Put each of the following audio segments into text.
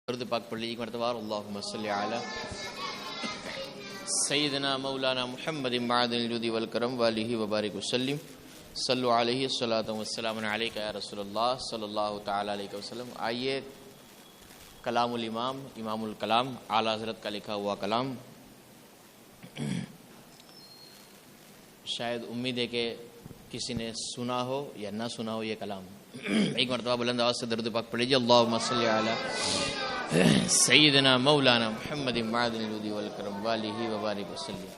درود پاک پڑھ لیجیے ایک مرتبہ. اللہم صلی علی سیدنا مولانا محمد معدن الجود والکرم والہ وبارک وسلم. صلو علیہ الصلاۃ والسلام علیک یا رسول اللہ صلی اللہ تعالی علیہ وسلم. آئیے کلام الامام امام الکلام اعلیٰ حضرت کا لکھا ہوا کلام. شاید امید ہے کہ کسی نے سنا ہو یا نہ سنا ہو یہ کلام. ایک مرتبہ بلند آواز سے درود پاک پڑھ لیجیے. اللہم صلی علی سیدنا مولانا محمد معدن الجود والکرم والہ وبارک وسلم.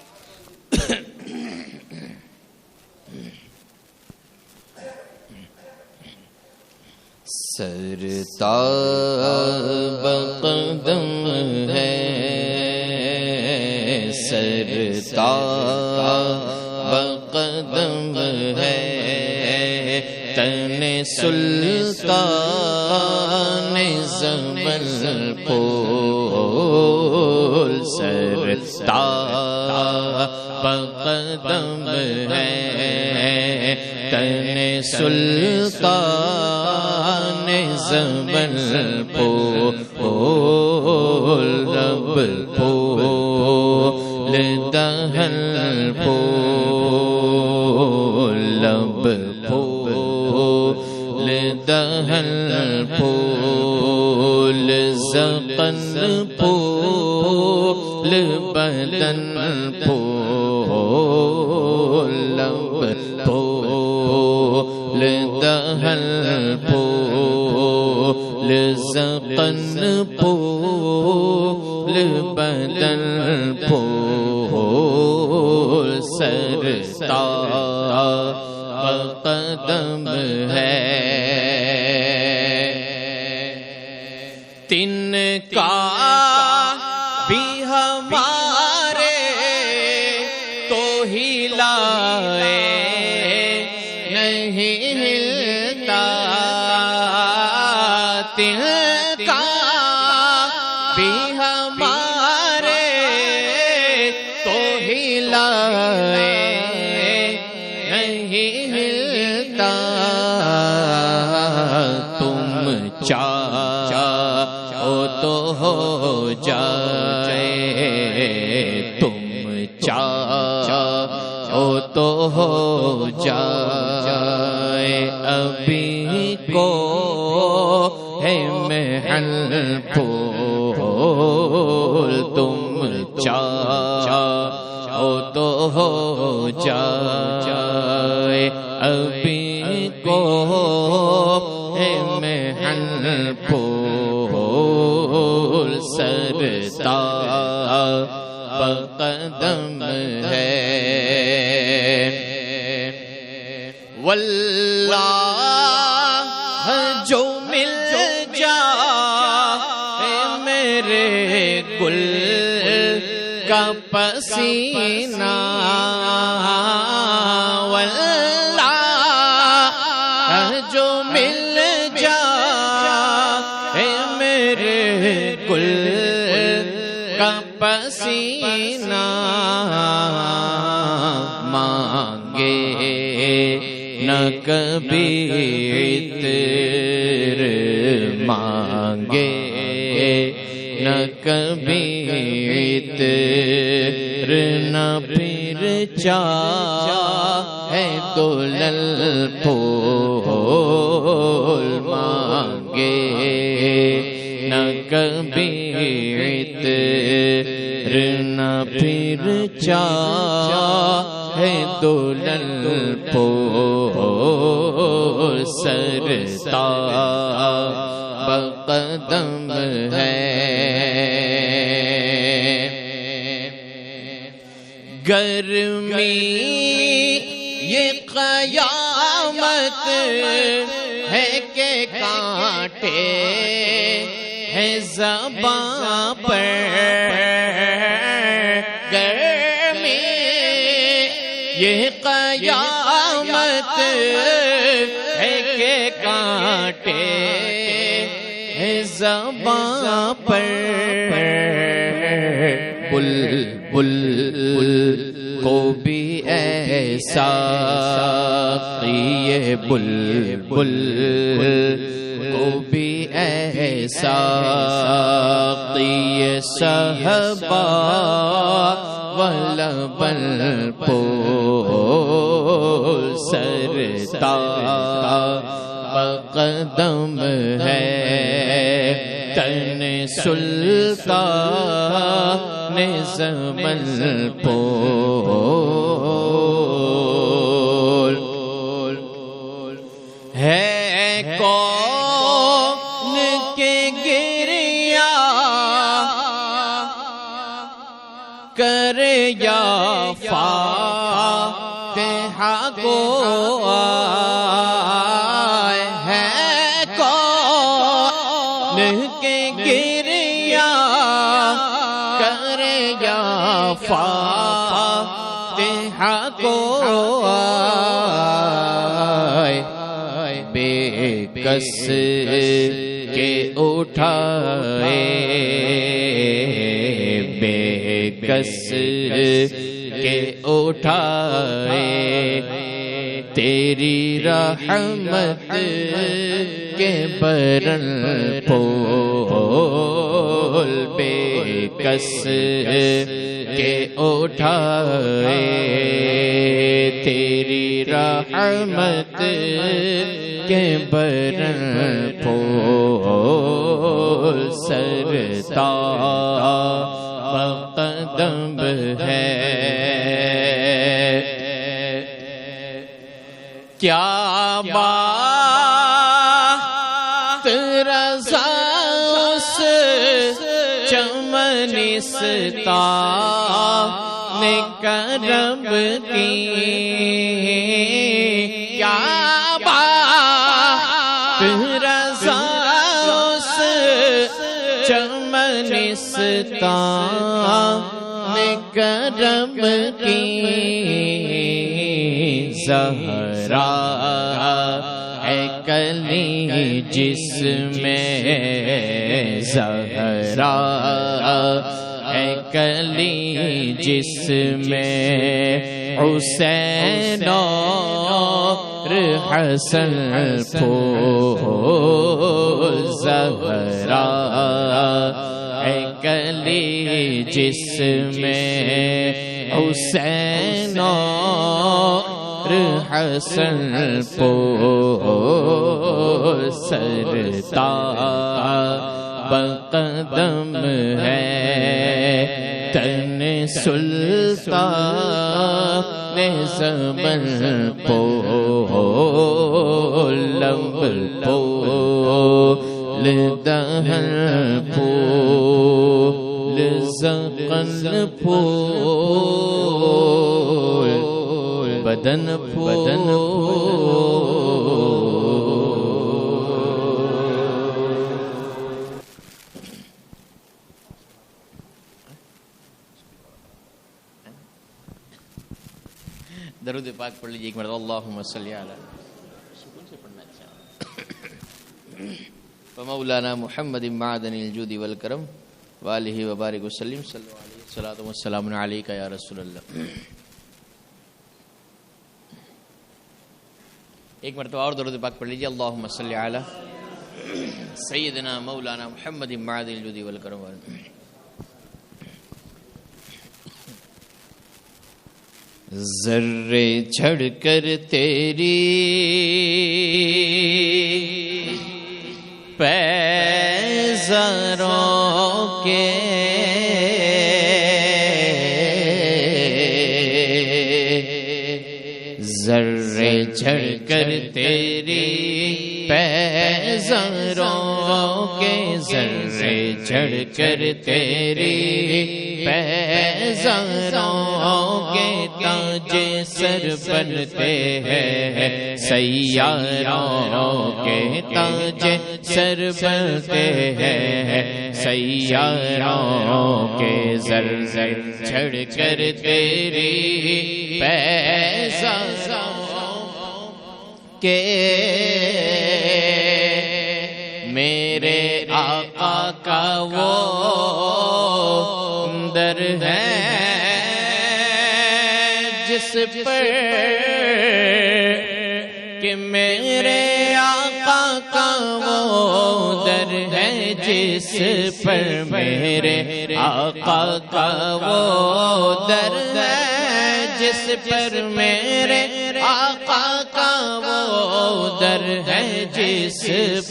سرتاب قدم ہے سرتاب قدم ہے تن سلطان زمن پول سرتاب قدم ہے تن سلطان زمن پول رب پول دہن پول لب پول دہن پول زقن پول بدن پول لب پول دہن پول زقن پول بدن پول سرتاب قدم ہے تن کا بھی ہمارے تو ہلائے نہیں ہلتا تن کا بھی ہمارے تو ہلائے نہیں ہلتا تم چاہو تو ہو جائے تم چاہو تو ہو جائے ابھی کو ہے محل پھول تم چاہو تو ہو جائے ابھی کو ہے محل پھول سرتاب قدم ہے واللہ جو مل جائے میرے گل کا پسینہ واللہ جو مل جائے میرے گل کا پسینہ مانگے نہ کبھی عطر مانگے نہ کبھی عطر نہ پھر چاہے دولل پھول مانگے نہ کبھی عطر نہ پھر چاہے دولل پھول سرتاب قدم ہے گرمی یہ قیامت ہے کہ کانٹے ہے زباں پر گرمی یہ قیامت ہے کہ کانٹے ہے زباں پر بلبل کو بھی ایسا یہ بلبل کو بھی ایسا صحبا ولبل پول سرتا قدم ہے تن سلطان زمن پول ہے کون کے گریا کرے یا فاتحہ کو آئے ہے کون کے گریا کرے یا فاتحہ کو آئے بے کس کے اٹھائے بے کس کے اٹھائے تیری رحمت کے برن پول بے کس کے اٹھائے تیری رحمت کے برن پول سرتا قدم ہے کیا بات رضا اس چمنستان نے کرم کی کیا بات رضا اس چمنستان نے کرم کی زہرا ہے کلی جس میں زہرا ہے کلی جس میں حسین اور حسن پھول زہرا ہے کلی جس میں حسین اور حسن پھول سرتا بقدم ہے تن سلطان زمن پول لب پول دہن پول زقن پول بدن پول درود پاک پڑھ لیجیے ایک مرتبہ اللہم صلی علی سکون سے پڑھنا اچھا فمولانا محمد معدن الجود والکرم وآلہ وبارک وسلم صلی اللہ علیہ الصلاۃ والسلام علیک یا رسول اللہ. ایک مرتبہ اور درود پاک پڑھ لیجیے اللہم صلی علی سیدنا مولانا محمد معدن الجود والکرم. ذرے جھڑ کر تیری پیزاروں کے ذرے جھڑ کر تیری پیزاروں کے ذرے جھڑ کر تیری پیزاروں کے تاج سر بنتے ہیں سیاروں کے تاج سر بنتے ہیں سیاروں کے ذرے جھڑ کر تیری پیزاروں کے میرے آقا کا وہ در ہے جس پر کہ میرے آقا کا وہ در ہے جس پر میرے آقا کا وہ در ہے، جس پر میرے آقا کا وہ در ہے، جس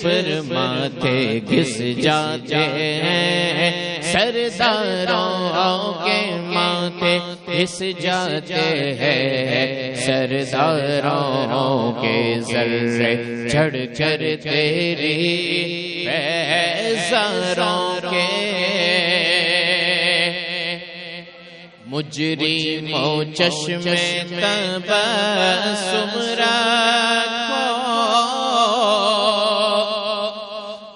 پر ماتھے گھس جاتے ہیں سرداروں کے ماتھے گھس جاتے ہیں، سرداروں کے ذرے چڑھ کر تیری بیزاروں کے مجرموں چشم تبسم رکھو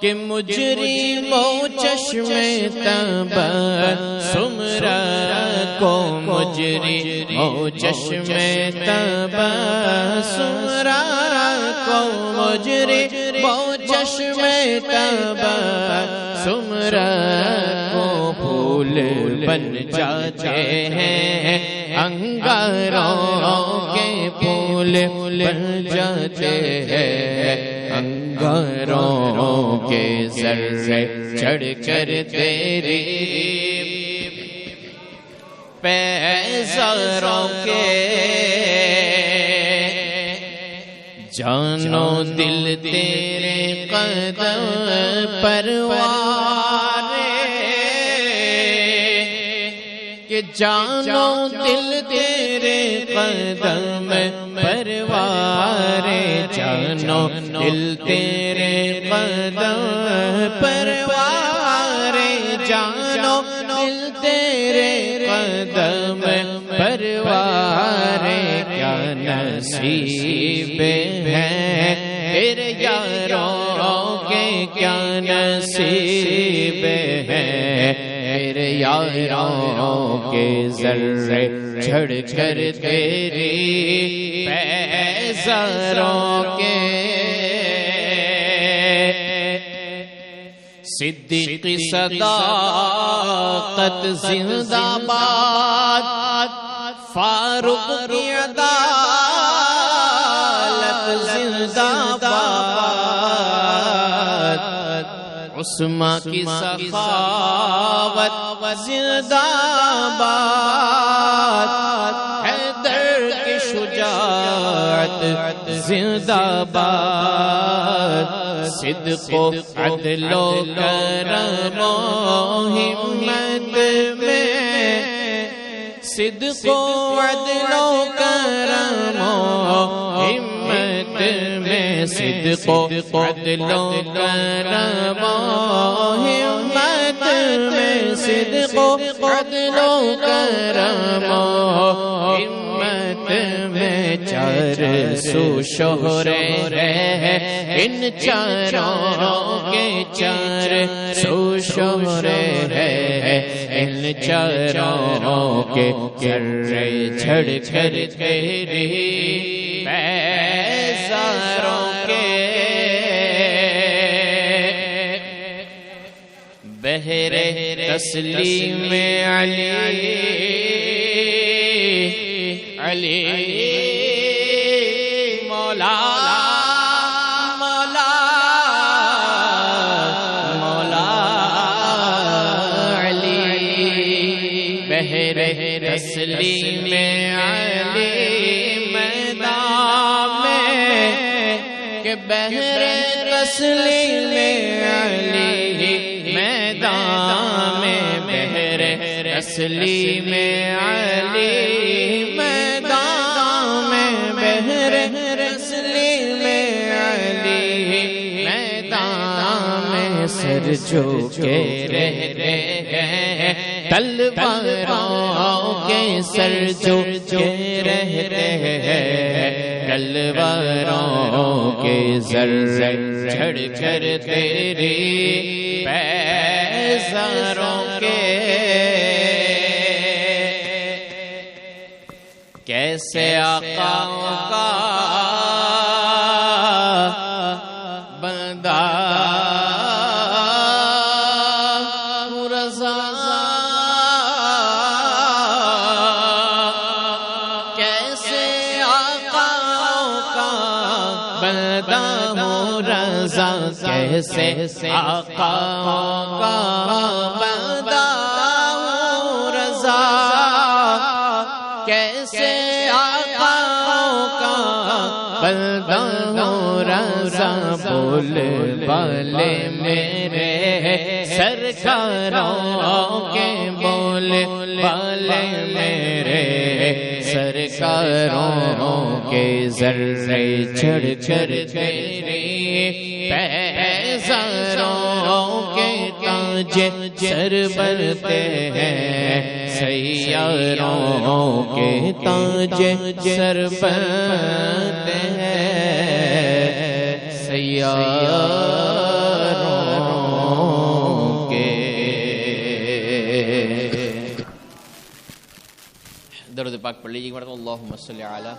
کہ مجرموں چشم تبسم رکھو، مجرموں چشم تبسم رکھو، مجرموں چشم تبسم رکھو، پھول بن جاتے ہیں انگاروں کے، پھول بن جاتے ہیں انگاروں کے ذرے چڑھ کر تیری پیزاروں کے جانو دل تیرے قدم پروارے، کہ جانو دل تیرے قدم پروارے، جانو دل تیرے قدم پروارے، جانو دل تیرے قدم پروارے، کیا نصیب ہے تیرے یاروں کے، کیا نصیب ہے تیرے یاروں کے ذرے چڑھ کر تیری بیزاروں کے صدیق صداقت زندہ باد، فاروق کی عدالت زندہ باد، عثمان کی سخاوت زندہ باد، حیدر کی شجاعت زندہ باد، صدق و عدل و کرم و ہمت میں، صدق و عدل و کرم و ہمت میں، صدق و عدل و کرم و ہمت میں، صدق و عدل و کرم و ہمت میں، چار سو شہرے ہے ان چاروں کے، چار سو شہرے ہے ان چاروں کے، ذرے چڑھ کر تیری بیزاروں کے بہر تسلیم علی علی مولا مولا مولا علی، بہر تسلیم علی میدان میں، کہ بہر تسلیم علی میدان میں، بہر تسلیم علی میدان میں، بہر تسلیم علی میدان میں، سر جھکے رہتے ہیں تلواروں کے، سر جھکے رہتے ہیں تلواروں کے، ذرے چڑھ کر تیری بیزاروں کے کیسے آقا کا بندہ رضا، کیسے آقا کا بندہ رضا، کیسے آقا کا بندہ ہوں رضا، کیسے آقا کا بندہ ہوں رضا، بول والے میرے سرکاروں کے بول والے میرے سرکاروں کے ذرے چڑھ چڑھ تیری پیزاروں کے تاج سر برتے ہیں، سیاروں کے تاج سر برتے ہیں، سیاروں کے۔ درود پاک پڑھ لیجیے مرحبا، اللہم صلی علی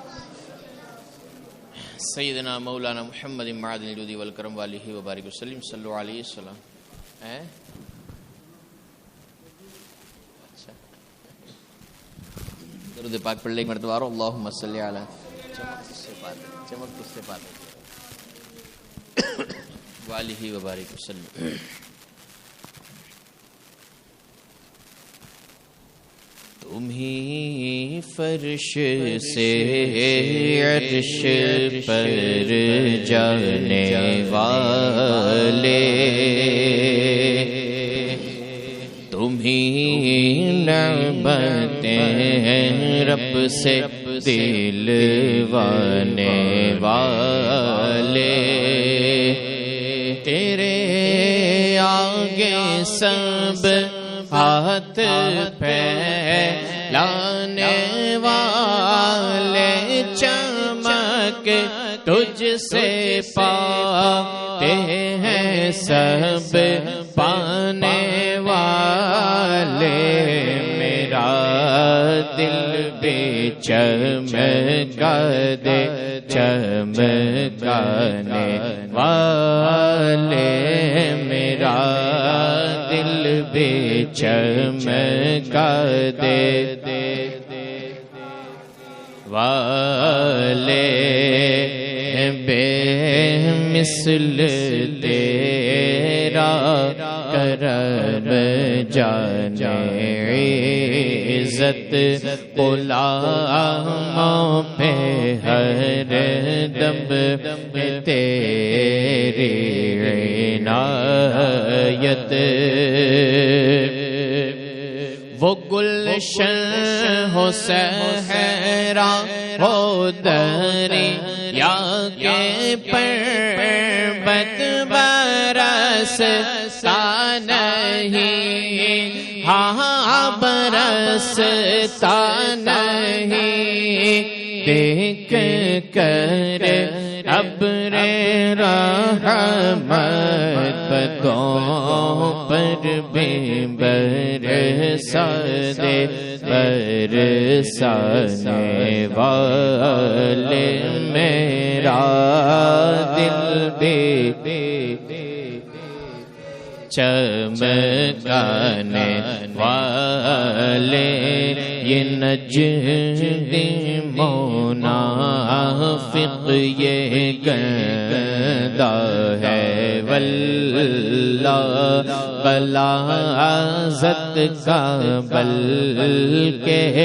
سیدنا مولانا محمد معدن الجود والکرم والہ وبارک وسلم، صلو علیہ السلام۔ درود پاک پڑھ لیجیے مرتبہ، اللہم صلی علی، چمک اس سے پات والہ وبارک وسلم۔ تم ہی فرش سے عرش پر جانے والے، تم ہی نعمتیں رب سے دلوانے والے، تیرے آگے سب ہاتھ پھیلانے والے، چمک تجھ سے پاتے ہیں سب پانے والے، میرا دل بھی چمکا دے چمکانے والے، میرا دل بھی چمکا دے والے، بے مثل تیرا کرم جانے عزت، غلاموں پہ ہر دم تیری عنایت، وہ گلشن ہو صحرا ہو دریا کے پربت برستا نہیں، ہاں برستا نہیں، دیکھ کر ابر رحمت بدوں پر بھی برسا دے، برسانے والے، میرا دل بھی چمکانے والے، یہ نجدی منافق یہ گندا ہے واللہ، بلازت کا بلکہ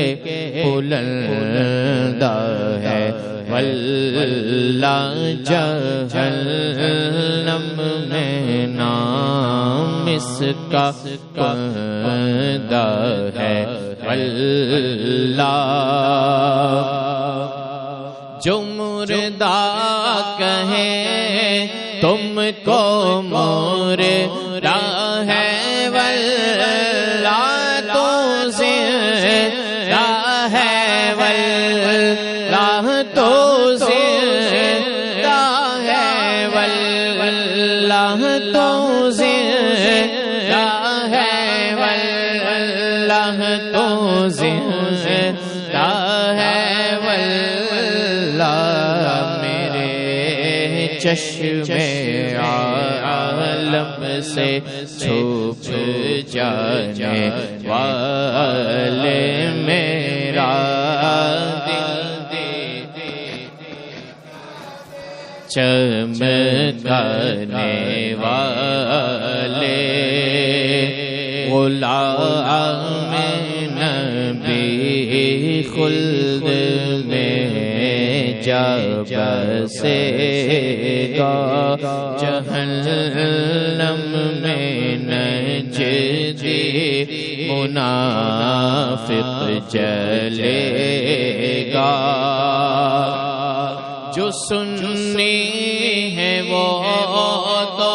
بلندہ ہے واللہ، جہنم میں نام اس کا کندہ ہے واللہ، جو مردہ کہے تم کو مردہ ہے واللہ، تو زندہ ہے واللہ، تو زندہ ہے واللہ، تو زندہ ہے واللہ، تو زندہ ہے واللہ، میرے چشم عالم سے چھپ جانے والے، میرا دل چمکانے والے غلام نبی خلد میں جب بسے گا، جہنم میں نجدی منافق جلے گا۔ جو سنی ہے وہ تو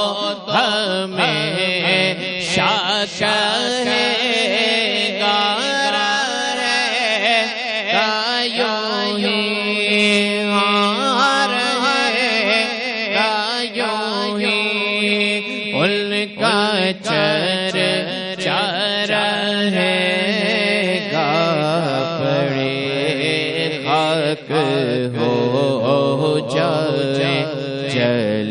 ہمیشہ کہے گا، یوں ہی ان کا چرچا رہے گا، بڑے خاک ہو جائے جل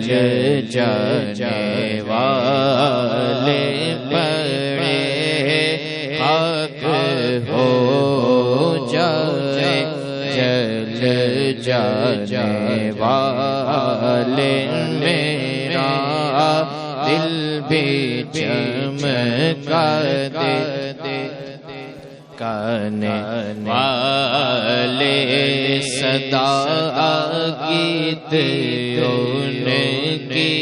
جانے والے، بڑے خاک ہو جائے جل جانے والے، میرا دل بھی چمکا دے گانے والے صدا گیت ان کی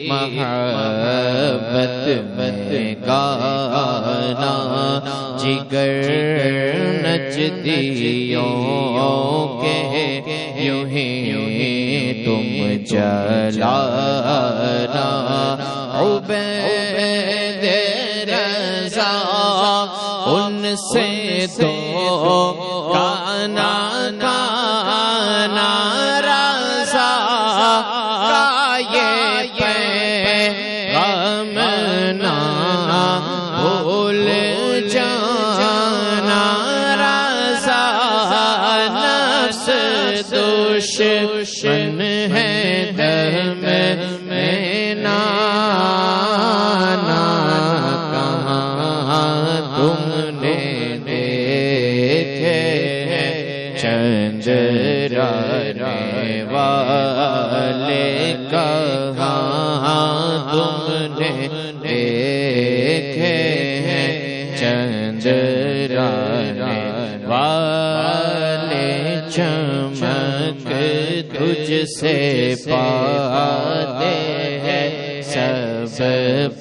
محبت میں گانا، جگر نجدیوں کے یوں ہی تم جلانا، عبید رضا ان سے تو کانا رضا کا یہ پیغام نہ بھول جانا، رضا نفس دشمن ہے دم میں نانا، کہاں تم نے دیکھے چندرانے والے، کہاں تم نے دیکھے چندرانے والے، چمک تجھ سے پاتے ہیں سب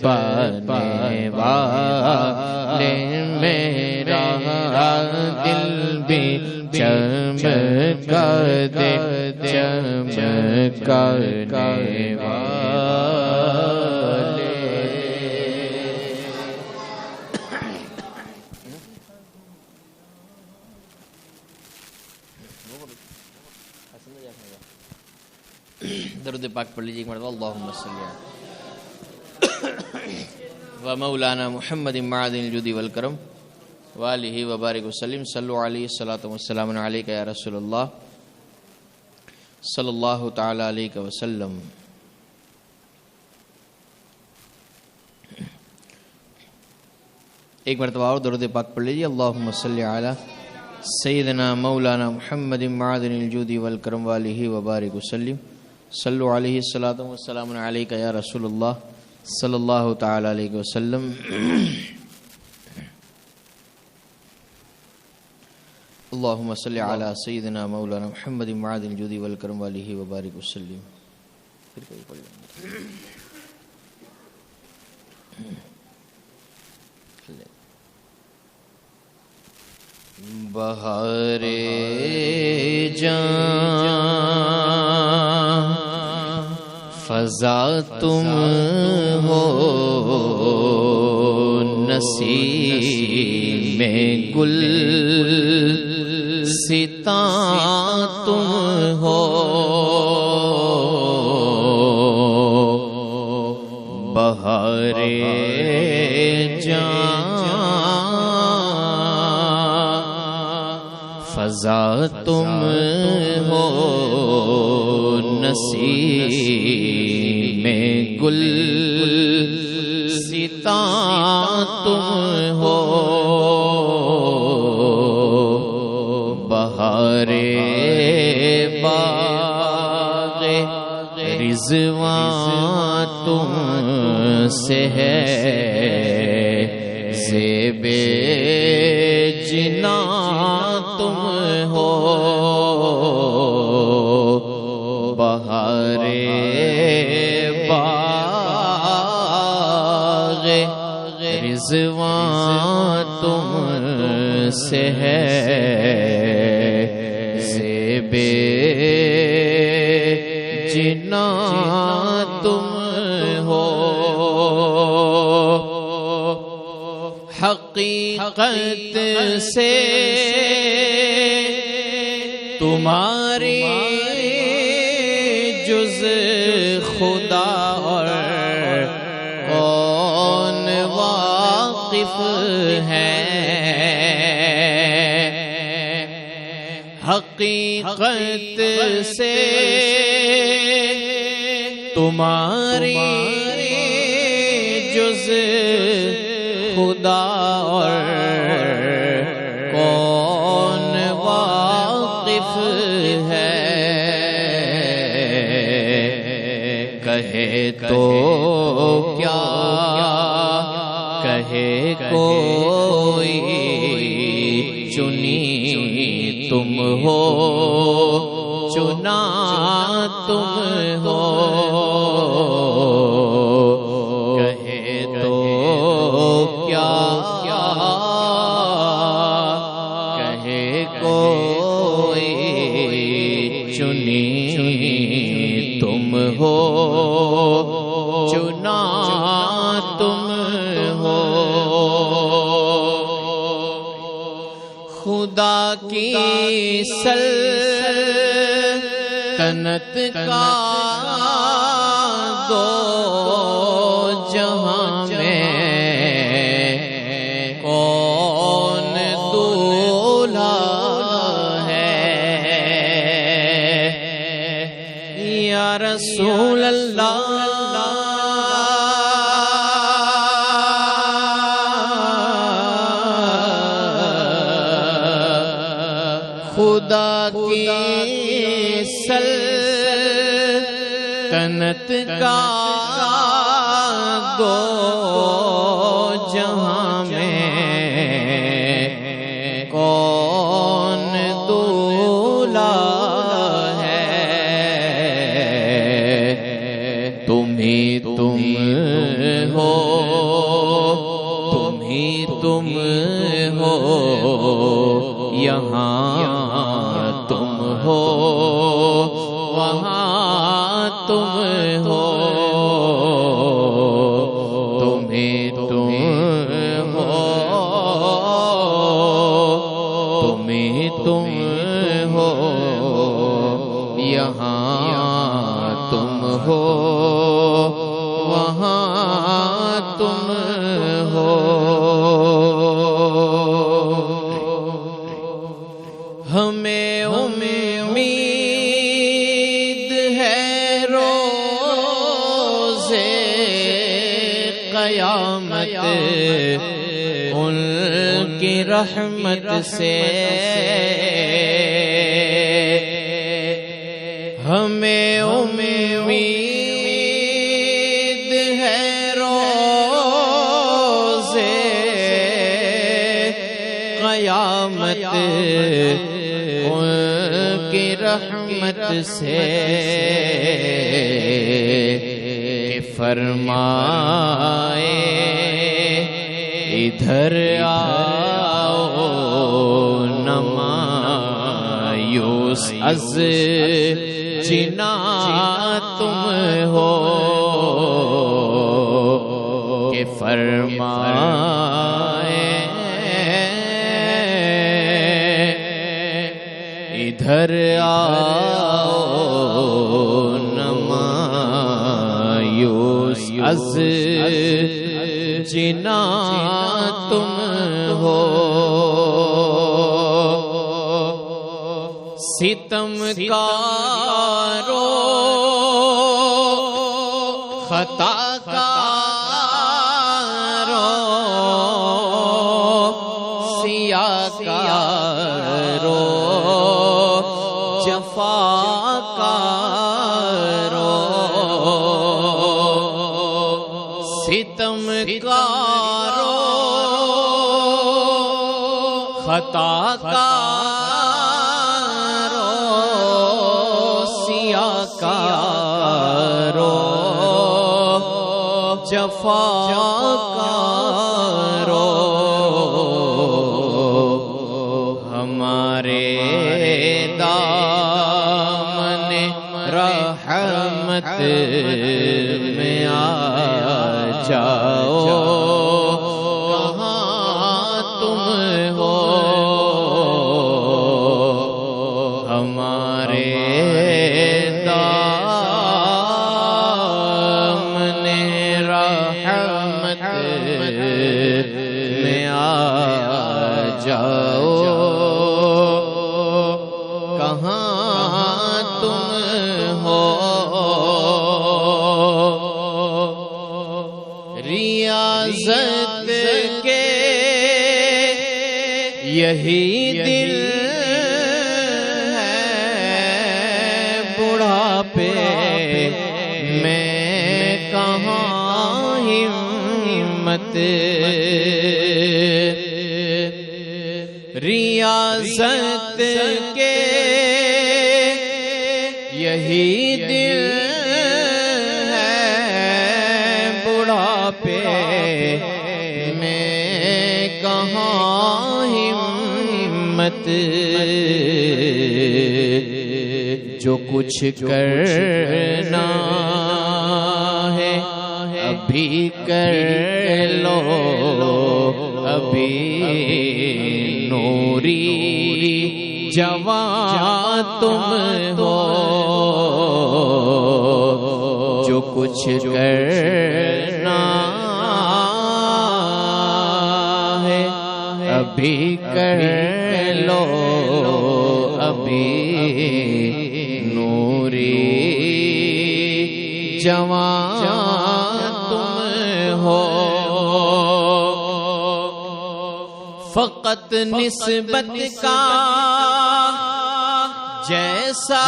پانے والے، میرا دل بھی چمکا دے چمکانے والے۔ درود پاک پڑھ لیجیے ایک مرتبہ، اللہم صلی و مولانا محمد معدن الجود والکرم وآلہ وبارک وسلم، صلو علیہ الصلاۃ والسلام علیک یا رسول اللہ صلی اللہ تعالی علیہ وسلم۔ ایک مرتبہ اور درود پاک پڑھ لیجیے، اللہم صلی علی سیدنا مولانا محمد معدن الجود والکرم وآلہ وبارک وسلم، صلو علیہ الصلاۃ والسلام علیک یا رسول اللہ صلی اللہ تعالی علیہ وسلم۔ اللہم صلی علی سیدنا مولانا محمد معدن الجود والکرم وآلہ وبارک وسلم۔ پھر کبھی پڑھ لیں بہار جان فضا تم ہو، نسیم میں گل ستا تم ہو، بہار جان فضا تم ہو، نسیم میں گل ستا تم ہو، بہار باغ رضوان تم سے ہے زیب جنا تم ہو بہار باغ رضوان تم سے ہے زیب جنا تم ہو حقیقت سے تمہاری جز خدا اور کون واقف ہے حقیقت سے تمہاری جز خدا اور کون واقف ہے کہے تو کیا کہے کوئی چنی تم ہو چنا تم ہو کہے تو کیا کہے کوئی چنی تم ہو چنا تم ہو خدا کی سلطنت کا دو جہاں میں کون دولہا ہے یا رسول اللہ خدا کی سلطنت کا دو جہاں میں کون دولہا ہے تم ہی تم ہو تم ہی تم ہو یہاں تم ہو وہاں تم ہو تم ہی تم ہو تم ہی تم ہو یہاں تم ہو وہاں تم ہو ہمیں امید ہے روزے قیامت ان کی رحمت سے ہمیں امید ہے روزے قیامت کی رحمت سے کہ فرمائے ادھر آؤ نہ مایوس از جنا تم ہو کہ فرمائے ادھر آؤ نہ مایوس از جنا تم ہو ستم کارو خطا کارو سیاہ کارو جفا کارو خطا کارو سیاہ کارو جفا کارو ہمارے دامن رحمت میں آ جاؤ کہاں تم ہو ہمارے دامن رحمت میں آ جاؤ کہاں تم ہو ریاضت کے یہی دل ہے بڑھاپے میں کہاں ہمت ریاضت کے یہی دل ہے بڑھاپے میں کہاں ہمت جو کچھ کرنا ہے ابھی کر لو ابھی نوری جوان تم ہو جو کچھ کرنا ہے ابھی کر لو ابھی نوری جوان تم ہو فقط نسبت کا جیسا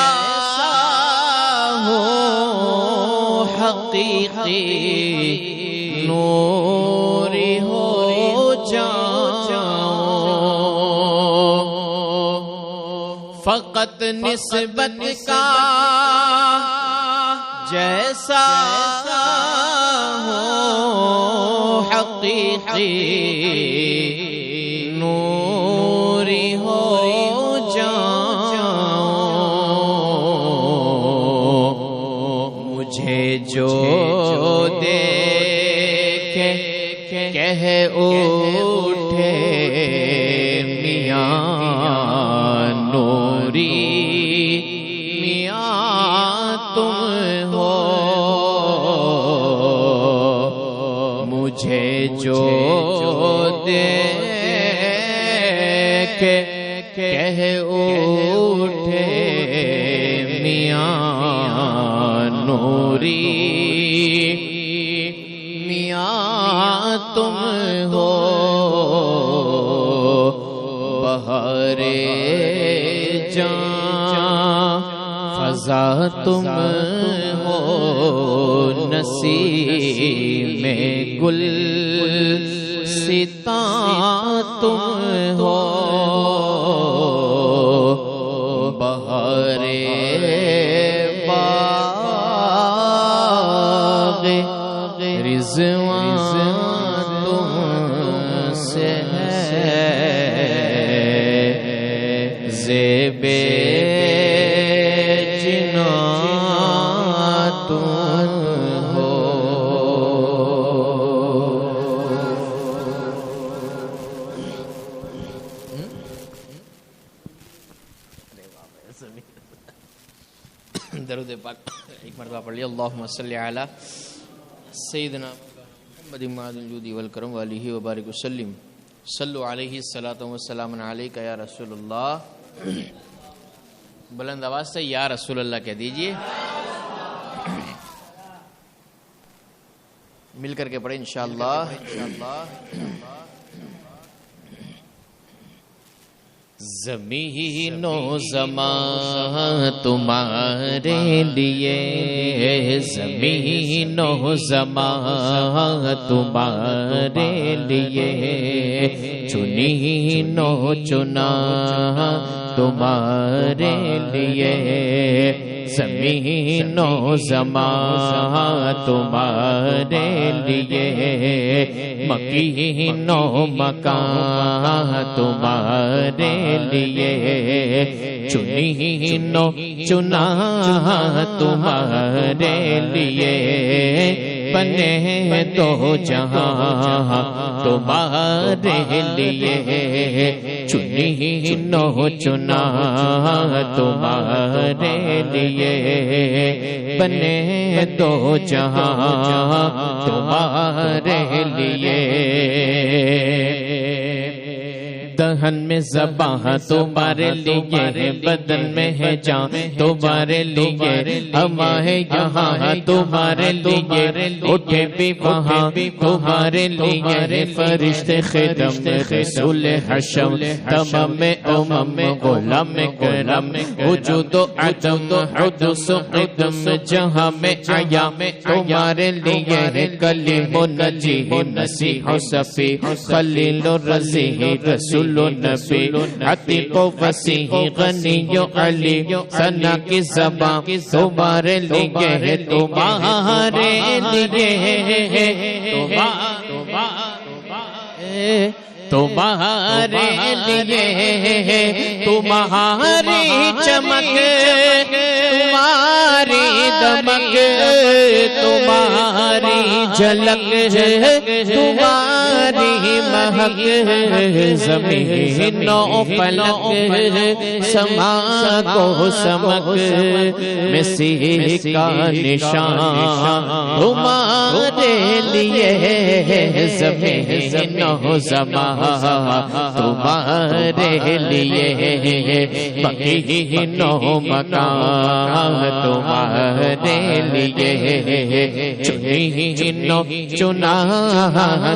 ہو حقیقی نوری ہو جاؤ فقط نسبت کا جیسا ہو حقیقی نوری ہو جاؤ مجھے جو دیکھے کہہ اٹھے میاں نوری میاں تم ہو مجھے جو دیکھے کہہ اٹھے میاں نوری میاں تم ہو بہارے جان فضا تم ہو نسیم گل ستا تم ہو بہارے باغ رضوان تم سے ہے زیب جنا تم ہو درود پاک ایک مرتبہ پڑھ لیا اللہم صلی علی سیدنا محمد معاذ الجود والکرم وآلہ وبارک وسلم صلو علیہ الصلاۃ والسلام علیک یا رسول اللہ بلند آواز سے یا رسول اللہ کہہ دیجئے مل کر کے پڑھیں انشاءاللہ زمین و زمان تمہارے لیے، زمین و زمان تمہارے لیے، چنین و چنا تمہارے لیے، زمین و زمان تمہارے لیے، مکین و مکان تمہارے لیے، چنین و چنا تمہارے لیے، بنے دو جہاں تمہارے لیے، چنین و چنا تمہارے لیے، بنے دو جہاں تمہارے لیے، دہن میں زباں تمہارے لیے، بدن میں ہے جان تمہارے لیے، ہمارے یہاں تمہارے لیے، اٹھے بھی وہاں تمہارے لیے، فرشتے خدم رسول حشم تمام امم غلام کرم، وجود و عدم حدث و قدم جہاں میں آیا تمہارے لیے، کلیم و نجی مسیح و صفی خلیل و رضی رسول نبی، عتیق و وسیع غنی و علی، ثنا کی زبان تمہارے لیے، تمہارے لیے، تمہارے لیے، تمہاری چمک تمہاری دمک تمہاری جھلک تمہاری مہک، زمین و فلک سما کو سمک، مسیح کا نشان تمہارے لیے، زمین و زمان تمہارے لیے، مکین و مکان تمہارے لیے، چنین و چنا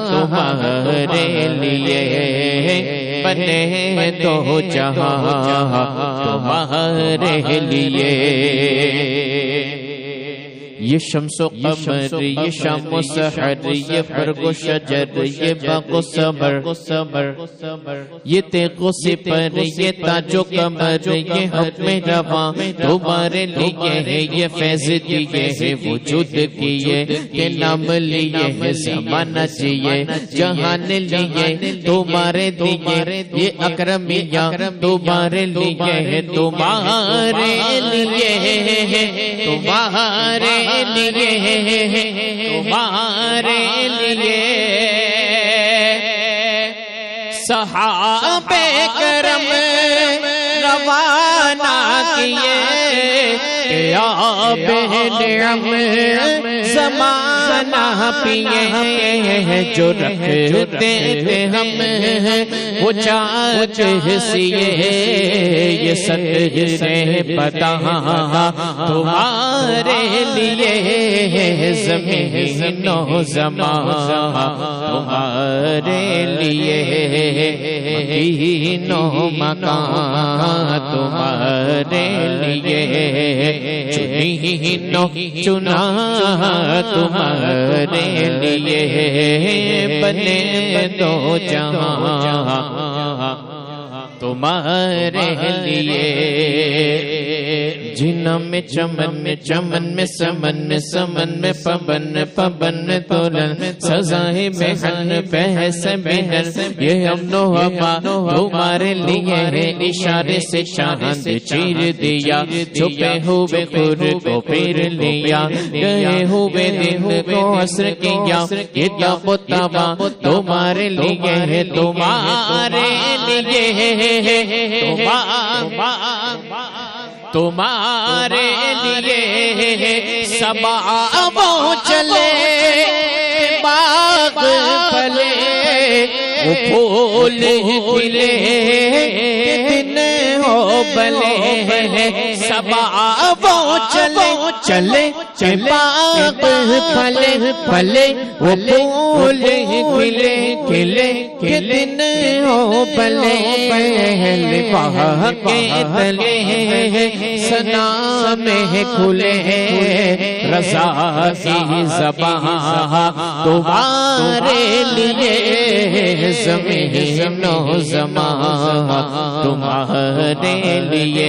تمہارے لیے، بنے دو جہاں تمہارے لیے، یہ شمس و قمر، یہ شام و سحر، یہ برگ و شجر، یہ باغ و صبر، یہ تیغ و سپر، یہ تاج و کمر، یہ حکم رواں تمہارے لیے، یہ فیض دیے وجود کیے، کہ نام لیے زمانہ چاہیے، جہان لیے تمہارے لیے، یہ اکرمیہ تمہارے لیے، تمہارے لیے، تمہارے لیے، تمہارے لیے، صحابہ کرم روانہ کیے، یا بہنعم زمانہ پیے، جو رکھتے تھے ہم وہ چاچ سیے، یہ سچ سے پتا تمہارے لیے، زمین و زمان تمہارے لیے، مکین و مکان تمہارے لیے، چنین و چنا تمہارے لیے، بنے دو جہاں تمہارے لیے، جنم میں چمن میں چمن میں سمن میں سمن میں پبن پبن میں تولن، سزائے محن بحث بہن، یہ امن و ہوا تمہارے لیے ہے، اشارے سے چاند چیر دیا، چھپے ہوئے خور کو پھیر لیا، گئے ہوئے دن کو عصر کیا، یہ تاب و تابا تمہارے لیے ہے، تمہارے لیے، تمہارے لیے، سبا وہ چلے باغ پھلے، پھول کھلے دن ہو بلے صبا وہ چلے چلے باغ پھلے پھلے وہ پھول کھلے کھلے دن ہو بلے لباہ کے تلے سنا میں کھلے رضا کی زبان تمہارے لیے زمین و زمان تمہارے لیے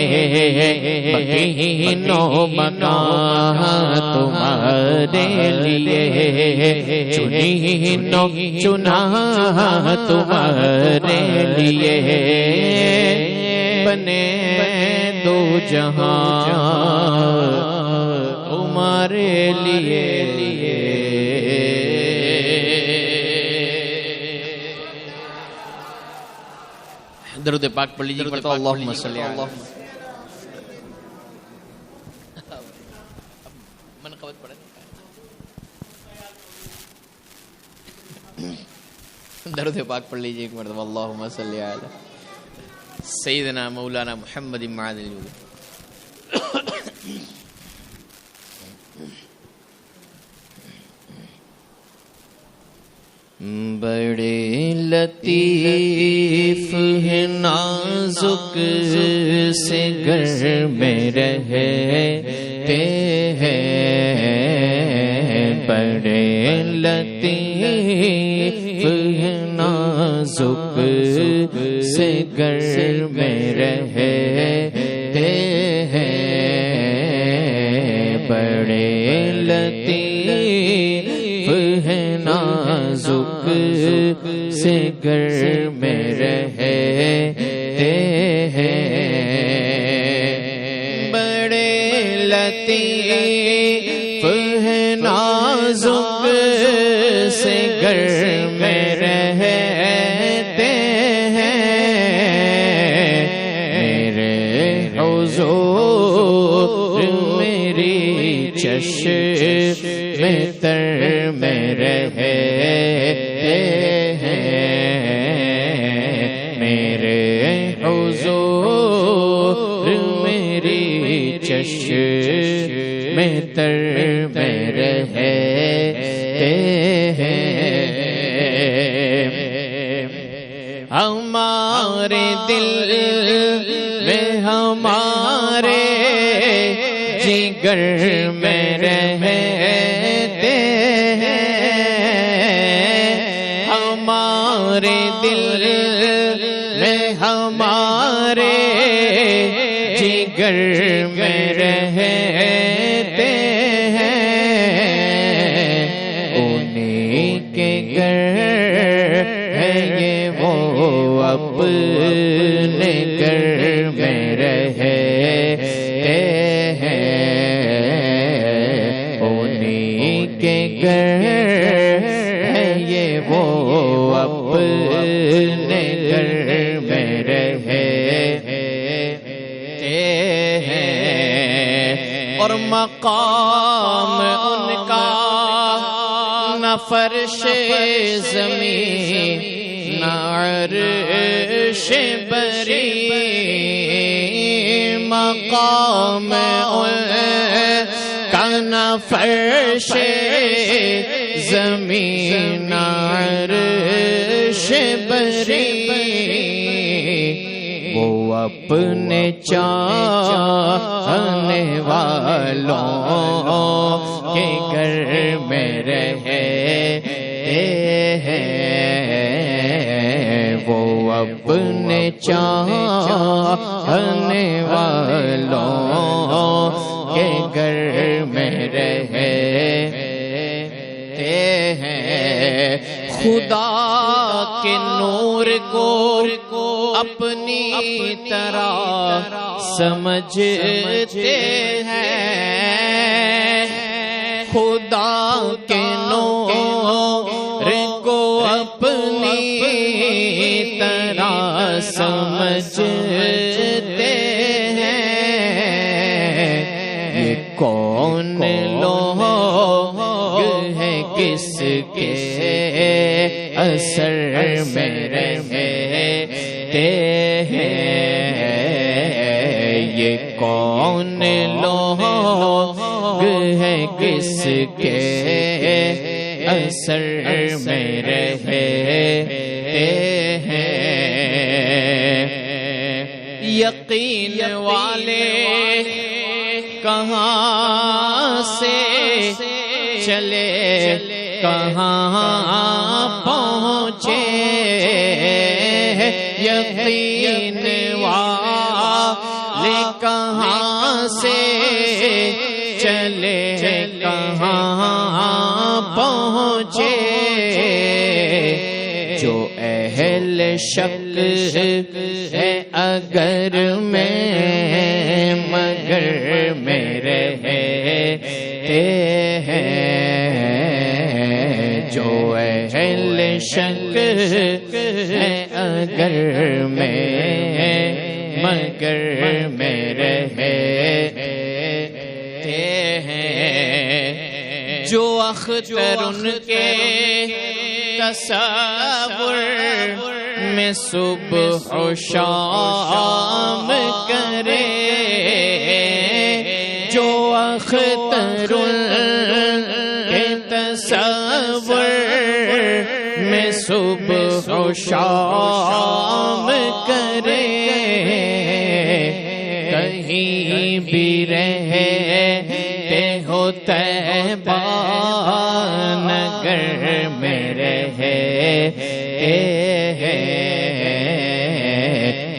مکین و مکان تمہارے لیے چنین و چنا تمہارے لیے بنے دو جہاں تمہارے لیے درود پاک پڑھ لیجیے مرتبہ اللہم صلی علی منقبت پڑھیں درود پاک پڑھ لیجیے ایک مرتبہ اللہم صلی علی سیدنا مولانا محمد معاذ الجود بڑے لطیف ہے نازک سے گھر میں رہتے ہیں بڑے لطیف ہے نازک سے گھر میں رہتے ہیں بڑے لطیف ہے نازک سے گھر میں رہتے ہیں بڑے لطیف ہے نازک سے گھر میں رہتے ہیں میرے حضور میری چشم تر میں رہتے میرے حضور میری چشم تر میں رہتے ہیں ہمارے دل میں ہمارے جگر میں رہتے ہیں ہمارے دل میں ہمارے جگر میں رہتے ہیں انہیں کے گھر ہے یہ وہ اپنے گھر میں رہتے ہیں انہیں کے گھر ہے یہ وہ اپنے گھر میں رہتے ہیں اور مقام ان کا نہ فرش زمین نہ عرش بری مقام ان کا نہ فرش زمین نہ عرش بری وہ اپنے چاہنے والوں کے گھر میں رہتے ہیں وہ اپنے چاہنے والوں کے گھر میں رہتے ہیں خدا کے نور کو اپنی طرح سمجھتے ہیں خدا کے نور کو اپنی طرح سمجھتے ہیں یہ کون لوگ ہیں کس کے اثر میں یہ کون لوگ ہے کس کے اثر میں رہتے ہیں یقین والے کہاں سے چلے کہاں پہنچے یقین والے کہاں سے چلے کہاں پہنچے جو اہل شک ہے اگر میں مگر میں رہتے ہیں جو اہل شک ہے اگر میں مگر میں رہتے ہیں جو اختر ان کے تصور میں صبح و شام کرے جو اختر ان کے تصور میں صبح و شام کرے کہیں بھی رہتے ہو طیبہ نگر میں رہتے ہیں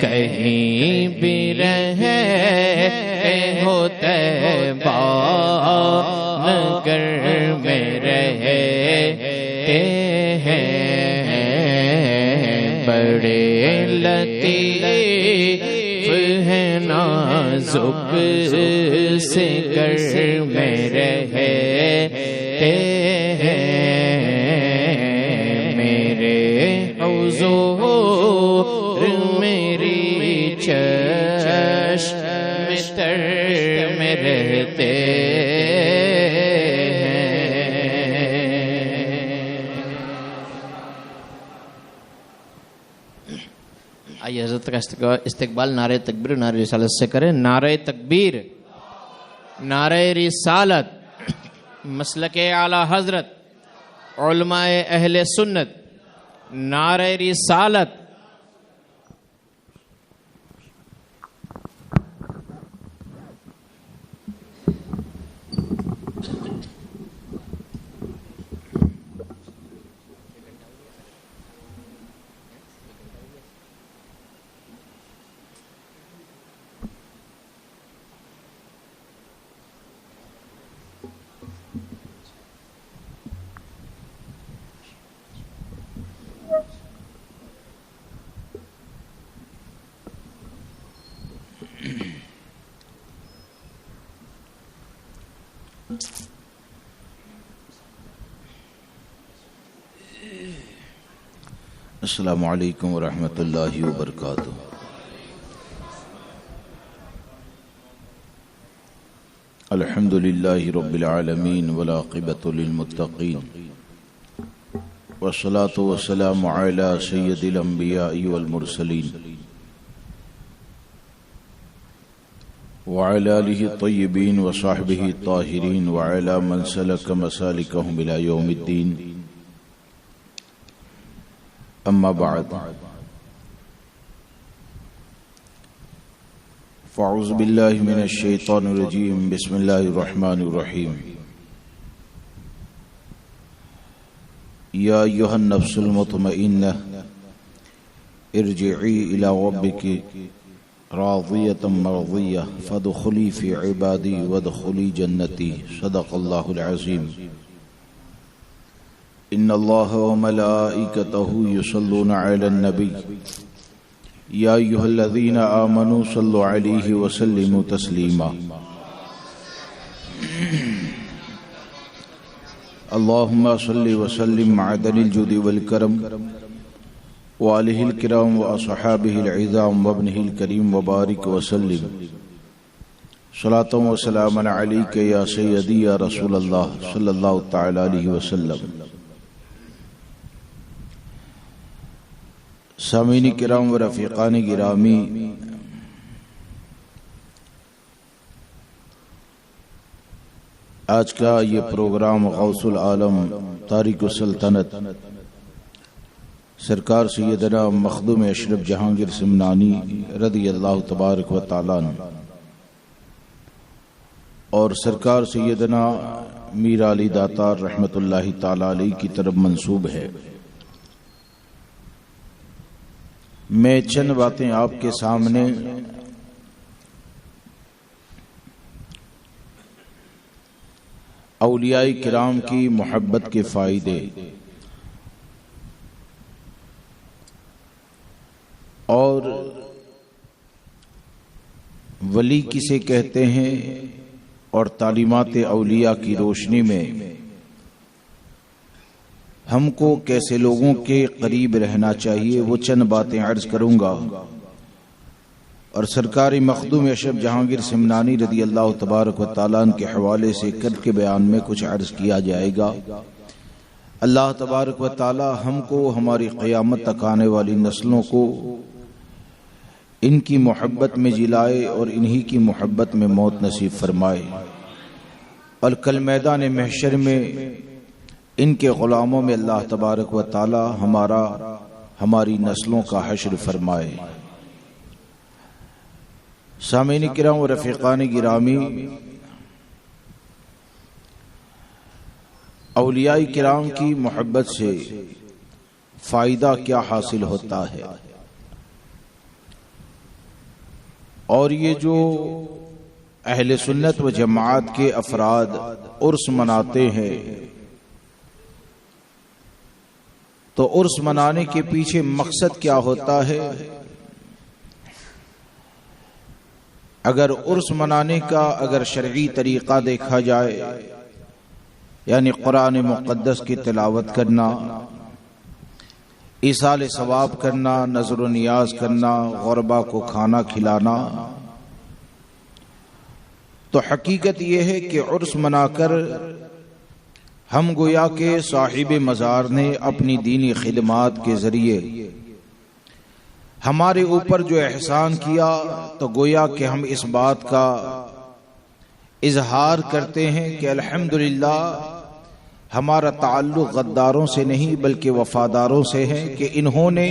کہیں بھی رہتے ہو طیبہ نگر میں رہتے ہیں بڑے لطیف ہیں نازک سے گر میں رہتے ہیں میرے حضور میری چشم تر میں رہتے آئیے حضرت کا استقبال نعرہ تکبیر نعرہ رسالت سے کریں نعرہ تکبیر نعرہ رسالت مسلک اعلی حضرت علماء اہل سنت نعرہ رسالت السلام علیکم ورحمۃ اللہ وبرکاتہ الحمد للہ رب العالمین والعاقبۃ للمتقین والصلاة والسلام علی سید الانبیاء والمرسلین وعلى آله الطيبين وصحبه الطاهرين وعلى من سلك مسالكهم إلى يوم الدين أما بعد فأعوذ بالله من الشيطان الرجيم بسم الله الرحمن الرحيم يا أيها النفس المطمئنة ارجعي إلى ربك راضية مرضية فادخلي في عبادي وادخلي جنتي صدق الله العظيم إن الله وملائكته يصلون على النبي يا أيها الذين آمنوا صلوا عليه وسلموا تسليما اللهم صل وسلم عدل الجود والكرم وآلہ الکرام وأصحابہ العظام وابنہ الکریم وبارک وسلم صلاۃ و سلام علیک یا سیدی یا رسول اللہ صلی اللہ تعالی علیہ وسلم سامعین کرام و رفیقان گرامی، آج کا یہ پروگرام غوث العالم تارک السلطنت سرکار سیدنا مخدوم اشرف جہانگیر سمنانی رضی اللہ تبارک و تعالیٰ عنہ اور سرکار سیدنا میر علی داتار رحمت اللہ تعالیٰ علیہ کی طرف منسوب ہے۔ میں چند باتیں آپ کے سامنے اولیاء کرام کی محبت کے فائدے اور ولی کسے کہتے ہیں اور تعلیمات اولیاء کی روشنی میں ہم کو کیسے لوگوں کے قریب رہنا چاہیے، وہ چند باتیں عرض کروں گا، اور سرکار مخدوم اشرف جہانگیر سمنانی رضی اللہ تبارک و تعالیٰ عنہ کے حوالے سے کل کے بیان میں کچھ عرض کیا جائے گا۔ اللہ تبارک و تعالیٰ ہم کو، ہماری قیامت تک آنے والی نسلوں کو ان کی محبت میں جلائے اور انہی کی محبت میں موت نصیب فرمائے، اور کل میدان محشر میں ان کے غلاموں میں اللہ تبارک و تعالی ہماری نسلوں کا حشر فرمائے۔ سامعین کرام و رفیقان گرامی، اولیاء کرام کی محبت سے فائدہ کیا حاصل ہوتا ہے، اور یہ جو اہل سنت و جماعت کے افراد عرس مناتے ہیں، تو عرس منانے کے پیچھے مقصد کیا ہوتا ہے؟ اگر عرس منانے کا اگر شرعی طریقہ دیکھا جائے، یعنی قرآن مقدس کی تلاوت کرنا، ایصال ثواب کرنا، نظر و نیاز کرنا، غربا کو کھانا کھلانا، تو حقیقت یہ ہے کہ عرس منا کر ہم گویا کہ صاحب مزار نے اپنی دینی خدمات کے ذریعے ہمارے اوپر جو احسان کیا، تو گویا کہ ہم اس بات کا اظہار کرتے ہیں کہ الحمدللہ ہمارا تعلق غداروں سے نہیں بلکہ وفاداروں سے ہے، کہ انہوں نے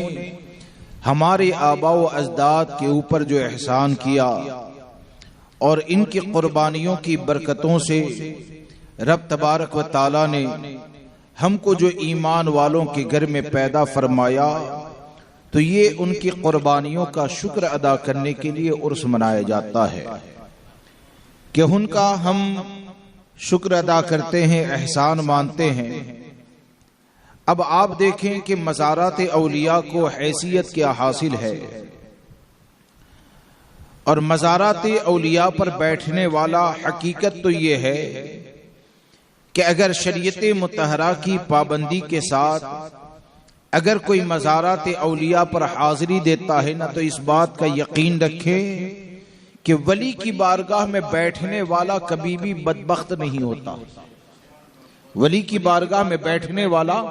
ہمارے آباء و اجداد کے اوپر جو احسان کیا، اور ان کی قربانیوں کی برکتوں سے رب تبارک و تعالی نے ہم کو جو ایمان والوں کے گھر میں پیدا فرمایا، تو یہ ان کی قربانیوں کا شکر ادا کرنے کے لیے عرس منایا جاتا ہے، کہ ان کا ہم شکر ادا کرتے ہیں، احسان مانتے ہیں۔ اب آپ دیکھیں کہ مزارات اولیاء کو حیثیت کیا حاصل ہے، اور مزارات اولیاء پر بیٹھنے والا حقیقت تو یہ ہے کہ اگر شریعت مطہرہ کی پابندی کے ساتھ اگر کوئی مزارات اولیاء پر حاضری دیتا ہے نا، تو اس بات کا یقین رکھے کہ ولی کی بارگاہ میں بیٹھنے والا کبھی بھی بدبخت نہیں ہوتا۔ ولی کی بارگاہ میں بیٹھنے والا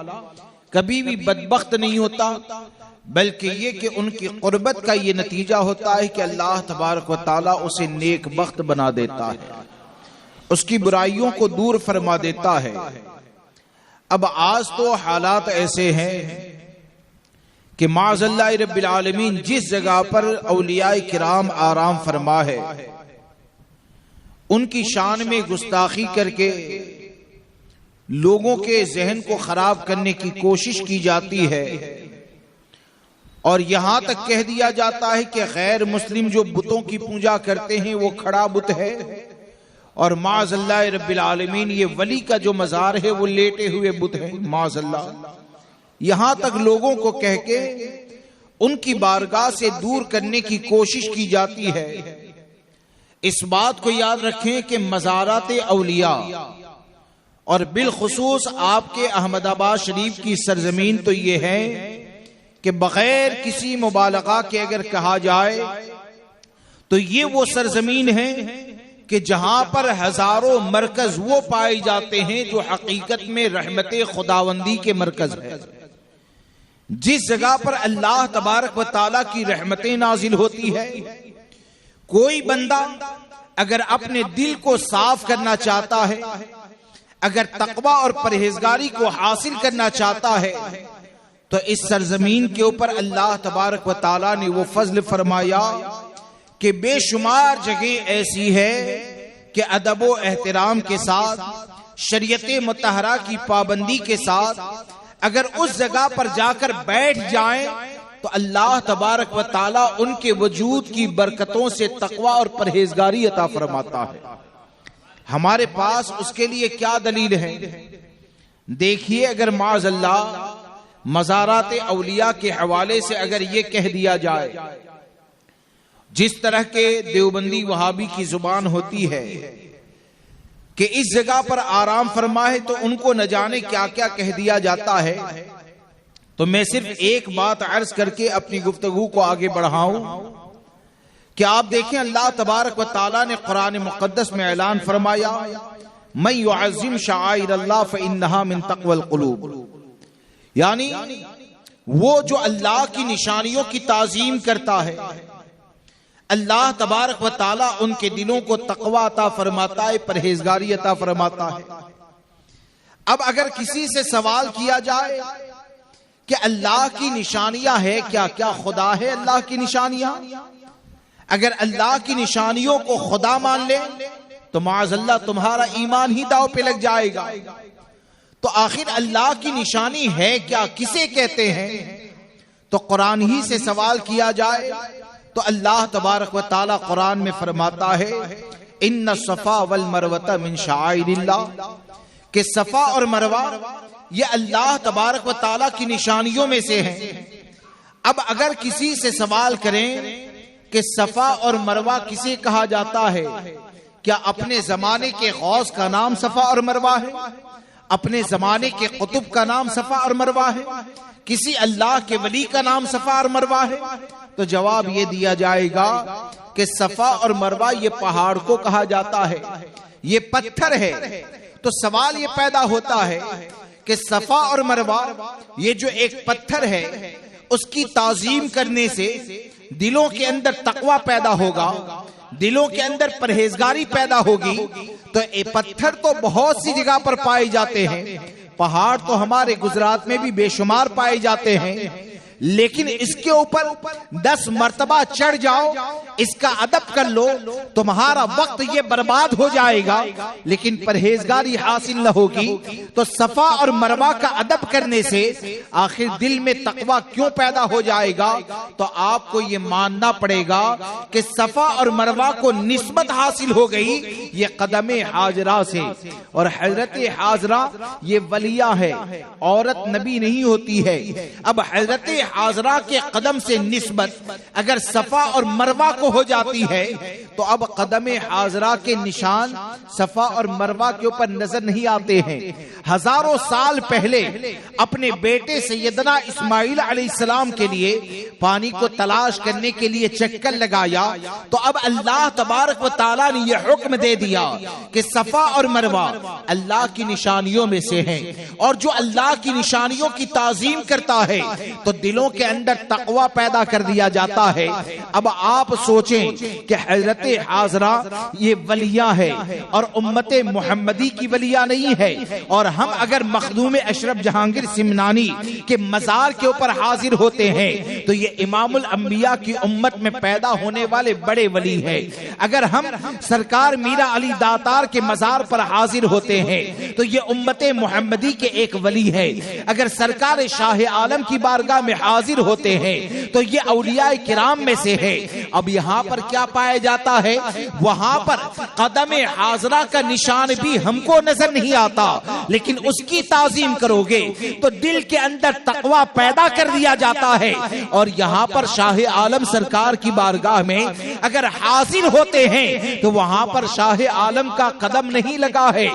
کبھی بھی بدبخت نہیں ہوتا، بلکہ یہ کہ ان کی قربت کا یہ نتیجہ ہوتا ہے کہ اللہ تبارک و تعالیٰ اسے نیک بخت بنا دیتا ہے، اس کی برائیوں کو دور فرما دیتا ہے۔ اب آج تو حالات ایسے ہیں کہ معاذ اللہ رب العالمین جس جگہ پر اولیاء کرام آرام فرما ہے، ان کی شان میں گستاخی کر کے لوگوں کے ذہن کو خراب کرنے کی کوشش کی جاتی ہے، اور یہاں تک کہہ دیا جاتا ہے کہ غیر مسلم جو بتوں کی پوجا کرتے ہیں وہ کھڑا بت ہے، اور معاذ اللہ رب العالمین یہ ولی کا جو مزار ہے وہ لیٹے ہوئے بت ہے، معاذ اللہ۔ یہاں تک لوگوں کو کہہ کے ان کی بارگاہ سے دور کرنے کی کوشش کی جاتی ہے۔ اس بات کو یاد رکھیں کہ مزارات اولیاء اور بالخصوص آپ کے احمد آباد شریف کی سرزمین تو یہ ہے کہ بغیر کسی مبالغہ کے اگر کہا جائے تو یہ وہ سرزمین ہے کہ جہاں پر ہزاروں مرکز وہ پائے جاتے ہیں جو حقیقت میں رحمت خداوندی کے مرکز ہے، جس جگہ پر اللہ تبارک و تعالیٰ کی رحمتیں نازل ہوتی ہے، کوئی بندہ اگر اپنے دل کو صاف کرنا چاہتا ہے، اگر تقوی اور پرہیزگاری کو حاصل کرنا چاہتا ہے، تو اس سرزمین کے اوپر اللہ تبارک و تعالیٰ نے وہ فضل فرمایا کہ بے شمار جگہ ایسی ہے کہ ادب و احترام کے ساتھ، شریعت مطہرہ کی پابندی کے ساتھ اگر اس جگہ پر جا کر بیٹھ جائیں تو اللہ تبارک و تعالیٰ ان کے وجود کی برکتوں سے تقوی اور پرہیزگاری عطا فرماتا ہے۔ ہمارے پاس اس کے لیے کیا دلیل ہے؟ دیکھیے، اگر معاذ اللہ مزارات اولیاء کے حوالے سے اگر یہ کہہ دیا جائے، جس طرح کے دیوبندی وہابی کی زبان ہوتی ہے کہ اس جگہ پر آرام فرما ہے، تو ان کو نہ جانے کیا کیا کہہ دیا جاتا ہے، تو میں صرف ایک بات عرض کر کے اپنی گفتگو کو آگے بڑھاؤں کہ آپ دیکھیں اللہ تبارک و تعالیٰ نے قرآن مقدس میں اعلان فرمایا، من يعظم شعائر اللہ فإنہا من تقوی القلوب، یعنی وہ جو اللہ کی نشانیوں کی تعظیم کرتا ہے، اللہ تبارک و تعالیٰ ان کے دلوں کو تقوی عطا فرماتا ہے، پرہیزگاری عطا فرماتا ہے۔ اب اگر کسی سے سوال کیا جائے کہ اللہ کی نشانیاں ہے کیا؟ کیا خدا ہے اللہ کی نشانیاں؟ اگر اللہ کی نشانیوں کو خدا مان لے تو معاذ اللہ تمہارا ایمان ہی داؤ پہ لگ جائے گا۔ تو آخر اللہ کی نشانی ہے کیا؟ کسے کہتے ہیں؟ تو قرآن ہی سے سوال کیا جائے تو اللہ تبارک و تعالیٰ قرآن میں فرماتا ہے، ان الصفا والمروہ من شعائر اللہ، کہ صفا اور مروہ یہ اللہ تبارک و تعالیٰ کی نشانیوں میں سے ہیں۔ اب اگر کسی سے سوال کریں کہ صفا اور مروہ کسے کہا جاتا ہے، کیا اپنے زمانے کے غوث کا نام صفا اور مروہ ہے؟ اپنے زمانے کے قطب کا نام صفا اور مروہ ہے؟ کسی اللہ کے ولی کا نام صفا اور مروہ ہے؟ تو جواب یہ دیا جائے گا کہ صفا اور مروہ یہ پہاڑ کو کہا جاتا ہے، یہ پتھر ہے۔ تو سوال یہ پیدا ہوتا ہے کہ صفا اور مروہ یہ جو ایک پتھر ہے، اس کی تعظیم کرنے سے دلوں کے اندر تقوی پیدا ہوگا، دلوں کے اندر پرہیزگاری پیدا ہوگی۔ تو یہ پتھر تو بہت سی جگہ پر پائے جاتے ہیں، پہاڑ تو ہمارے گجرات میں بھی بے شمار پائے جاتے ہیں، لیکن اس کے اوپر 10 مرتبہ چڑھ جاؤ، اس کا ادب کر لو، تمہارا وقت یہ برباد ہو جائے گا لیکن پرہیزگاری حاصل نہ ہوگی۔ تو صفا اور مروہ کا ادب کرنے سے آخر دل میں تقوی کیوں پیدا ہو جائے گا؟ تو آپ کو یہ ماننا پڑے گا کہ صفا اور مروہ کو نسبت حاصل ہو گئی یہ قدم حاضرہ سے، اور حضرت حاضرہ یہ ولیہ ہے، عورت نبی نہیں ہوتی ہے۔ اب حضرت حاضرہ کے قدم سے نسبت اگر صفا اور مروہ کو ہو جاتی ہے تو اب قدم حاضرہ کے نشان صفا اور مروہ کے اوپر نظر نہیں آتے ہیں۔ ہزاروں سال پہلے اپنے بیٹے سیدنا اسماعیل علیہ السلام کے لیے پانی کو تلاش کرنے کے لیے چکر لگایا، تو اب اللہ تبارک و تعالیٰ نے یہ حکم دے دیا کہ صفا اور مروہ اللہ کی نشانیوں میں سے ہیں، اور جو اللہ کی نشانیوں کی تعظیم کرتا ہے تو دلوں کے اندر تقوی پیدا کر دیا جاتا ہے۔ اب آپ سوچیں کہ حضرت حاضرہ یہ ولیہ ہے اور امت محمدی کی ولیہ نہیں ہے، اور ہم اگر مخدوم اشرف جہانگیر سمنانی کے مزار کے اوپر حاضر ہوتے ہیں تو یہ امام الانبیاء کی امت میں پیدا ہونے والے بڑے ولی ہیں۔ اگر ہم سرکار میرا علی داتار کے مزار پر حاضر ہوتے ہیں تو یہ امت محمدی کے ایک ولی ہے۔ اگر سرکار شاہ عالم کی بارگاہ میں حاضر ہوتے ہیں تو یہ اولیاء کرام میں سے ہے۔ اب یہاں پر کیا پایا جاتا ہے؟ وہاں پر قدم حاضرہ کا نشان بھی ہم کو نظر نہیں آتا، لیکن اس کی تعظیم کرو گے تو دل کے اندر تقوی پیدا کر دیا جاتا ہے۔ اور یہاں پر شاہ عالم سرکار کی بارگاہ میں اگر حاضر ہوتے ہیں تو وہاں پر شاہ عالم کا قدم نہیں لگا ہے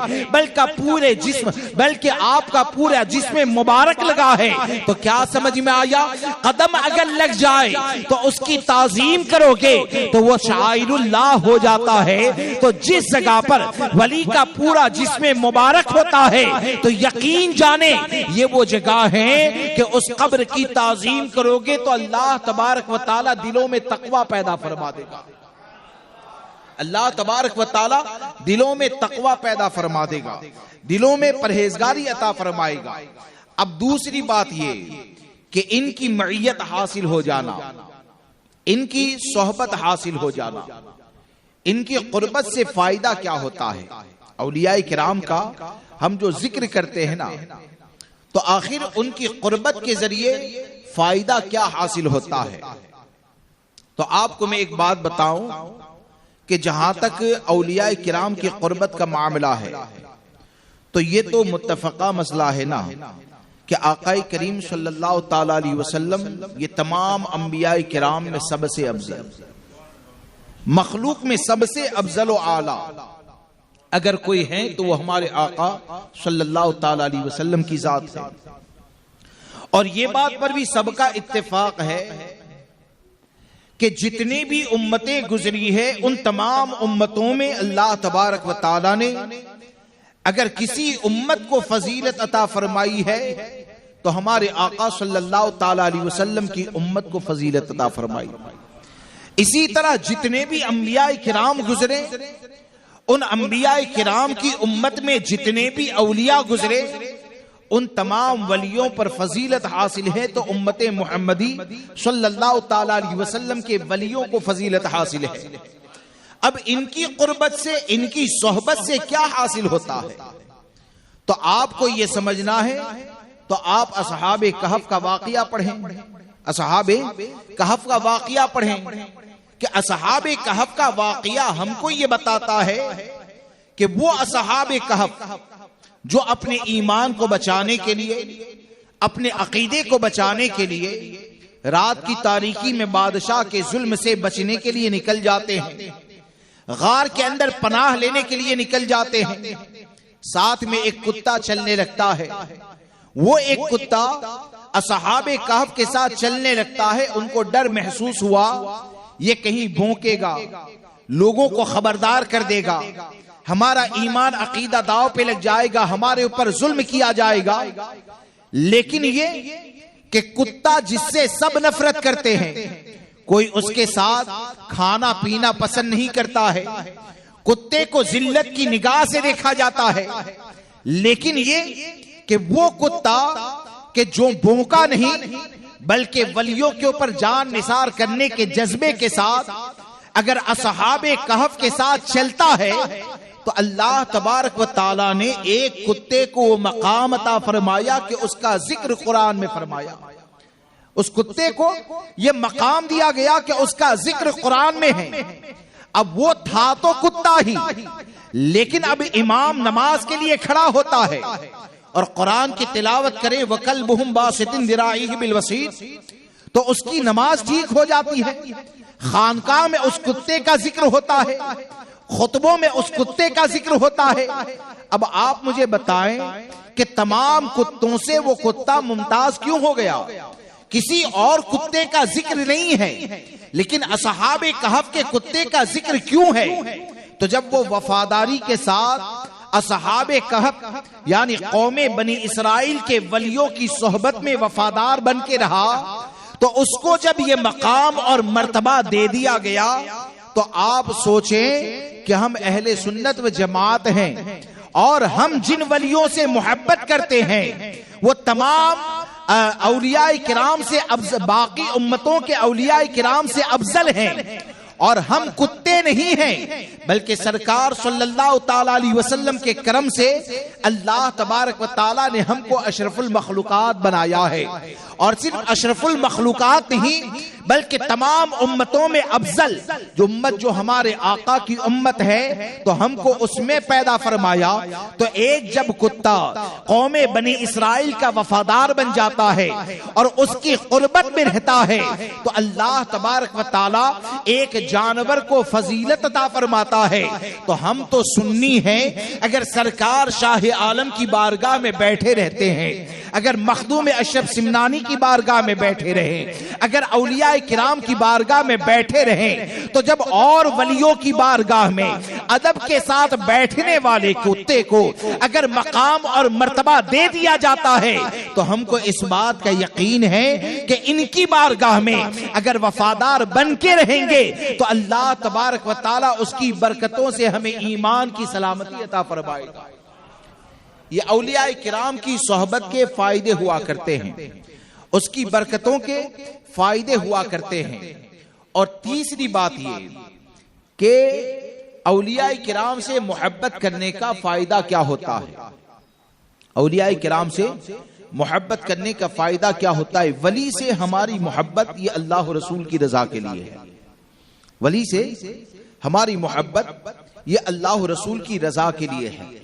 بلکہ آپ کا پورا جسم مبارک لگا ہے۔ تو کیا سمجھ میں آیا فرمایا قدم اگر لگ جائے تو اس کی تعظیم کرو گے تو وہ شعائر اللہ ہو جاتا ہے۔ تو جس جگہ پر ولی کا پورا جسم مبارک ہوتا ہے تو یقین جانے یہ وہ جگہ ہے کہ اس قبر کی تعظیم کرو گے تو اللہ تبارک و تعالی دلوں میں تقوی پیدا فرما دے گا۔ اللہ تبارک و تعالی دلوں میں تقوی پیدا فرما دے گا، دلوں میں پرہیزگاری عطا فرمائے گا۔ اب دوسری بات یہ کہ ان کی معیت حاصل ہو جانا، ان کی صحبت حاصل ہو جانا، ان کی قربت سے فائدہ کیا ہوتا ہے؟ اولیاء کرام کا ہم جو ذکر کرتے ہیں نا، تو آخر ان کی قربت کے ذریعے فائدہ کیا حاصل ہوتا ہے؟ تو آپ کو میں ایک بات بتاؤں کہ جہاں تک اولیاء کرام کی قربت کا معاملہ ہے تو یہ تو متفقہ مسئلہ ہے نا کہ آقا کریم صلی اللہ تعالی علیہ وسلم یہ تمام انبیاء کرام میں سب سے افضل، مخلوق میں سب سے افضل و اعلیٰ اگر کوئی ہے تو وہ ہمارے آقا صلی اللہ تعالی علیہ وسلم کی ذات ہے۔ اور یہ بات پر بھی سب کا اتفاق ہے کہ جتنی بھی امتیں گزری ہے ان تمام امتوں میں اللہ تبارک و تعالی نے اگر کسی امت کو فضیلت عطا فرمائی ہے تو ہمارے آقا صلی اللہ تعالی علیہ وسلم کی امت کو فضیلت عطا فرمائی۔ اسی طرح جتنے بھی انبیاء کرام گزرے ان انبیاء کرام کی امت میں جتنے بھی اولیاء گزرے ان تمام ولیوں پر فضیلت حاصل ہے، تو امت محمدی صلی اللہ تعالی علیہ وسلم کے ولیوں کو فضیلت حاصل ہے۔ اب ان کی قربت سے، ان کی صحبت سے کیا حاصل ہوتا ہے؟ تو آپ کو یہ سمجھنا ہے تو آپ اصحاب کہف کا واقعہ پڑھیں، اصحاب کہف کا واقعہ پڑھیں کہ اصحاب کہف کا واقعہ ہم کو یہ بتاتا ہے کہ وہ اصحاب کہف جو اپنے ایمان کو بچانے کے لیے، اپنے عقیدے کو بچانے کے لیے رات کی تاریکی میں بادشاہ کے ظلم سے بچنے کے لیے نکل جاتے ہیں، غار کے اندر پناہ لینے کے لیے نکل جاتے ہیں، ساتھ میں ایک کتا چلنے لگتا ہے، وہ ایک کتا اصحاب کہف کے ساتھ چلنے لگتا ہے، ان کو ڈر محسوس ہوا یہ کہیں بھونکے گا، لوگوں کو خبردار کر دے گا، ہمارا ایمان عقیدہ داؤ پہ لگ جائے گا، ہمارے اوپر ظلم کیا جائے گا۔ لیکن یہ کہ کتا جس سے سب نفرت کرتے ہیں، کوئی اس کے ساتھ کھانا پینا پسند نہیں کرتا ہے، کتے کو ذلت کی نگاہ سے دیکھا جاتا ہے، لیکن یہ کہ وہ کتا کہ جو بھونکا نہیں بلکہ ولیوں کے اوپر جان نثار کرنے کے جذبے کے ساتھ اگر اصحاب کہف کے ساتھ چلتا ہے تو اللہ تبارک و تعالی نے ایک کتے کو وہ مقام عطا فرمایا کہ اس کا ذکر قرآن میں فرمایا، اس کتے کو یہ مقام دیا گیا کہ اس کا ذکر قرآن میں ہے۔ اب وہ تھا تو کتا ہی، لیکن اب امام نماز کے لیے کھڑا ہوتا ہے اور قرآن کی تلاوت کرے وَكَلْبُهُمْ بَاسِطٌ ذِرَاعِهِ بِالْوَسِيدِ تو اس کی نماز ٹھیک ہو جاتی ہے۔ خانقاہ میں اس کتے کا ذکر ہوتا ہے، خطبوں میں اس کتے کا ذکر ہوتا ہے۔ اب آپ مجھے بتائیں کہ تمام کتوں سے وہ کتا ممتاز کیوں ہو گیا؟ کسی اور کتے کا ذکر نہیں ہے، لیکن اصحاب کہف کے کتے کا ذکر کیوں ہے؟ تو جب وہ وفاداری کے ساتھ اصحاب کہف یعنی قوم بنی اسرائیل کے ولیوں کی صحبت میں وفادار بن کے رہا تو اس کو جب یہ مقام اور مرتبہ دے دیا گیا تو آپ سوچیں کہ ہم اہل سنت و جماعت ہیں اور ہم جن ولیوں سے محبت کرتے ہیں وہ تمام اولیاء کرام سے باقی امتوں کے اولیاء کرام سے افضل ہیں، اور ہم کتے نہیں ہیں بلکہ سرکار صلی اللہ تعالی علیہ وسلم کے کرم سے اللہ تبارک و تعالی نے ہم کو اشرف المخلوقات بنایا ہے، اور صرف اشرف المخلوقات نہیں بلکہ تمام امتوں میں افضل جو امت جو ہمارے آقا کی امت ہے تو ہم کو اس میں پیدا فرمایا۔ تو ایک جب کتا قوم بنی اسرائیل کا وفادار بن جاتا ہے اور اس کی قربت میں رہتا ہے تو اللہ تبارک و تعالی ایک جانور کو فضیلت عطا فرماتا ہے۔ تو ہم تو سنی ہیں، اگر سرکار شاہ عالم کی بارگاہ میں بیٹھے رہتے ہیں، اگر مخدوم اشرف سمنانی کی بارگاہ میں بیٹھے رہیں، اگر اولیاء کرام کی بارگاہ میں بیٹھے رہیں، تو جب اور ولیوں کی بارگاہ میں ادب کے ساتھ بیٹھنے والے کتے کو اگر مقام اور مرتبہ دے دیا جاتا ہے تو ہم کو اس بات کا یقین ہے کہ ان کی بارگاہ میں اگر وفادار بن کے رہیں گے تو اللہ تبارک و تعالی اس کی برکتوں سے ہمیں ایمان کی سلامتی عطا فرمائے گا۔ یہ اولیاء کرام کی صحبت کے فائدے ہوا کرتے ہیں، اس کی برکتوں کے فائدے ہوا کرتے ہیں۔ اور تیسری بات یہ کہ اولیاء کرام سے محبت کرنے کا فائدہ کیا ہوتا ہے؟ اولیاء کرام سے محبت کرنے کا فائدہ کیا ہوتا ہے؟ ولی سے ہماری محبت یہ اللہ و رسول کی رضا کے لیے ہے۔ ولی سے ہماری محبت یہ اللہ و رسول کی رضا کے لیے ہے۔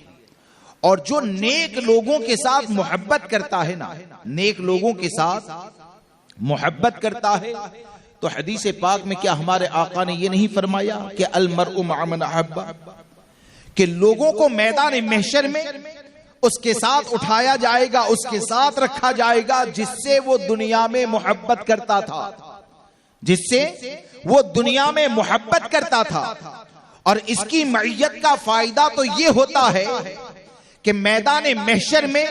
اور جو نیک لوگوں کے ساتھ محبت کرتا ہے نا، نیک لوگوں کے ساتھ محبت کرتا ہے، تو حدیث پاک میں کیا ہمارے آقا نے یہ نہیں فرمایا کہ المرء مع من احب، کہ لوگوں کو میدان محشر میں اس کے ساتھ اٹھایا جائے گا، اس کے ساتھ رکھا جائے گا جس سے وہ دنیا میں محبت کرتا تھا، جس سے وہ دنیا میں محبت کرتا تھا۔ اور اس کی معیت کا فائدہ تو یہ ہوتا ہے کہ میدان محشر میں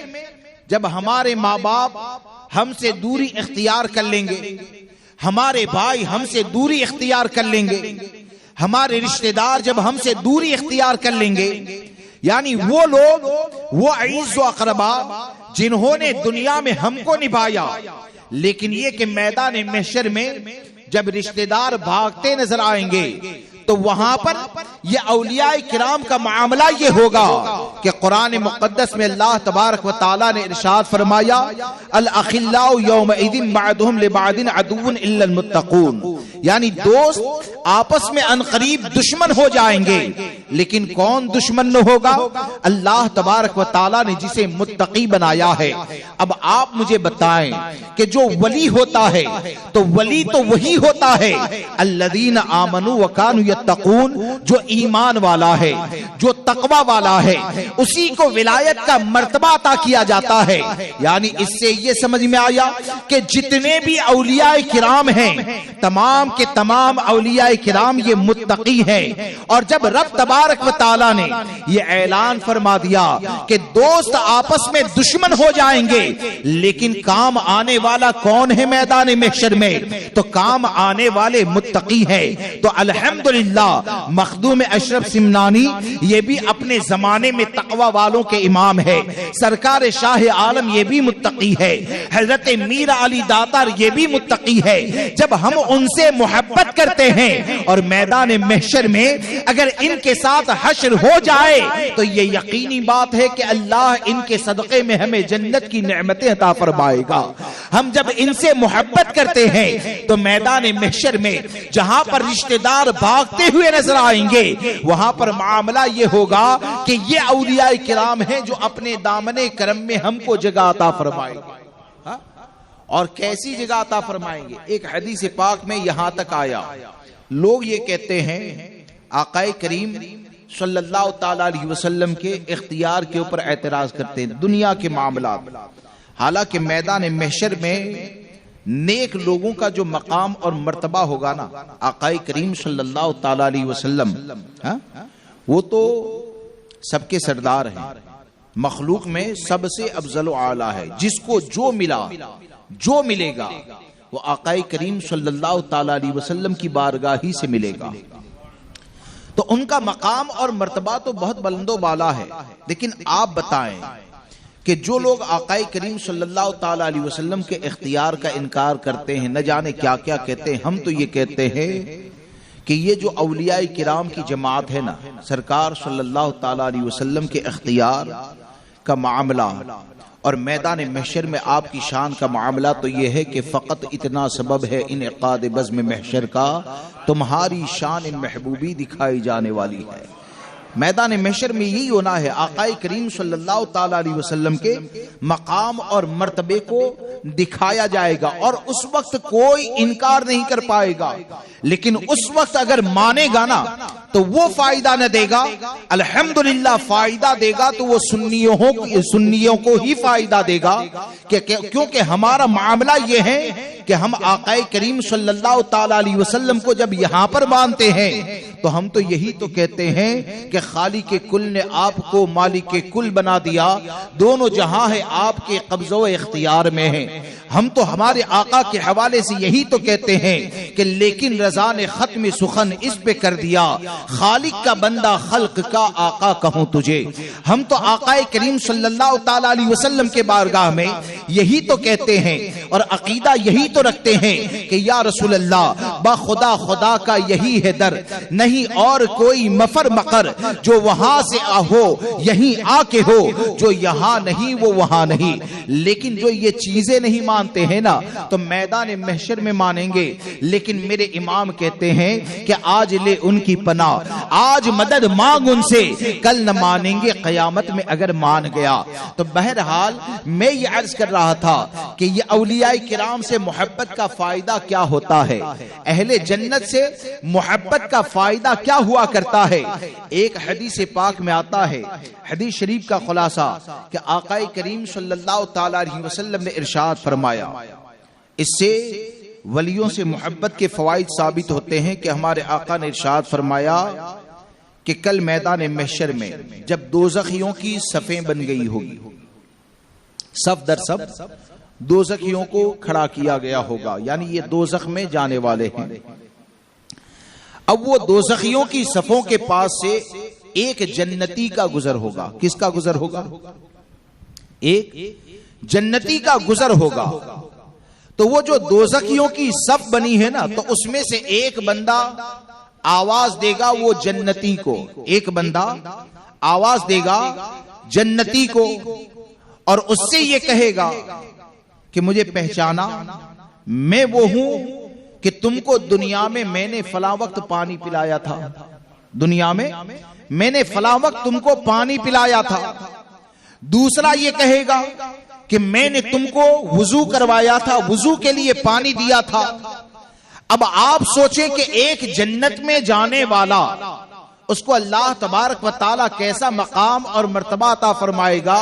جب ہمارے ماں باپ ہم سے دوری اختیار کر لیں گے، ہمارے بھائی ہم سے دوری اختیار کر لیں گے، ہمارے رشتہ دار جب ہم سے دوری اختیار کر لیں گے، یعنی وہ لوگ، وہ عزیز و اقربا جنہوں نے دنیا میں ہم کو نبھایا، لیکن یہ کہ میدان محشر میں جب رشتہ دار بھاگتے نظر آئیں گے تو وہاں پر یہ اولیاء کرام کا معاملہ یہ ہوگا کہ قرآن مقدس میں اللہ تبارک و تعالی نے ارشاد فرمایا الاخلاء یومئذ بعضهم لبعض عدو الا المتقون، یعنی دوست آپس میں عنقریب دشمن ہو جائیں گے، لیکن کون دشمن نہ ہوگا؟ اللہ تبارک و تعالی نے جسے متقی بنایا ہے۔ اب آپ مجھے بتائیں کہ جو ولی ہوتا ہے تو ولی تو وہی ہوتا ہے الذین آمنوا وکانوا یتقون، جو ایمان والا ہے، جو تقوی والا ہے، اسی کو ولایت کا مرتبہ عطا کیا جاتا ہے۔ یعنی اس سے یہ سمجھ میں آیا کہ جتنے بھی اولیاء کرام ہیں، تمام کے تمام اولیاء کرام یہ متقی ہیں۔ اور جب رب تبارک و تعالی نے یہ اعلان فرما دیا کہ دوست آپس میں دشمن ہو جائیں گے، لیکن کام آنے والا کون ہے میدان محشر میں؟ تو کام آنے والے متقی ہیں۔ تو الحمدللہ مخدوم اشرف سمنانی یہ بھی اپنے زمانے میں تقوی والوں کے امام ہے، سرکار شاہ عالم یہ بھی متقی ہے، حضرت میر علی داتار یہ بھی متقی ہے۔ جب ہم ان سے محبت کرتے ہیں اور میدان محشر میں اگر ان کے ساتھ حشر ہو جائے تو یہ یقینی بات ہے کہ اللہ ان کے صدقے میں ہمیں جنت کی نعمتیں عطا فرمائے گا۔ ہم جب ان سے محبت کرتے ہیں تو میدان محشر میں جہاں پر رشتہ دار بھاگتے ہوئے نظر آئیں گے، وہاں پر معاملہ یہ ہوگا کہ یہ اولیاء کرام ہیں جو اپنے دامن کرم میں ہم کو جگہ عطا فرمائے گا۔ اور کیسی جگہ عطا فرمائیں گے؟ ایک حدیث پاک میں یہاں تک آیا، لوگ یہ کہتے ہیں آقا کریم صلی اللہ تعالی علیہ وسلم کے اختیار کے اوپر اعتراض کرتے ہیں دنیا کے معاملات، حالانکہ میدان محشر میں نیک لوگوں کا جو مقام اور مرتبہ ہوگا نا، آقا کریم صلی اللہ تعالی علیہ وسلم وہ تو سب کے سردار ہیں، مخلوق میں سب سے افضل و اعلیٰ ہے، جس کو جو ملا، جو ملے گا وہ آقا کریم صلی اللہ تعالی علیہ وسلم کی بارگاہ ہی سے ملے گا۔ تو ان کا مقام اور مرتبہ تو بہت بلند و بالا ہے، لیکن آپ بتائیں کہ جو لوگ آقا کریم صلی اللہ تعالی علیہ وسلم کے اختیار کا انکار کرتے ہیں، نہ جانے کیا کیا کہتے ہیں، ہم تو یہ کہتے ہیں کہ یہ جو اولیاء کرام کی جماعت ہے نا، سرکار صلی اللہ تعالی علیہ وسلم کے اختیار کا معاملہ اور میدان محشر میں آپ کی شان کا معاملہ تو یہ ہے کہ فقط اتنا سبب ہے انعقاد بزم محشر کا، تمہاری شان محبوبی دکھائی جانے والی ہے۔ میدان محشر میں یہی ہونا ہے، آقا کریم صلی اللہ تعالی علیہ وسلم کے مقام اور مرتبے کو دکھایا جائے گا، اور اس وقت کوئی انکار نہیں کر پائے گا۔ لیکن اس وقت اگر مانے گا نا تو وہ فائدہ نہ دے گا، الحمدللہ فائدہ دے گا تو وہ سنیوں کو ہی فائدہ دے گا، کیونکہ ہمارا معاملہ یہ ہے کہ ہم آقا کریم صلی اللہ تعالی علیہ وسلم کو جب یہاں پر مانتے ہیں تو ہم تو یہی تو کہتے ہیں کہ خالق کل نے آپ کو مالک کل بنا دیا، دونوں جہاں ہے آپ کے قبضہ و اختیار میں ہیں۔ ہم تو ہمارے آقا کے حوالے سے یہی تو کہتے ہیں کہ لیکن رضا نے ختم سخن اس پہ کر دیا، خالق کا بندہ خلق کا آقا کہوں تجھے۔ ہم تو آقا کریم صلی اللہ تعالی علیہ وسلم کے بارگاہ میں یہی تو کہتے ہیں اور عقیدہ یہی تو رکھتے ہیں کہ یا رسول اللہ با خدا خدا کا یہی ہے در، نہیں اور کوئی مفر مقر، جو وہاں سے ہو یہیں آ کے ہو، جو یہاں نہیں وہ وہاں نہیں۔ لیکن جو یہ چیزیں نہیں مانتے ہیں نا تو میدان محشر میں مانیں گے، لیکن میرے امام کہتے ہیں کہ آج لے ان کی پناہ، آج مدد مانگ ان سے، کل نہ مانیں گے قیامت میں اگر مان گیا۔ تو بہرحال میں یہ عرض کر رہا تھا کہ یہ اولیاء کرام سے محبت کا فائدہ کیا ہوتا ہے، اہل جنت سے محبت کا فائدہ کیا ہوا کرتا ہے۔ ایک حدیث پاک میں آتا ہے، حدیث شریف کا خلاصہ کہ آقا کریم صلی اللہ تعالی علیہ وسلم نے ارشاد فرمایا، اس سے ولیوں سے محبت کے فوائد ثابت ہوتے ہیں کہ ہمارے آقا نے ارشاد فرمایا کہ کل میدان محشر میں جب دوزخیوں کی صفیں بن گئی ہوگی، صف در صف دوزخیوں کو کھڑا کیا گیا ہوگا، یعنی یہ دوزخ میں جانے والے ہیں۔ اب وہ دوزخیوں کی صفوں کے پاس سے ایک جنتی کا گزر ہوگا۔ کس کا گزر ہوگا؟ ایک جنتی کا گزر ہوگا۔ تو وہ جو دوزخیوں کی صف بنی ہے نا، تو اس میں سے ایک بندہ آواز دے گا وہ جنتی کو، ایک بندہ آواز دے گا جنتی کو اور اس سے یہ کہے گا کہ مجھے پہچانا، میں وہ ہوں کہ تم کو دنیا میں نے فلاں وقت پانی پلایا تھا، دنیا میں نے فلاں وقت تم کو پانی پلایا تھا۔ دوسرا یہ کہے گا کہ میں نے تم کو وضو کروایا تھا، وضو کے لیے پانی دیا تھا۔ اب آپ سوچیں کہ ایک جنت میں جانے والا، اس کو اللہ تبارک و تعالی کیسا مقام اور مرتبہ عطا فرمائے گا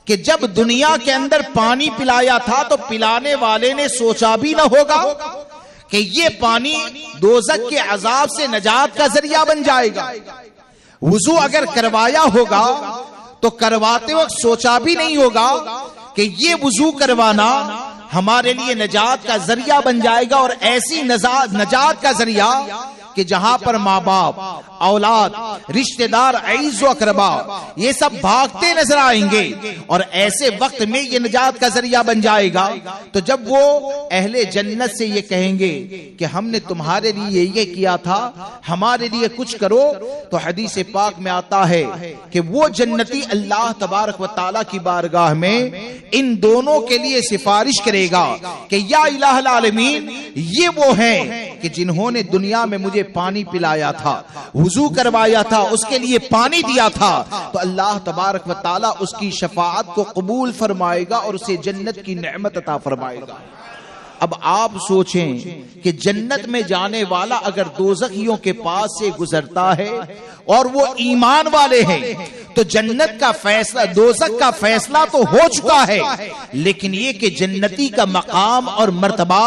کہ جب دنیا کے اندر پانی پلایا تھا تو پلانے والے نے سوچا بھی نہ ہوگا کہ یہ پانی دوزخ کے عذاب سے نجات کا ذریعہ بن جائے گا۔ وضو اگر کروایا ہوگا تو کرواتے وقت سوچا بھی نہیں ہوگا کہ یہ وضو کروانا ہمارے لیے نجات کا ذریعہ بن جائے گا، اور ایسی نجات کا ذریعہ کہ جہاں پر ماں باپ، اولاد، رشتہ دار، عزیز و اقربا یہ سب بھاگتے نظر آئیں گے، اور ایسے وقت میں یہ نجات کا ذریعہ بن جائے گا۔ تو جب وہ اہل جنت سے یہ کہیں گے کہ ہم نے تمہارے لیے یہ کیا تھا، ہمارے لیے کچھ کرو، تو حدیث پاک میں آتا ہے کہ وہ جنتی اللہ تبارک و تعالی کی بارگاہ میں ان دونوں کے لیے سفارش کرے گا کہ یا الہ العالمین، یہ وہ ہیں کہ جنہوں نے دنیا میں مجھے پانی پلایا تھا، وضو کروایا تھا، اس کے لیے پانی دیا تھا، تو اللہ تبارک و تعالی اس کی شفاعت کو قبول فرمائے گا اور اسے جنت کی نعمت عطا فرمائے گا۔ اب آپ سوچیں کہ جنت میں جانے والا اگر دوزخیوں کے پاس سے گزرتا ہے اور وہ ایمان والے ہیں تو جنت کا فیصلہ، دوزخ کا فیصلہ تو ہو چکا ہے، لیکن یہ کہ جنتی کا مقام اور مرتبہ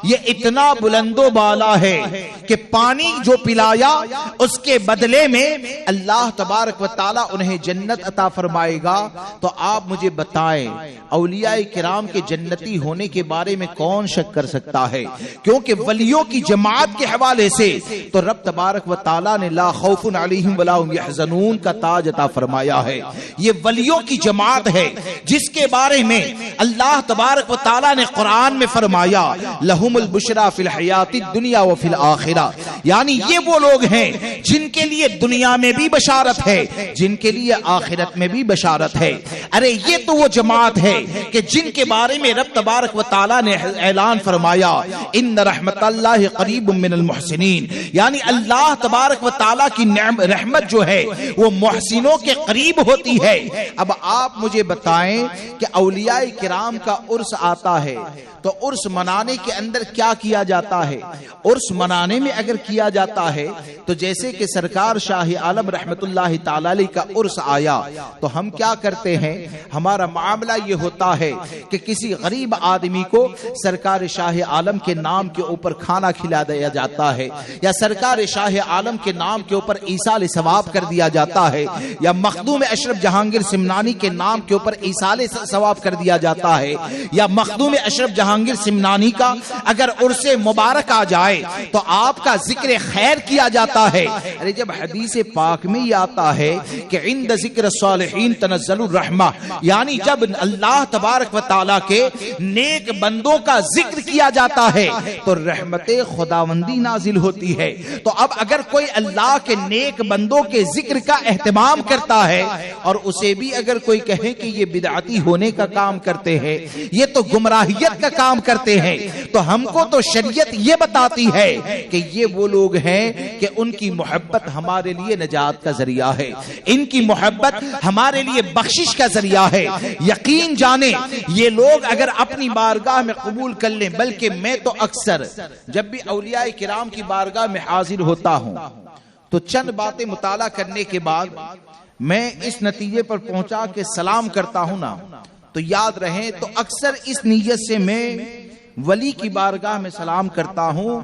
یہ اتنا بلند و بالا ہے کہ پانی جو پلایا اس کے بدلے میں اللہ تبارک و تعالی انہیں جنت عطا فرمائے گا۔ تو آپ مجھے بتائیں اولیاء کرام کے جنتی ہونے کے بارے میں کون شک کر سکتا ہے؟ کیونکہ ولیوں کی جماعت کے حوالے سے تو رب تبارک و تعالی نے لا خوف علیہم ولا هم يحزنون کا تاج عطا فرمایا ہے۔ یہ ولیوں کی جماعت ہے جس کے بارے میں اللہ تبارک و تعالی نے قرآن میں فرمایا لہم البشرا فی الحیات الدنیا وفی الآخرہ، یعنی یہ وہ لوگ ہیں جن کے لیے دنیا میں بھی بشارت ہے، جن کے لیے آخرت میں بھی بشارت ہے۔ ارے یہ تو وہ جماعت ہے کہ جن کے بارے میں رب تبارک و تعالی نے اعلان اعلان فرمایا ان رحمت اللہ قریب من المحسنین، یعنی اللہ تبارک و تعالیٰ کی رحمت جو ہے وہ محسنوں کے قریب ہوتی ہے۔ اب آپ مجھے بتائیں کہ اولیاء کرام کا عرس آتا ہے تو عرس منانے کے اندر کیا کیا جاتا ہے؟ عرس منانے میں اگر کیا جاتا ہے تو جیسے کہ سرکار شاہ عالم رحمت اللہ تعالی علیہ کا عرس آیا تو ہم کیا کرتے ہیں؟ ہمارا معاملہ یہ ہوتا ہے کہ کسی غریب آدمی کو سرکار شاہ عالم کے نام کے اوپر کھانا کھلا دیا جاتا ہے، یا سرکار شاہ عالم کے نام کے اوپر ایصال ثواب کر دیا جاتا ہے، یا مخدوم اشرف جہانگیر سمنانی کے نام کے اوپر ایصال ثواب کر دیا جاتا ہے، یا مخدوم اشرف جہانگیر سمنانی کا اگر عرس مبارک آ جائے تو آپ کا ذکر خیر کیا جاتا ہے۔ ارے جب حدیث پاک میں یہ آتا ہے کہ عند ذکر الصالحین تنزل الرحمہ، یعنی جب اللہ تبارک و تعالیٰ کے نیک بندوں کا ذکر کیا جاتا ہے تو رحمت خداوندی نازل ہوتی ہے۔ تو اب اگر کوئی اللہ کے نیک بندوں کے ذکر کا اہتمام کرتا ہے اور اسے بھی اگر کوئی کہے کہ یہ بدعتی ہونے کا کام کرتے ہیں، یہ تو گمراہیت کا کام کرتے ہیں، تو ہم کو تو شریعت یہ بتاتی ہے کہ یہ وہ لوگ ہیں کہ ان کی محبت ہمارے لیے نجات کا ذریعہ ہے، ان کی محبت ہمارے لیے بخشش کا ذریعہ ہے۔ یقین جانیں یہ لوگ اگر اپنی بارگاہ میں قبول کر لیں، بلکہ میں تو اکثر جب بھی اولیاء کرام کی بارگاہ میں حاضر ہوتا ہوں تو چند باتیں مطالعہ کرنے کے بعد میں اس نتیجے پر پہنچا کہ سلام کرتا ہوں نا تو یاد رہیں تو اکثر اس نیت سے میں ولی کی بارگاہ میں سلام کرتا ہوں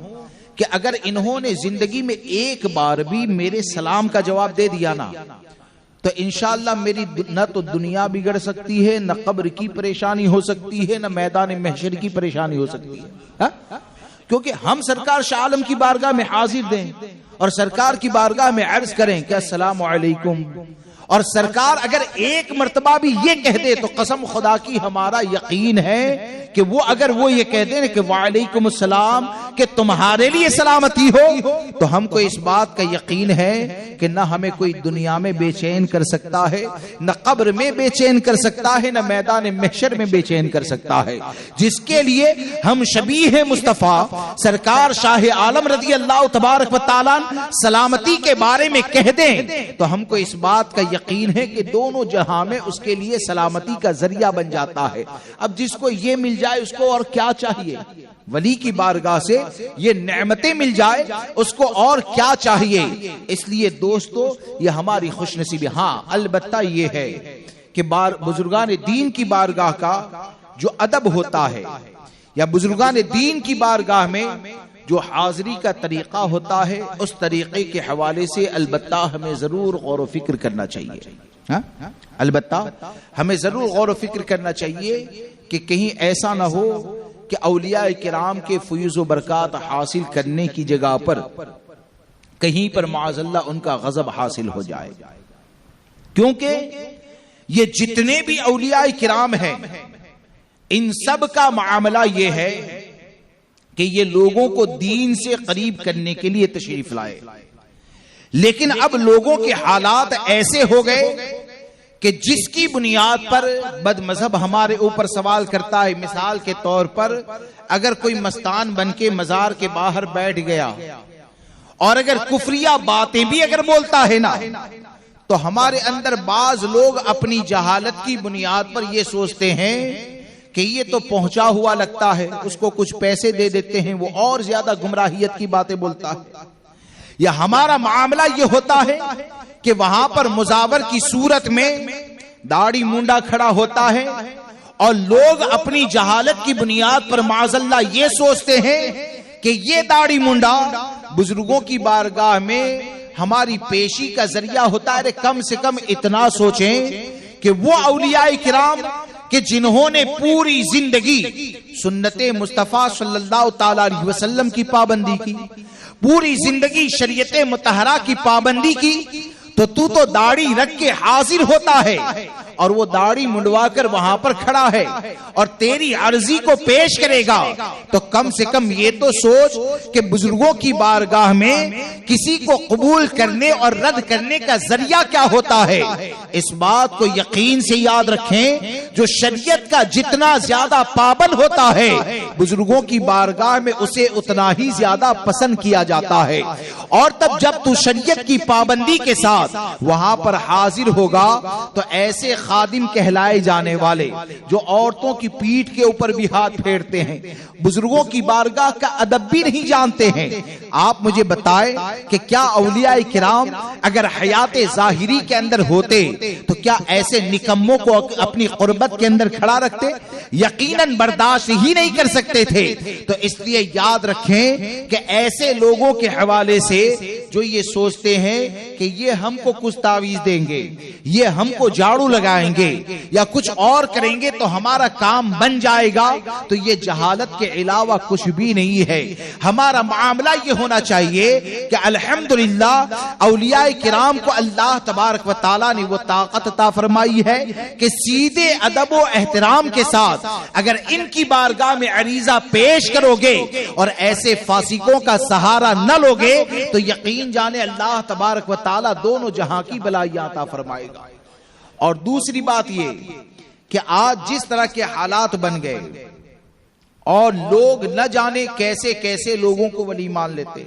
کہ اگر انہوں نے زندگی میں ایک بار بھی میرے سلام کا جواب دے دیا نا تو انشاءاللہ میری نہ تو دنیا بگڑ سکتی ہے، نہ قبر کی پریشانی ہو سکتی ہے، نہ میدان محشر کی پریشانی ہو سکتی ہے۔ کیونکہ ہم سرکار شاہ عالم کی بارگاہ میں حاضر دیں اور سرکار کی بارگاہ میں عرض کریں کہ السلام علیکم، اور سرکار اگر ایک مرتبہ بھی یہ کہہ دے تو قسم خدا کی ہمارا یقین ہے کہ وہ اگر وہ یہ کہہ دیں کہ وعلیکم السلام کہ تمہارے لیے سلامتی ہو تو ہم کو اس بات کا یقین ہے کہ نہ ہمیں کوئی دنیا میں بے چین کر سکتا ہے، نہ قبر میں بے چین کر سکتا ہے، نہ میدان محشر میں بے چین کر سکتا ہے۔ جس کے لیے ہم شبیہ مصطفیٰ سرکار شاہ عالم رضی اللہ تبارک و تعالیٰ سلامتی کے بارے میں کہہ دیں تو ہم کو اس بات کا یقین ہے کہ دونوں جہاں میں اس کے لیے سلامتی کا ذریعہ بن جاتا ہے۔ اب جس کو یہ مل جائے اس کو اور کیا چاہیے؟ ولی کی بارگاہ سے یہ نعمتیں مل جائے اس کو اور کیا چاہیے؟ اس لیے دوستو یہ ہماری خوش نصیبی۔ ہاں البتہ یہ ہے کہ بزرگان دین کی بارگاہ کا جو ادب ہوتا ہے یا بزرگان دین کی بارگاہ میں جو حاضری کا طریقہ ہوتا ہے اس طریقے کے حوالے سے البتہ ہمیں ضرور غور و فکر کرنا چاہیے۔ البتہ ہمیں ضرور غور و فکر کرنا چاہیے کہ کہیں ایسا نہ ہو کہ اولیاء کرام کے فیض و برکات حاصل کرنے کی جگہ پر کہیں پر معاذ اللہ ان کا غضب حاصل ہو جائے، کیونکہ یہ جتنے بھی اولیاء کرام ہیں ان سب کا معاملہ یہ ہے کہ یہ لوگوں کو دین سے قریب کرنے کے لیے تشریف لائے، لیکن اب لوگوں کے حالات ایسے ہو گئے کہ جس کی بنیاد پر بد مذہب ہمارے اوپر سوال کرتا ہے، مثال کے طور پر اگر کوئی مستان بن کے مزار کے باہر بیٹھ گیا اور اگر کفریہ باتیں بھی اگر بولتا ہے نا تو ہمارے اندر بعض لوگ اپنی جہالت کی بنیاد پر یہ سوچتے ہیں کہ یہ تو پہنچا ہوا لگتا ہے، اس کو کچھ پیسے دے دیتے ہیں وہ اور زیادہ گمراہیت کی باتیں بولتا ہے۔ یا ہمارا معاملہ یہ ہوتا ہے کہ وہاں پر مزاور کی صورت میں داڑھی مونڈا کھڑا ہوتا ہے اور لوگ اپنی جہالت کی بنیاد پر معاذ اللہ یہ سوچتے ہیں کہ یہ داڑھی مونڈا بزرگوں کی بارگاہ میں ہماری پیشی کا ذریعہ ہوتا ہے۔ کم سے کم اتنا سوچیں کہ وہ اولیاء کرام کہ جنہوں نے پوری زندگی سنت مصطفیٰ صلی اللہ تعالی علیہ وسلم کی پابندی کی، پوری زندگی شریعت مطہرہ کی پابندی کی، تو داڑھی رکھ کے حاضر ہوتا ہے اور وہ داڑھی منڈوا کر وہاں پر کھڑا ہے اور تیری عرضی کو پیش کرے گا تو کم سے کم یہ تو سوچ کہ بزرگوں کی بارگاہ میں کسی کو قبول کرنے اور رد کرنے کا ذریعہ کیا ہوتا ہے. اس بات کو یقین سے یاد رکھیں, جو شریعت کا جتنا زیادہ پابند ہوتا ہے بزرگوں کی بارگاہ میں اسے اتنا ہی زیادہ پسند کیا جاتا ہے. اور تب جب تو شریعت کی پابندی کے ساتھ وہاں پر حاضر ہوگا تو ایسے خادم کہلائے جانے والے جو عورتوں کی پیٹھ کے اوپر بھی ہاتھ پھیرتے ہیں, بزرگوں کی بارگاہ کا ادب بھی نہیں جانتے ہیں. آپ مجھے بتائیں کہ کیا اولیاء کرام اگر حیات ظاہری کے اندر ہوتے تو کیا ایسے نکموں کو اپنی قربت کے اندر کھڑا رکھتے؟ یقیناً برداشت ہی نہیں کر سکتے تھے. تو اس لیے یاد رکھیں کہ ایسے لوگوں کے حوالے سے جو یہ سوچتے ہیں کہ یہ ہم کو کچھ تعویذ دیں گے, یہ ہم کو جھاڑو لگائیں گے یا کچھ اور کریں گے تو ہمارا کام بن جائے گا, تو یہ جہالت کے علاوہ کچھ بھی نہیں ہے. ہمارا معاملہ یہ ہونا چاہیے کہ الحمدللہ اولیاء کرام کو اللہ تبارک و تعالیٰ نے وہ طاقت عطا فرمائی ہے کہ سیدھے ادب و احترام کے ساتھ اگر ان کی بارگاہ میں عریضہ پیش کرو گے اور ایسے فاسقوں کا سہارا نہ لوگے تو یقین جانے اللہ تبارک و تعالیٰ دونوں جہاں کی بلائیاں عطا فرمائے گا. اور دوسری بات یہ کہ آج جس طرح کے حالات بن گئے اور لوگ نہ جانے کیسے کیسے لوگوں کو ولی مان لیتے,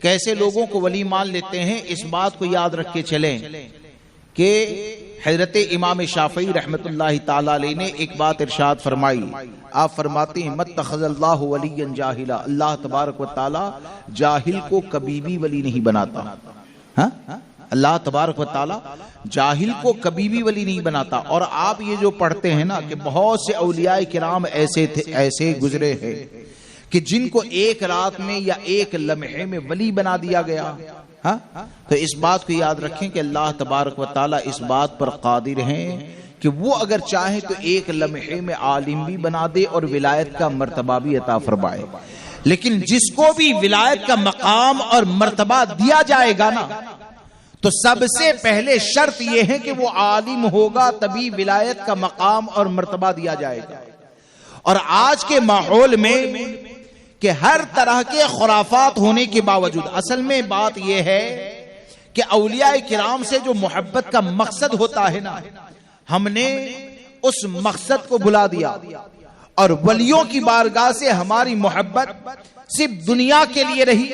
کیسے لوگوں کو ولی مان لیتے ہیں. اس بات کو یاد رکھ کے چلیں کہ حضرت امام شافعی رحمت اللہ تعالی علیہ نے ایک بات ارشاد فرمائی. آپ فرماتے ہیں متخذ اللہ ولی جاہلا, اللہ تبارک و تعالی جاہل کو کبھی بھی ولی نہیں بناتا. اللہ تبارک و تعالی جاہل کو کبھی بھی ولی نہیں بناتا. اور آپ یہ جو پڑھتے ہیں نا کہ بہت سے اولیاء کرام ایسے گزرے ہیں کہ جن کو ایک رات میں یا ایک لمحے میں ولی بنا دیا گیا. تو اس بات کو یاد رکھیں کہ اللہ تبارک و تعالی اس بات پر قادر ہیں کہ وہ اگر چاہے تو ایک لمحے میں عالم بھی بنا دے اور ولایت کا مرتبہ بھی عطا فرمائے. لیکن جس کو بھی ولایت کا مقام اور مرتبہ دیا جائے گا نا تو سب سے پہلے شرط یہ ہے کہ وہ عالم ہوگا تبھی ولایت کا مقام اور مرتبہ دیا جائے گا. اور آج کے ماحول میں کہ ہر طرح کے خرافات ہونے کے باوجود اصل میں بات یہ ہے کہ اولیاء کرام سے جو محبت کا مقصد ہوتا ہے نا, ہم نے اس مقصد کو بھلا دیا اور ولیوں کی بارگاہ سے ہماری محبت صرف دنیا کے لیے رہی.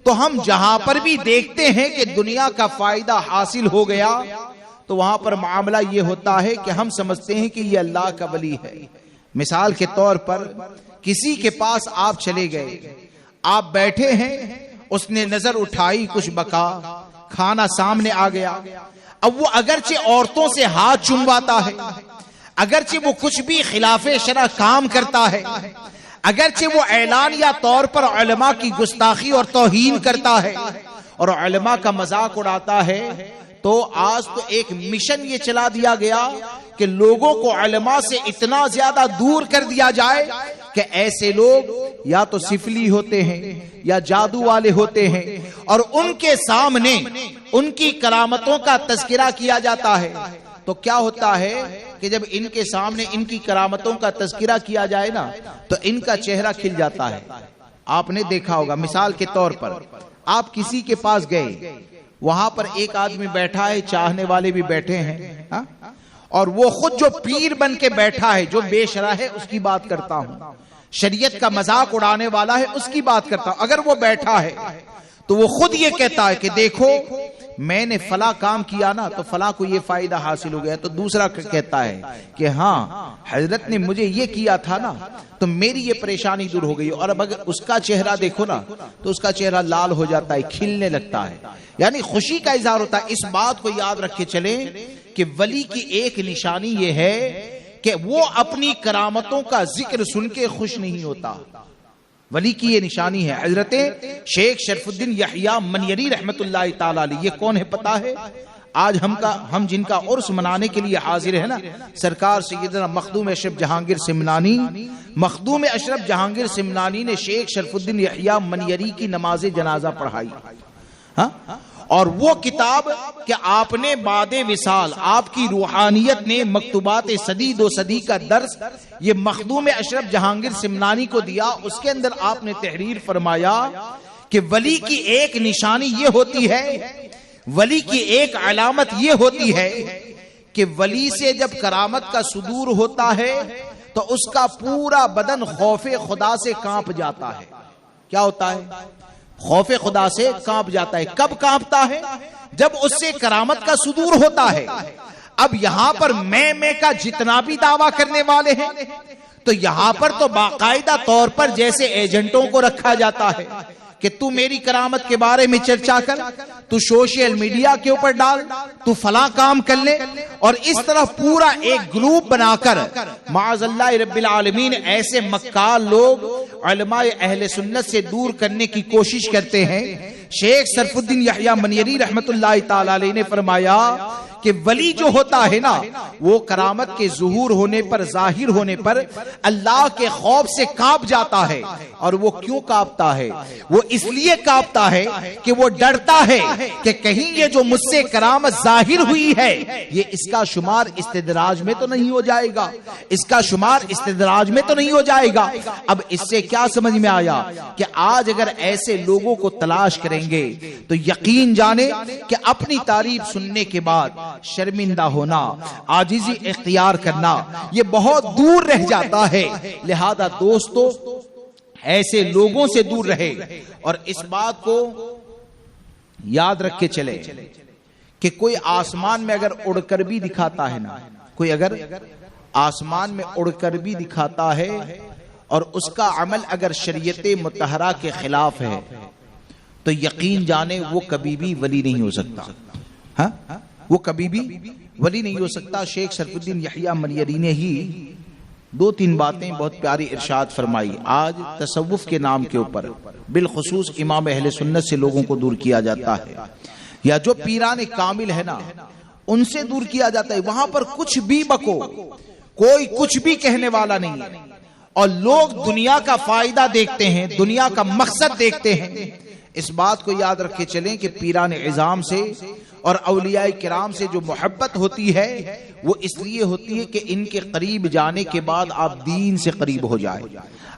تو ہم جہاں پر بھی دیکھتے ہیں کہ دنیا کا فائدہ حاصل ہو گیا تو وہاں پر معاملہ یہ ہوتا ہے کہ ہم سمجھتے ہیں کہ یہ اللہ کا ولی ہے. مثال کے طور پر کسی کے پاس آپ چلے گئے, آپ بیٹھے ہیں, اس نے نظر اٹھائی, کچھ بکا, کھانا سامنے آ گیا. اب وہ اگرچہ عورتوں سے ہاتھ چمواتا ہے, اگرچہ وہ کچھ بھی خلاف شرع کام کرتا ہے, اگرچہ وہ اعلانیہ طور پر علماء کی گستاخی اور توہین کرتا ہے اور علماء کا مذاق اڑاتا ہے, تو آج تو ایک مشن یہ چلا دیا گیا کہ لوگوں کو علماء سے اتنا زیادہ دور کر دیا جائے کہ ایسے لوگ یا تو سفلی ہوتے ہیں یا جادو والے ہوتے ہیں اور ان کے سامنے ان کی کرامتوں کا تذکرہ کیا جاتا ہے. تو کیا ہوتا ہے کہ جب ان کے سامنے ان کی کرامتوں کا تذکرہ کیا جائے نا تو ان کا چہرہ کھل جاتا ہے. آپ نے دیکھا ہوگا مثال کے طور پر آپ کسی کے پاس گئے, وہاں پر ایک آدمی بیٹھا ہے, چاہنے والے بھی بیٹھے ہیں, اور وہ خود جو پیر بن کے بیٹھا ہے, جو بے شرع ہے اس کی بات کرتا ہوں, شریعت کا مذاق اڑانے والا ہے اس کی بات کرتا ہوں. اگر وہ بیٹھا ہے تو وہ خود یہ کہتا ہے کہ دیکھو میں نے فلاں کام کیا نا تو فلاں کو یہ فائدہ حاصل ہو گیا, تو دوسرا کہتا ہے کہ ہاں حضرت نے مجھے یہ کیا تھا نا تو میری یہ پریشانی دور ہو گئی. اور اب اگر اس کا چہرہ دیکھو نا تو اس کا چہرہ لال ہو جاتا ہے, کھلنے لگتا ہے, یعنی خوشی کا اظہار ہوتا ہے. اس بات کو یاد رکھ کے چلیں کہ ولی کی ایک نشانی یہ ہے کہ وہ اپنی کرامتوں کا ذکر سن کے خوش نہیں ہوتا. ولی کی یہ نشانی ہے. حضرت شیخ شرف الدین یحییٰ منیری رحمت اللہ تعالی علیہ, یہ کون ہے پتا ہے؟ آج ہم جن کا عرس منانے کے لیے حاضر ہے نا, سرکار سیدنا مخدوم اشرف جہانگیر سمنانی نے شیخ شرف الدین یحییٰ منیری کی نماز جنازہ پڑھائی. اور وہ کتاب کہ آپ نے بعد وصال آپ کی روحانیت نے مکتوبات صدی دو صدی کا درس یہ مخدوم اشرف جہانگیر سمنانی کو دیا. اس کے اندر آپ نے تحریر فرمایا کہ ولی کی ایک نشانی یہ ہوتی ہے، ولی کی ایک علامت یہ ہوتی ہے کہ ولی سے جب کرامت کا صدور ہوتا ہے تو اس کا پورا بدن خوف خدا سے کانپ جاتا ہے. کیا ہوتا ہے؟ خوف خدا سے کانپ جاتا ہے. کب کانپتا ہے؟ جب اس سے کرامت کا صدور ہوتا ہے. اب یہاں پر میں کا جتنا بھی دعویٰ کرنے والے ہیں تو یہاں پر تو باقاعدہ طور پر جیسے ایجنٹوں کو رکھا جاتا ہے کہ تو میری کرامت کے بارے میں چرچا کر، تو سوشل میڈیا کے اوپر ڈال، تو فلاں کام کر لے، اور اس طرح پورا ایک گروپ بنا کر معاذ اللہ رب العالمین ایسے مکار لوگ علماء اہل سنت سے دور کرنے کی کوشش کرتے ہیں. شیخ صرف الدین یحییٰ منیری رحمت اللہ تعالی علیہ نے فرمایا کہ ولی جو ہوتا ہے نا وہ کرامت کے ظہور ہونے پر، ظاہر ہونے پر اللہ کے خوف سے کانپ جاتا ہے. اور وہ کیوں کانپتا ہے؟ وہ اس لیے کانپتا ہے کہ وہ ڈرتا ہے کہ کہیں یہ جو مجھ سے کرامت ظاہر ہوئی ہے یہ اس کا شمار استدراج میں تو نہیں ہو جائے گا، اس کا شمار استدراج میں تو نہیں ہو جائے گا. اب اس سے کیا سمجھ میں آیا کہ آج اگر ایسے لوگوں کو تلاش کریں گے تو یقین جانے کہ اپنی تعریف سننے کے بعد شرمندہ ہونا، عاجزی اختیار کرنا یہ بہت دور رہ جاتا ہے. لہذا دوستو ایسے لوگوں سے دور رہے اور اس بات کو یاد رکھ کے چلے کہ کوئی آسمان میں اگر اڑ کر بھی دکھاتا ہے نا، کوئی اگر آسمان میں اڑ کر بھی دکھاتا ہے اور اس کا عمل اگر شریعت مطہرہ کے خلاف ہے تو یقین جانے وہ کبھی بھی ولی نہیں ہو سکتا. ہاں وہ کبھی بھی ولی نہیں ہو سکتا. شیخ صرف الدین یحییٰ منیری نے ہی دو تین باتیں بہت پیاری ارشاد فرمائی. آج تصوف کے نام کے اوپر بالخصوص امام اہل سنت سے لوگوں کو دور کیا جاتا ہے، یا جو پیران کامل ہے نا ان سے دور کیا جاتا ہے. وہاں پر کچھ بھی بکو، کوئی کچھ بھی کہنے والا نہیں ہے، اور لوگ دنیا کا فائدہ دیکھتے ہیں، دنیا کا مقصد دیکھتے ہیں. اس بات کو یاد رکھ کے چلیں کہ پیران عظام سے اور اولیاء کرام سے جو محبت ہوتی ہے وہ اس لیے ہوتی ہے کہ ان کے قریب جانے کے بعد آپ دین سے قریب ہو جائے،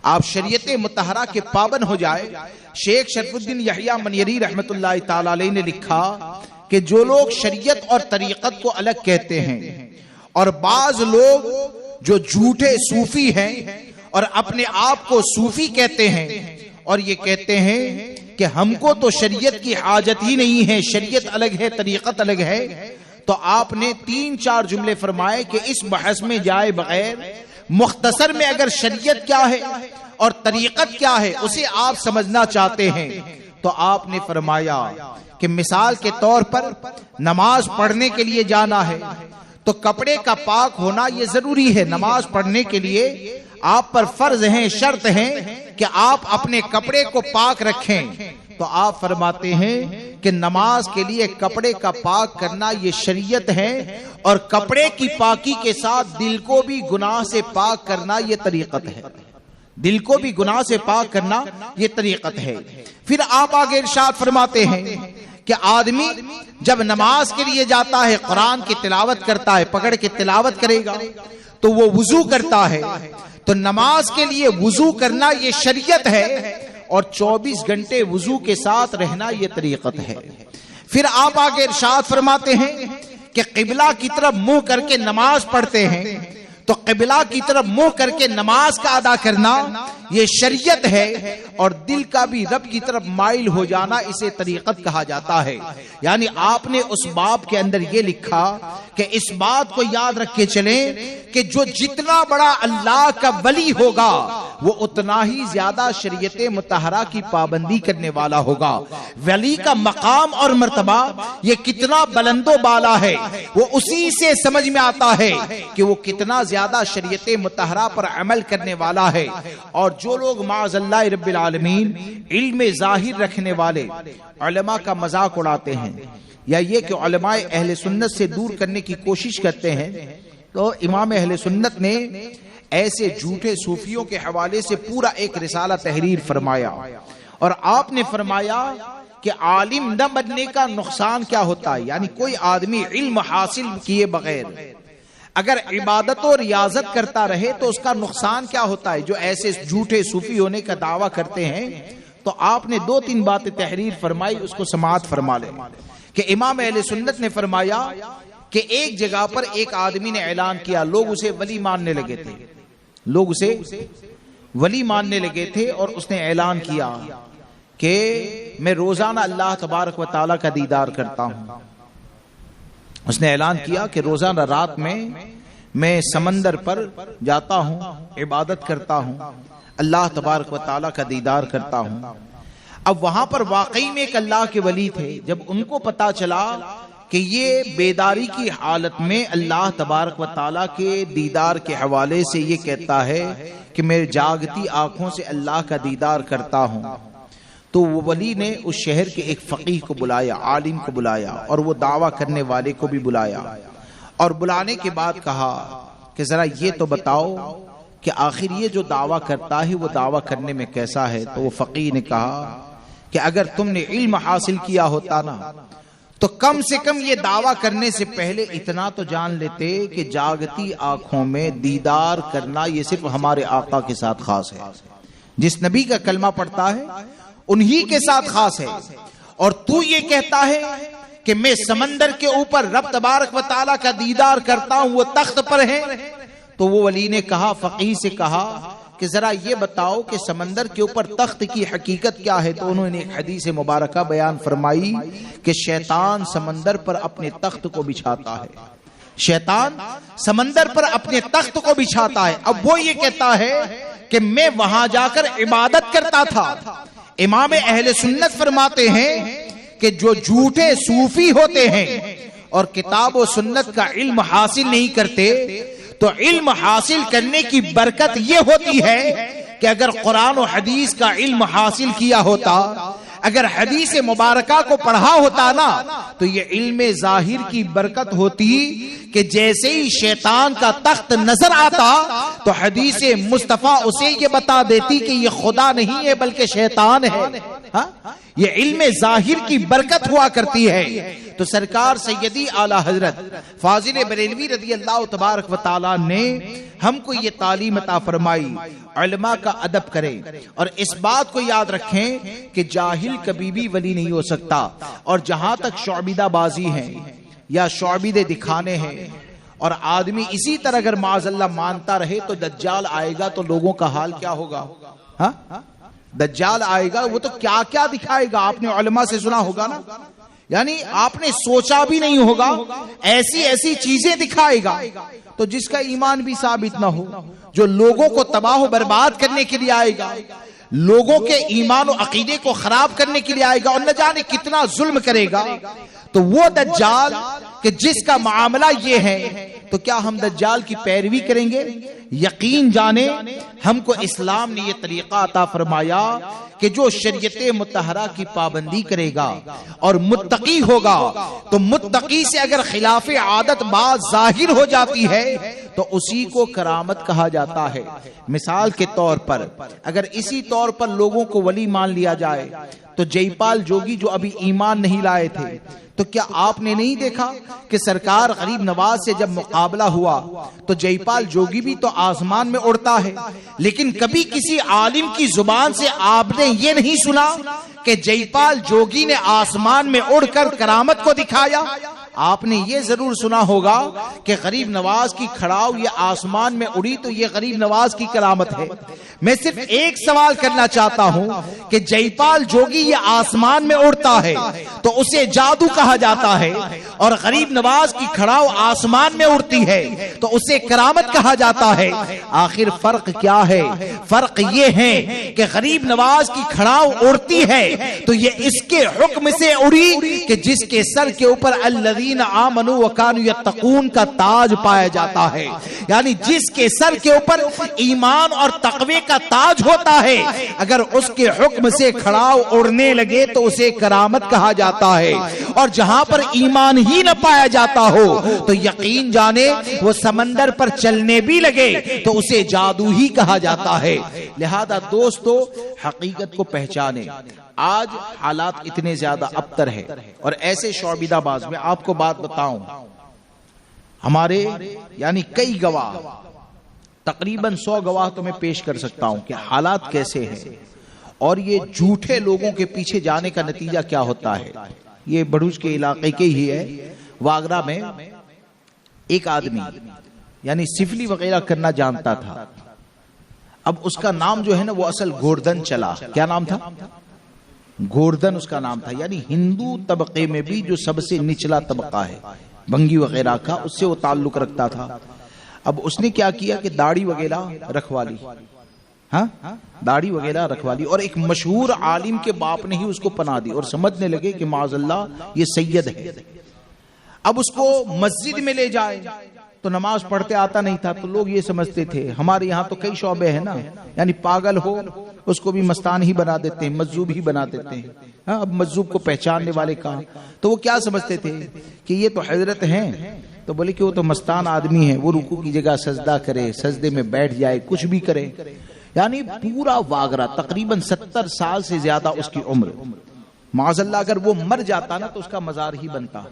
آپ شریعت مطہرہ کے پابند ہو جائے. شیخ شرف الدین یحییٰ منیری رحمت اللہ تعالی علیہ نے لکھا کہ جو لوگ شریعت اور طریقت کو الگ کہتے ہیں اور بعض لوگ جو جھوٹے صوفی ہیں اور اپنے آپ کو صوفی کہتے ہیں اور یہ کہتے ہیں کہ ہم کو تو شریعت کی حاجت ہی نہیں ہے، شریعت الگ ہے، طریقت الگ ہے، تو آپ نے 3-4 جملے فرمائے کہ اس بحث میں جائے بغیر مختصر میں اگر شریعت کیا ہے اور طریقت کیا ہے اسے آپ سمجھنا چاہتے ہیں تو آپ نے فرمایا کہ مثال کے طور پر نماز پڑھنے کے لیے جانا ہے تو کپڑے کا پاک ہونا یہ ضروری ہے. نماز پڑھنے کے لیے آپ پر فرض ہیں، شرط ہیں کہ آپ اپنے کپڑے کو پاک رکھیں. تو آپ فرماتے ہیں کہ نماز کے لیے کپڑے کا پاک کرنا یہ شریعت ہے، اور کپڑے کی پاکی کے ساتھ دل کو بھی گناہ سے پاک کرنا یہ طریقت ہے. دل کو بھی گناہ سے پاک کرنا یہ طریقت ہے. پھر آپ آگے ارشاد فرماتے ہیں کہ آدمی جب نماز کے لیے جاتا ہے، قرآن کی تلاوت کرتا ہے، پکڑ کے تلاوت کرے گا تو وہ وضو کرتا ہے. تو نماز کے لیے وضو کرنا یہ شریعت ہے، اور 24 گھنٹے وضو کے ساتھ رہنا یہ طریقت ہے. پھر آپ آگے ارشاد فرماتے ہیں کہ قبلہ کی طرف منہ کر کے نماز پڑھتے ہیں تو قبلہ کی طرف منہ کر کے نماز کا ادا کرنا یہ شریعت ہے، اور دل کا بھی رب کی طرف مائل ہو جانا اسے طریقت کہا جاتا ہے. یعنی آپ نے اس باب کے اندر یہ لکھا کہ اس بات کو یاد رکھ کے چلیں کہ جو جتنا بڑا اللہ کا ولی ہوگا وہ اتنا ہی زیادہ شریعت مطہرہ کی پابندی کرنے والا ہوگا. ولی کا مقام اور مرتبہ یہ کتنا بلند و بالا ہے وہ اسی سے سمجھ میں آتا ہے کہ وہ کتنا زیادہ شریعت مطہرہ پر عمل کرنے والا ہے. اور جو لوگ معاذ اللہ رب العالمین علم ظاہر رکھنے والے علماء کا مذاق اڑاتے ہیں یا یہ کہ علماء اہل سنت سے دور کرنے کی کوشش کرتے ہیں، تو امام اہل سنت نے ایسے جھوٹے صوفیوں کے حوالے سے پورا ایک رسالہ تحریر فرمایا، اور آپ نے فرمایا کہ عالم نہ بننے کا نقصان کیا ہوتا ہے، یعنی کوئی آدمی علم حاصل کیے بغیر اگر عبادت و ریاضت کرتا رہے تو اس کا نقصان کیا ہوتا ہے۔ جو ایسے جھوٹے صوفی ہونے کا دعویٰ کرتے ہیں، تو آپ نے 2-3 باتیں تحریر فرمائی، اس کو سماعت فرما لیں کہ امام اہل سنت نے فرمایا کہ ایک جگہ پر ایک آدمی نے اعلان کیا، لوگ اسے ولی ماننے لگے تھے، لوگ اسے ولی ماننے لگے تھے، اور اس نے اعلان کیا کہ میں روزانہ اللہ تبارک و تعالیٰ کا دیدار کرتا ہوں۔ اس نے اعلان کیا کہ روزانہ رات میں سمندر پر جاتا ہوں، عبادت کرتا ہوں، اللہ تبارک و تعالیٰ کا دیدار کرتا ہوں۔ اب وہاں پر واقعی میں ایک اللہ کے ولی تھے، جب ان کو پتا چلا کہ یہ بیداری کی حالت میں اللہ تبارک و تعالیٰ کے دیدار کے حوالے سے یہ کہتا ہے کہ میں جاگتی آنکھوں سے اللہ کا دیدار کرتا ہوں، تو وہ ولی نے اس شہر کے ایک فقیہ کو بلایا، عالم کو بلایا، اور وہ دعویٰ کرنے والے کو بھی بلایا، اور بلانے کے بعد کہا کہ ذرا یہ تو بتاؤ کہ آخر یہ جو دعویٰ کرتا ہے وہ دعویٰ کرنے میں کیسا ہے۔ تو وہ فقیہ نے کہا کہ اگر تم نے علم حاصل کیا ہوتا نا تو کم سے کم یہ دعویٰ کرنے سے پہلے اتنا تو جان لیتے کہ جاگتی آنکھوں میں دیدار کرنا یہ صرف ہمارے آقا کے ساتھ خاص ہے، جس نبی کا کلمہ پڑھتا ہے انہی کے ساتھ خاص ہے، اور تو یہ کہتا ہے کہ میں سمندر کے اوپر رب تبارک و تعالیٰ کا دیدار کرتا ہوں، وہ تخت پر ہے۔ تو وہ ولی نے کہا، فقیہ سے کہا کہ ذرا یہ بتاؤ کہ سمندر کے اوپر تخت کی حقیقت کیا ہے۔ تو انہوں نے ایک حدیث مبارکہ بیان فرمائی کہ شیطان سمندر پر اپنے تخت کو بچھاتا ہے، شیطان سمندر پر اپنے تخت کو بچھاتا ہے۔ اب وہ یہ کہتا ہے کہ میں وہاں جا کر عبادت کرتا تھا۔ امام اہل سنت فرماتے ہیں کہ جو جھوٹے صوفی ہوتے ہیں اور کتاب و سنت کا علم حاصل نہیں کرتے، تو علم حاصل کرنے کی برکت یہ ہوتی ہے کہ اگر قرآن و حدیث کا علم حاصل کیا ہوتا، اگر حدیث مبارکہ کو پڑھا ہوتا نا، تو یہ علم ظاہر کی برکت ہوتی کہ جیسے ہی شیطان کا تخت نظر آتا تو حدیث مصطفیٰ اسے یہ بتا دیتی کہ یہ خدا نہیں ہے بلکہ شیطان ہے۔ یہ علم ظاہر کی برکت ہوا کرتی ہے۔ تو سرکار سیدی اعلیٰ حضرت فاضل بریلوی رضی اللہ تبارک و تعالیٰ نے ہم کو یہ تعلیم عطا فرمائی، علماء کا ادب کریں، اور اس بات کو یاد رکھیں کہ جاہل کبھی بھی ولی نہیں ہو سکتا۔ اور جہاں تک شعبدہ بازی ہیں یا شعبدے دکھانے ہیں، اور آدمی اسی طرح اگر معاذ اللہ مانتا رہے تو دجال آئے گا تو لوگوں کا حال کیا ہوگا؟ ہاں دجال آئے گا، وہ تو کیا کیا دکھائے گا، آپ نے علماء سے سنا ہوگا نا، یعنی آپ نے سوچا بھی نہیں ہوگا، ایسی ایسی چیزیں دکھائے گا۔ تو جس کا ایمان بھی ثابت نہ ہو، جو لوگوں کو تباہ و برباد کرنے کے لیے آئے گا، لوگوں کے ایمان و عقیدے کو خراب کرنے کے لیے آئے گا، اور نہ جانے کتنا ظلم کرے گا، تو وہ دجال کہ جس کا معاملہ یہ ہے، تو کیا ہم دجال کی پیروی کریں گے؟ یقین جانے ہم کو اسلام نے یہ طریقہ عطا فرمایا کہ جو شریعت مطہرہ کی پابندی کرے گا اور متقی ہوگا، تو متقی سے اگر خلاف عادت بات ظاہر ہو جاتی ہے تو اسی کو کرامت کہا جاتا ہے۔ مثال کے طور پر اگر اسی طور پر لوگوں کو ولی مان لیا جائے تو جے پال جوگی جو ابھی ایمان نہیں لائے تھے، تو کیا آپ نے نہیں دیکھا کہ سرکار غریب نواز سے جب مقابلہ ہوا تو جے پال جوگی بھی تو آسمان میں اڑتا ہے، لیکن کبھی کسی عالم کی زبان سے آپ نے یہ نہیں سنا کہ جے پال جوگی نے آسمان میں اڑ کر کرامت کو دکھایا؟ آپ نے یہ ضرور سنا ہوگا کہ غریب نواز کی کھڑاؤ یہ آسمان میں اڑی تو یہ غریب نواز کی کرامت ہے۔ میں صرف ایک سوال کرنا چاہتا ہوں کہ جے پال جوگی یہ آسمان میں اڑتا ہے تو اسے جادو کہا جاتا ہے، اور غریب نواز کی کھڑاؤ آسمان میں اڑتی ہے تو اسے کرامت کہا جاتا ہے۔ آخر فرق کیا ہے؟ فرق یہ ہے کہ غریب نواز کی کھڑاؤ اڑتی ہے تو یہ اس کے حکم سے اڑی کہ جس کے سر کے اوپر الذین آمنوا وکانوا یتقون کا تاج پایا جاتا ہے، یعنی جس کے سر کے اوپر ایمان اور تقوی کا تاج ہوتا ہے، اگر اس کے حکم سے کھڑاؤ اڑنے لگے تو اسے کرامت کہا جاتا ہے، اور جہاں پر ایمان ہی نہ پایا جاتا ہو تو یقین جانے وہ سمندر پر چلنے بھی لگے تو اسے جادو ہی کہا جاتا ہے۔ لہذا دوستو حقیقت کو پہچانے. آج حالات اتنے زیادہ ابتر ہے اور ایسے شعبدہ باز. میں آپ کو بات بتاؤں، ہمارے یعنی کئی گواہ، تقریباً 100 گواہ تو میں پیش کر سکتا ہوں کہ حالات کیسے ہیں اور یہ جھوٹے لوگوں کے پیچھے جانے کا نتیجہ کیا ہوتا ہے. یہ بڑوچ کے علاقے کے ہی ہے. واگرا میں ایک آدمی یعنی سفلی وغیرہ کرنا جانتا تھا. اب اس کا نام جو ہے نا وہ اصل گوردن چلا. کیا نام تھا؟ گوردن اس کا نام تھا. یعنی ہندو طبقے میں بھی جو سب سے نچلا طبقہ ہے بنگی وغیرہ کا، اس سے وہ تعلق رکھتا تھا. اب اس نے کیا کیا کہ داڑھی وغیرہ رکھوا لی. ہاں، داڑھی وغیرہ رکھوا لی اور ایک مشہور عالم کے باپ نے ہی اس کو پناہ دی اور سمجھنے لگے کہ معاذ اللہ یہ سید ہے. اب اس کو مسجد میں لے جائے تو نماز پڑھتے آتا نہیں تھا تو لوگ یہ سمجھتے تھے. ہمارے یہاں تو کئی شعبے ہیں نا، یعنی پاگل ہو اس کو بھی مستان ہی بنا دیتے ہیں، مجذوب ہی بنا دیتے ہیں. اب مجذوب کو پہچاننے والے کہاں؟ تو وہ کیا سمجھتے تھے کہ یہ تو حضرت ہیں، تو بولے کہ وہ تو مستان آدمی ہے، وہ رکوع کی جگہ سجدہ کرے، سجدے میں بیٹھ جائے، کچھ بھی کرے. یعنی پورا واگرا تقریباً 70 سال سے زیادہ اس کی عمر. معاذ اللہ اگر وہ مر جاتا نا تو اس کا مزار ہی بنتا.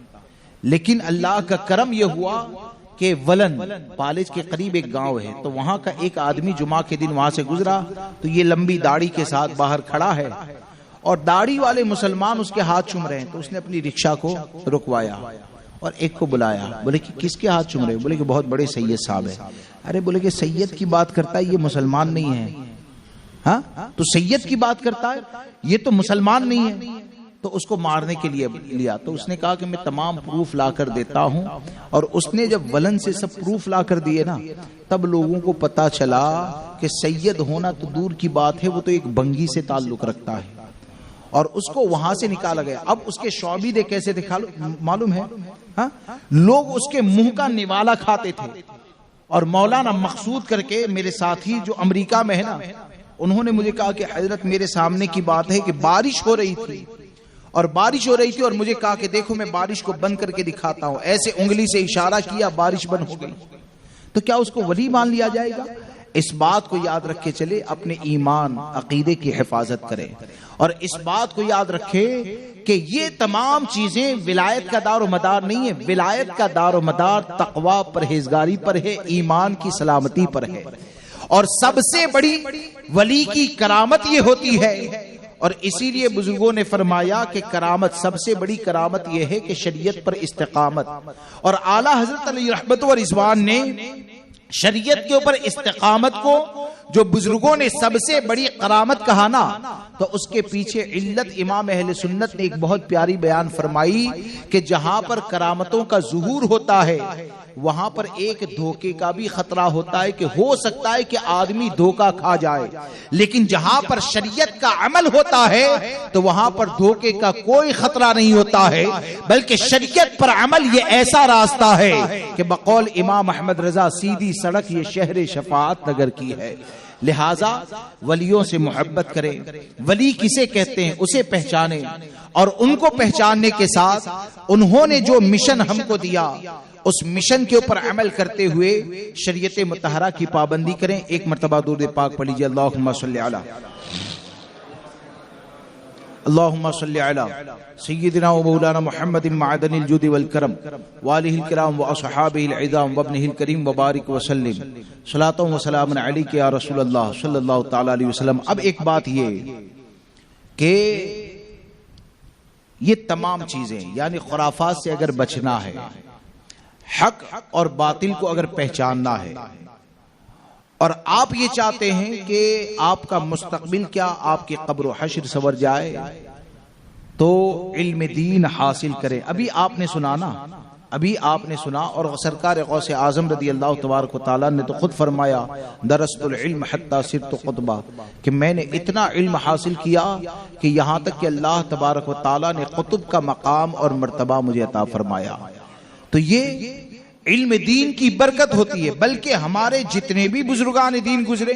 لیکن اللہ کا کرم یہ ہوا کہ ولن پالج کے قریب ایک گاؤں ہے، تو وہاں کا ایک آدمی جمعہ کے دن وہاں سے گزرا تو یہ لمبی داڑھی کے ساتھ باہر کھڑا ہے اور داڑھی والے مسلمان اس کے ہاتھ چوم رہے ہیں. تو اس نے اپنی رکشا کو رکوایا اور ایک کو بلایا. بولے کہ کس کے ہاتھ چوم رہے؟ بولے کہ بہت بڑے سید صاحب ہے. ارے بولے کہ سید کی بات کرتا ہے، یہ مسلمان نہیں ہے. ہاں، تو سید کی بات کرتا ہے، یہ تو مسلمان نہیں ہے. تو اس کو مارنے کے لیے لیا. تو اس نے کہا کہ میں تمام پروف لا کر دیتا ہوں. اور اس نے جب ولن سے سب پروف لا کر دیے نا، تب لوگوں کو پتا چلا کہ سید ہونا تو دور کی بات ہے، وہ تو ایک بنگی سے تعلق رکھتا ہے. اور اس کو وہاں سے نکالا گیا. اب اس کے شعبدے کیسے تھے معلوم ہے؟ ہاں، لوگ اس کے منہ کا نوالا کھاتے تھے. اور مولانا مقصود کر کے میرے ساتھی جو امریکہ میں ہے نا، انہوں نے مجھے کہا کہ حضرت میرے سامنے کی بات ہے کہ بارش ہو رہی تھی اور مجھے کہا کہ دیکھو میں بارش کو بند کر کے دکھاتا ہوں. ایسے انگلی سے اشارہ کیا، بارش بند ہو گئی. تو کیا اس کو ولی مان لیا جائے گا؟ اس بات کو یاد رکھ کے چلے، اپنے ایمان عقیدے کی حفاظت کرے اور اس بات کو یاد رکھے کہ یہ تمام چیزیں ولایت کا دار و مدار نہیں ہے. ولایت کا دار و مدار تقوی، پرہیزگاری پر ہے، ایمان کی سلامتی پر ہے. اور سب سے بڑی ولی کی کرامت یہ ہوتی ہے. اور اسی لیے بزرگوں نے فرمایا کہ کرامت، سب سے بڑی کرامت یہ ہے کہ شریعت پر استقامت. اور اعلیٰ حضرت علی رحمت و رضوان نے شریعت کے اوپر استقامت کو جو بزرگوں نے سب سے بڑی کرامت کہا نا، تو اس کے پیچھے علت امام اہل سنت نے ایک بہت پیاری بیان فرمائی کہ جہاں پر کرامتوں کا ظہور ہوتا ہے وہاں پر ایک دھوکے کا بھی خطرہ ہوتا ہے کہ ہو سکتا ہے کہ آدمی دھوکا کھا جائے. لیکن جہاں پر شریعت کا عمل ہوتا ہے تو وہاں پر دھوکے کا کوئی خطرہ نہیں ہوتا ہے، بلکہ شریعت پر عمل یہ ایسا راستہ ہے کہ بقول امام احمد رضا سیدھی سڑک یہ شہر شفاعت نگر کی ہے. لہذا ولیوں سے محبت کریں. ولی کسے کہتے ہیں اسے پہچانے، اور ان کو پہچاننے کے ساتھ انہوں نے جو مشن ہم کو دیا اس مشن کے اوپر عمل کرتے ہوئے شریعت مطہرہ کی پابندی کریں. ایک مرتبہ درود پاک پڑھ لیجیے. اللہم صلی علی سیدنا و مولانا محمد معدن الجود والکرم والہ الکرام و اصحابہ العظام وابنہ الکریم وبارک وسلم صلاۃ و سلام علیک یا رسول اللہ صلی اللہ تعالی علیہ وسلم. اب ایک بات یہ کہ یہ تمام چیزیں یعنی خرافات سے اگر بچنا ہے، حق اور باطل کو اگر پہچاننا ہے، اور آپ یہ چاہتے ہیں کہ آپ کا مستقبل کیا آپ کی قبر و حشر سور جائے، تو علم دین حاصل کریں. ابھی آپ نے سنا اور سرکار غوث اعظم رضی اللہ تبارک و تعالیٰ نے تو خود فرمایا درست العلم حتی صرت قطبہ، کہ میں نے اتنا علم حاصل کیا کہ یہاں تک کہ اللہ تبارک و تعالیٰ نے قطب کا مقام اور مرتبہ مجھے عطا فرمایا. تو یہ علم دین کی برکت ہوتی ہے. بلکہ ہمارے جتنے بھی بزرگان دین گزرے،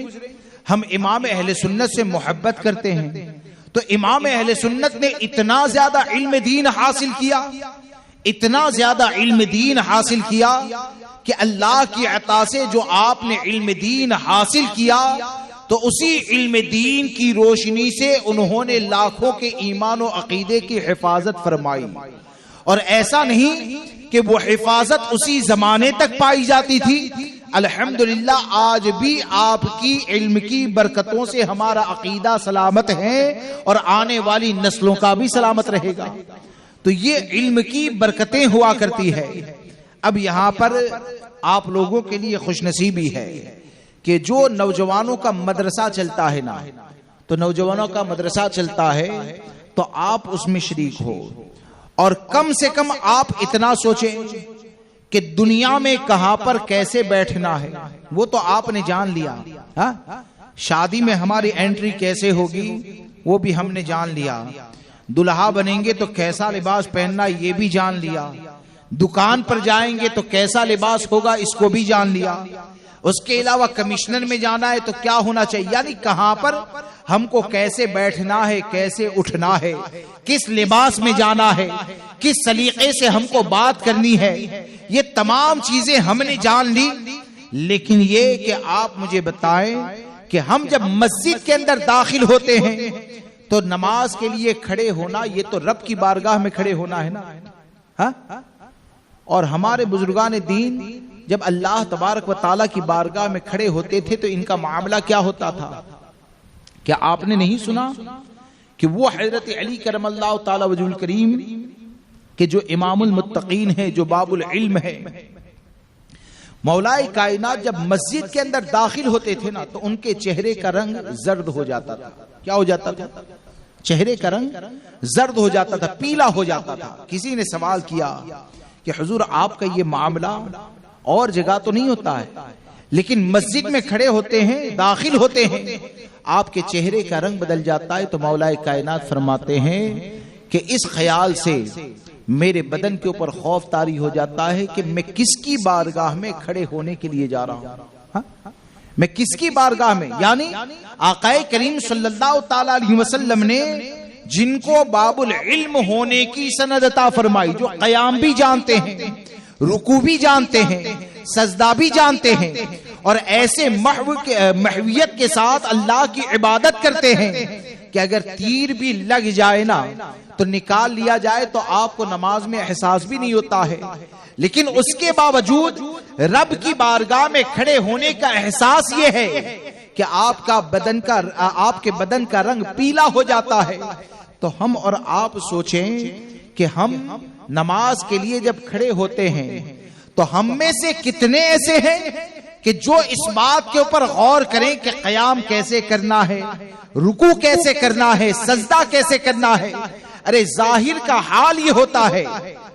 ہم امام اہل سنت سے محبت کرتے ہیں. تو امام اہل سنت نے اتنا زیادہ علم دین حاصل کیا کہ اللہ کی عطا سے جو آپ نے علم دین حاصل کیا تو اسی علم دین کی روشنی سے انہوں نے لاکھوں کے ایمان و عقیدے کی حفاظت فرمائی. اور ایسا نہیں کہ وہ حفاظت اسی زمانے تک پائی جاتی تھی. الحمدللہ آج بھی آپ کی علم کی برکتوں سے ہمارا عقیدہ سلامت ہے اور آنے والی نسلوں کا بھی سلامت رہے گا. تو یہ علم کی برکتیں ہوا کرتی ہے. اب یہاں پر آپ لوگوں کے لیے خوش نصیبی ہے کہ جو نوجوانوں کا مدرسہ چلتا ہے نا، تو نوجوانوں کا مدرسہ چلتا ہے تو آپ اس میں شریک ہو. اور کم سے کم آپ اتنا سوچیں کہ دنیا میں کہاں پر کیسے بیٹھنا ہے وہ تو آپ نے جان لیا. شادی میں ہماری انٹری کیسے ہوگی وہ بھی ہم نے جان لیا. دلہا بنیں گے تو کیسا لباس پہننا یہ بھی جان لیا. دکان پر جائیں گے تو کیسا لباس ہوگا اس کو بھی جان لیا. اس کے علاوہ کمشنر میں جانا ہے تو کیا ہونا چاہیے، یعنی کہاں پر ہم کو کیسے بیٹھنا ہے، کیسے اٹھنا ہے، کس لباس میں جانا ہے، کس سلیقے سے ہم کو بات کرنی ہے، یہ تمام چیزیں ہم نے جان لی. لیکن یہ کہ آپ مجھے بتائیں کہ ہم جب مسجد کے اندر داخل ہوتے ہیں تو نماز کے لیے کھڑے ہونا یہ تو رب کی بارگاہ میں کھڑے ہونا ہے نا. اور ہمارے بزرگان دین جب اللہ تبارک و تعالیٰ کی بارگاہ میں کھڑے ہوتے تھے تو ان کا معاملہ کیا ہوتا تھا؟ کیا آپ نے نہیں سنا کہ وہ حضرت علی کرم اللہ تعالی وجہ الکریم کہ جو امام المتقین ہے، جو باب العلم ہے، مولا کائنات جب مسجد کے اندر داخل ہوتے تھے نا تو ان کے چہرے کا رنگ زرد ہو جاتا تھا. کیا ہو جاتا تھا؟ چہرے کا رنگ زرد ہو جاتا تھا، پیلا ہو جاتا تھا. کسی نے سوال کیا کہ حضور آپ کا یہ معاملہ اور جگہ تو نہیں ہوتا ہے، لیکن مسجد میں کھڑے ہوتے ہیں، داخل ہوتے ہیں، آپ کے چہرے کا رنگ بدل جاتا ہے. تو مولا کائنات فرماتے ہیں کہ اس خیال سے میرے بدن کے اوپر خوف طاری ہو جاتا ہے کہ میں کس کی بارگاہ میں کھڑے ہونے کے لیے جا رہا ہوں. میں کس کی بارگاہ میں، یعنی آقا کریم صلی اللہ تعالی علیہ وسلم نے جن کو باب العلم ہونے کی سند عطا فرمائی، جو قیام بھی جانتے ہیں، رکوع بھی جانتے ہیں، سجدہ بھی جانتے ہیں، اور ایسے محویت کے ساتھ اللہ کی عبادت کرتے ہیں کہ اگر تیر بھی لگ جائے نا تو نکال لیا جائے تو آپ کو نماز میں احساس بھی نہیں ہوتا ہے. لیکن اس کے باوجود رب کی بارگاہ میں کھڑے ہونے کا احساس یہ ہے کہ آپ کے بدن کا رنگ پیلا ہو جاتا ہے. تو ہم اور آپ سوچیں کہ ہم نماز کے لیے جب کھڑے ہوتے ہیں تو ہم میں سے کتنے ایسے ہیں کہ جو اس بات کے اوپر غور کریں کہ قیام کیسے کرنا ہے، رکوع کیسے کرنا ہے، سجدہ کیسے کرنا ہے. ارے ظاہر کا حال یہ ہوتا ہے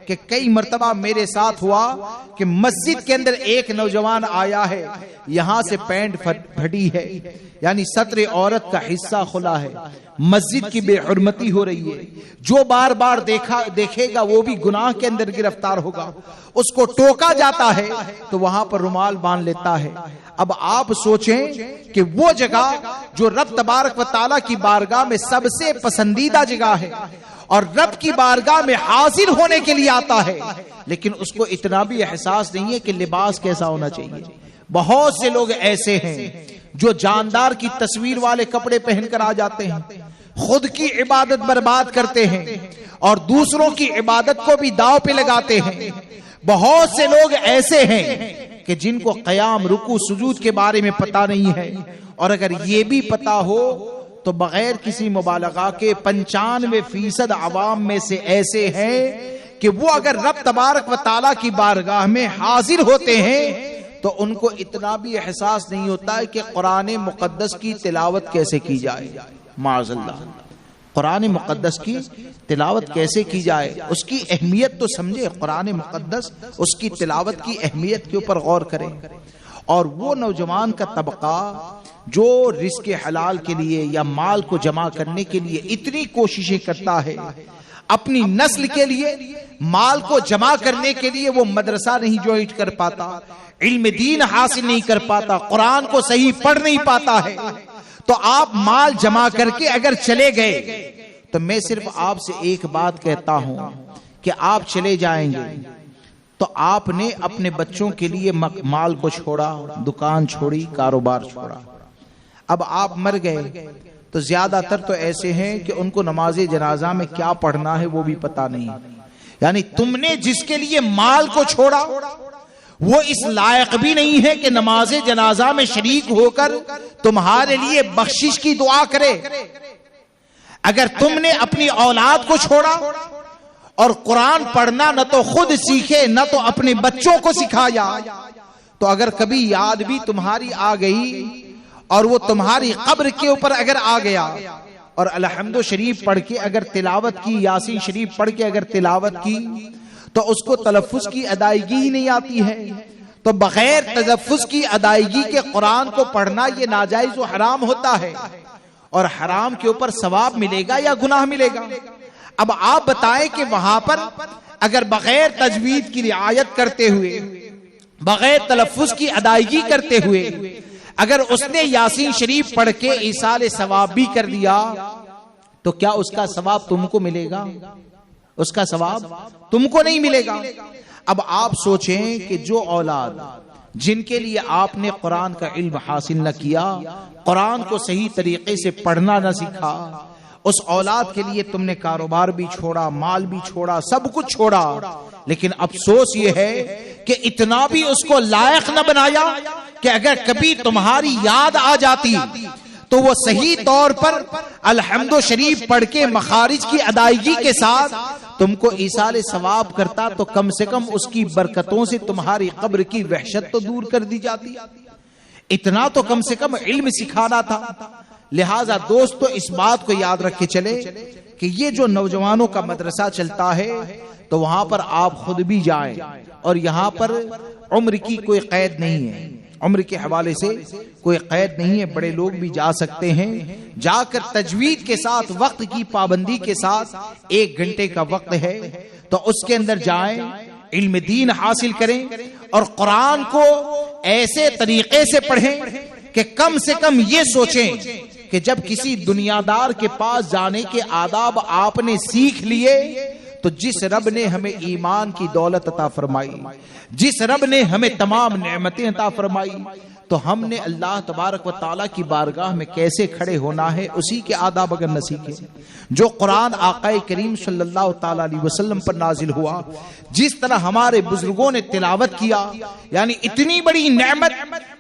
کہ کئی مرتبہ میرے ساتھ ہوا کہ مسجد کے اندر ایک نوجوان آیا ہے، یہاں سے پینٹ پھٹی ہے، یعنی ستر عورت کا حصہ کھلا ہے، مسجد کی بے حرمتی ہو رہی ہے. جو بار بار دیکھے گا وہ بھی گناہ کے اندر گرفتار ہوگا. اس کو ٹوکا جاتا ہے تو وہاں پر رومال باندھ لیتا ہے. اب آپ سوچیں کہ وہ جگہ جو رب تبارک و تعالیٰ کی بارگاہ میں سب سے پسندیدہ جگہ ہے اور رب کی بارگاہ میں حاضر ہونے کے لیے آتا ہے، لیکن اس کو اتنا بھی احساس نہیں ہے کہ لباس کیسا ہونا چاہیے. بہت سے لوگ ایسے ہیں جو جاندار کی تصویر والے کپڑے پہن کر آ جاتے ہیں، خود کی عبادت برباد کرتے ہیں اور دوسروں کی عبادت کو بھی داؤ پہ لگاتے ہیں. بہت سے لوگ ایسے ہیں کہ جن کو قیام، رکوع، سجود کے بارے میں پتہ نہیں ہے، اور اگر یہ بھی پتہ ہو تو بغیر کسی مبالغہ کے 95% عوام میں سے ایسے ہیں کہ وہ اگر رب تبارک و تعالیٰ کی بارگاہ میں حاضر ہوتے ہیں تو ان کو اتنا بھی احساس نہیں ہوتا ہے کہ قرآن مقدس کی تلاوت کیسے کی جائے. معاذ اللہ، قرآن مقدس کی تلاوت کیسے کی جائے، اس کی اہمیت تو سمجھے. قرآن مقدس، اس کی تلاوت کی اہمیت کے اوپر غور کریں. اور وہ نوجوان کا طبقہ جو رزق حلال کے لیے یا مال کو جمع کرنے کے لیے اتنی کوششیں کرتا ہے، اپنی نسل کے لیے مال کو جمع کرنے کے لیے وہ مدرسہ نہیں جوائن کر پاتا، علم دین حاصل نہیں کر پاتا، قرآن کو صحیح پڑھ نہیں پاتا ہے، تو آپ مال جمع کر کے اگر چلے گئے تو میں صرف آپ سے ایک بات کہتا ہوں کہ آپ چلے جائیں گے تو آپ نے اپنے بچوں کے لیے مال کو چھوڑا، دکان چھوڑی، کاروبار چھوڑا. اب آپ مر گئے تو زیادہ تر تو ایسے ہیں کہ ان کو نماز جنازہ میں کیا پڑھنا ہے وہ بھی پتا نہیں. یعنی تم نے جس کے لیے مال کو چھوڑا وہ اس لائق بھی نہیں ہے کہ نماز جنازہ میں شریک ہو کر تمہارے لیے بخشش کی دعا کرے. اگر تم نے اپنی اولاد کو چھوڑا اور قرآن پڑھنا نہ تو خود سیکھے نہ تو اپنے بچوں کو سکھایا، تو اگر کبھی یاد بھی تمہاری آ گئی اور وہ تمہاری قبر کے اوپر اگر آ گیا اور الحمد شریف پڑھ کے اگر تلاوت کی، یاسین شریف پڑھ کے اگر تلاوت کی، تو اس کو تلفظ کی ادائیگی ہی نہیں آتی ہے، تو بغیر تلفظ کی ادائیگی کے قرآن کو پڑھنا یہ ناجائز و حرام ہوتا ہے، اور حرام کے اوپر ثواب ملے گا یا گناہ ملے گا. اب آپ بتائیں کہ وہاں پر اگر بغیر تجوید کی رعایت کرتے ہوئے، بغیر تلفظ کی ادائیگی کرتے ہوئے اگر اس نے یاسین شریف پڑھ کے ایصال ثواب بھی کر دیا تو کیا اس کا ثواب تم کو ملے گا؟ اس کا ثواب تم کو نہیں ملے گا. اب آپ سوچیں کہ جو اولاد جن کے لیے آپ نے قرآن کا علم حاصل نہ کیا، قرآن کو صحیح طریقے سے پڑھنا نہ سیکھا، اس اولاد کے لیے تم نے کاروبار بھی چھوڑا، مال بھی چھوڑا، سب کچھ چھوڑا، لیکن افسوس یہ ہے کہ اتنا بھی اس کو لائق نہ بنایا کہ اگر کبھی تمہاری یاد آ جاتی تو وہ صحیح طور پر الحمد شریف پڑھ کے مخارج کی ادائیگی کے ساتھ تم کو ایصال ثواب کرتا، تو کم سے کم اس کی برکتوں سے تمہاری قبر کی وحشت تو دور کر دی جاتی. اتنا تو کم سے کم علم سکھانا تھا. لہذا دوستو اس بات کو یاد رکھ کے چلے کہ یہ جو نوجوانوں کا مدرسہ چلتا ہے تو وہاں پر آپ خود بھی جائیں، اور یہاں پر عمر کی کوئی قید نہیں ہے، عمر کے حوالے سے کوئی قید نہیں ہے، بڑے لوگ بھی جا سکتے ہیں. جا کر تجوید کے ساتھ، وقت کی پابندی کے ساتھ، 1 گھنٹے کا وقت ہے تو اس کے اندر جائیں، علم دین حاصل کریں اور قرآن کو ایسے طریقے سے پڑھیں کہ کم سے کم یہ سوچیں کہ جب کسی دنیا دار کے پاس جانے کے آداب آپ نے سیکھ لیے تو جس رب نے ہمیں ایمان کی دولت عطا فرمائی، جس رب نے ہمیں تمام نعمتیں عطا فرمائی، تو ہم نے اللہ تبارک و تعالیٰ کی بارگاہ میں کیسے کھڑے ہونا ہے اسی کے آداب اگر نہ سیکھیں. جو قرآن آقا کریم صلی اللہ تعالیٰ علیہ وسلم پر نازل ہوا، جس طرح ہمارے بزرگوں نے تلاوت کیا، یعنی اتنی بڑی نعمت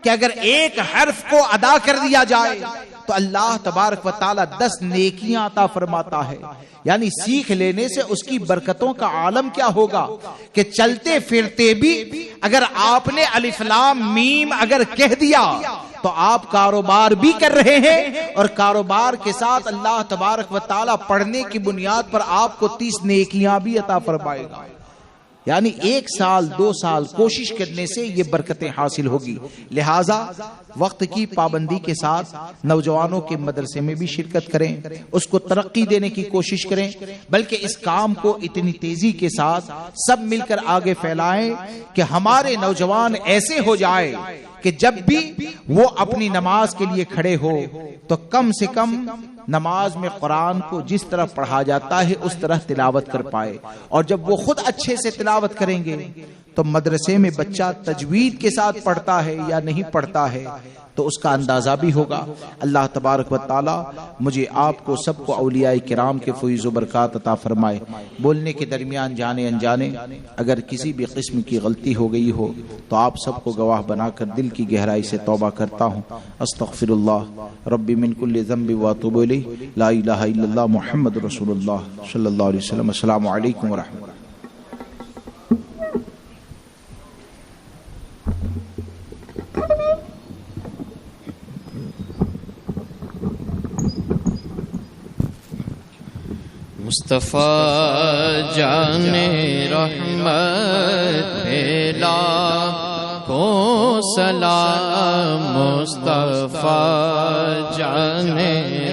کہ اگر ایک حرف کو ادا کر دیا جائے تو اللہ تبارک و تعالیٰ 10 نیکیاں عطا فرماتا ہے. یعنی سیکھ لینے سے اس کی برکتوں کا عالم کیا ہوگا کہ چلتے پھرتے بھی اگر آپ نے الف لام میم اگر کہہ دیا تو آپ کاروبار بھی کر رہے ہیں، اور کاروبار کے ساتھ اللہ تبارک و تعالیٰ پڑھنے کی بنیاد پر آپ کو 30 نیکیاں بھی عطا فرمائے گا. یعنی 1 سال 2 سال کوشش کرنے سے یہ برکتیں حاصل ہوگی. لہٰذا وقت کی پابندی کے ساتھ نوجوانوں کے مدرسے میں بھی شرکت کریں، اس کو ترقی دینے کی کوشش کریں، بلکہ اس کام کو اتنی تیزی کے ساتھ سب مل کر آگے پھیلائیں کہ ہمارے نوجوان ایسے ہو جائے کہ جب بھی وہ اپنی نماز کے لیے کھڑے ہو تو کم سے کم نماز میں قرآن کو جس طرح پڑھا جاتا ہے اس طرح تلاوت کر پائے. اور جب وہ خود اچھے سے تلاوت کریں گے تو مدرسے میں بچہ تجوید کے ساتھ پڑھتا ہے یا نہیں پڑھتا ہے تو اس کا اندازہ بھی ہوگا. اللہ تبارک و تعالی مجھے آپ کو سب کو اولیاء کرام کے فیض و برکات عطا فرمائے. بولنے کے درمیان جانے انجانے اگر کسی بھی قسم کی غلطی ہو گئی ہو تو آپ سب کو گواہ بنا کر دل کی گہرائی سے توبہ کرتا ہوں. استغفر اللہ ربی من کل ذنب واتوب الیہ، لا الہ الا اللہ محمد رسول اللہ صلی اللہ علیہ وسلم. السلام علیکم ورحمۃ اللہ. مصطفیٰ جان رحمت پھیلا کو سلام، مصطفیٰ جان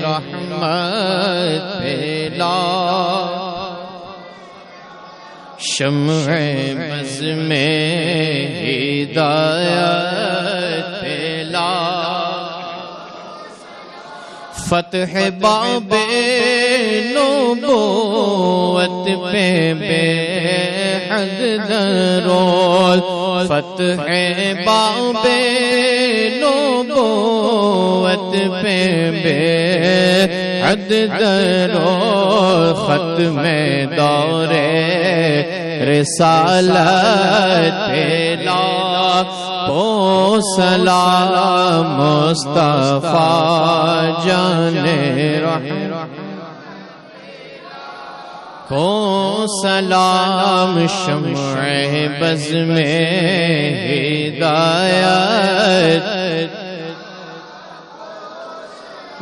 رحمت پھیلا، شمع بز میں ہدایت پھیلا، فتح باب نبوت پہ بے حد درود، فتح باب نبوت پہ بے حد درو ختم دورے رسالت پہ لاکھوں سلام مصطفیٰ جان رحمت کو سلام شمع بز میں ہدایت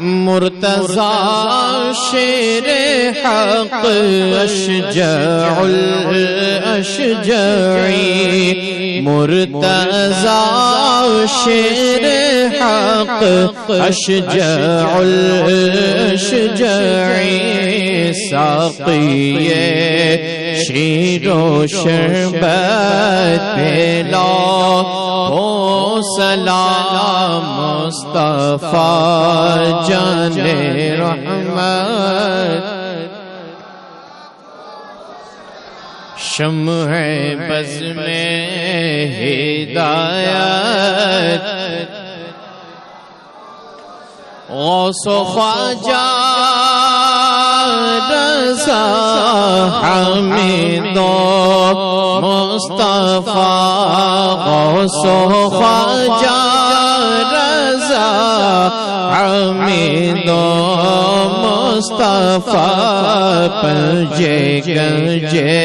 مرتضی شیر حق اشجع الاشجعی مرتضی شیر حق اشجع الاشجعی ساقی شیر و شربت پلا ہو سلام مصطفیٰ جان رحمت شمع بز میں ہدایت غوث و خواجہ رضا حمید و مصطفیٰ غوث و خواجہ رضا حمید و مصطفیٰ پنجے گنجے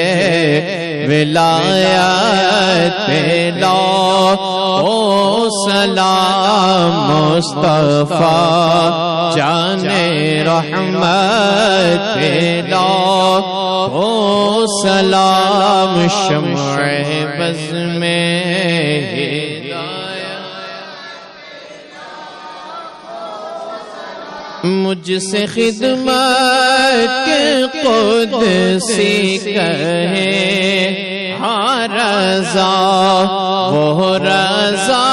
ولایت پہ لاکھوں سلام مصطفیٰ جان رحمت پہ لاکھوں سلام شمع بز میں مجھ سے خدمت قدسی کہے ہاں رضا وہ رضا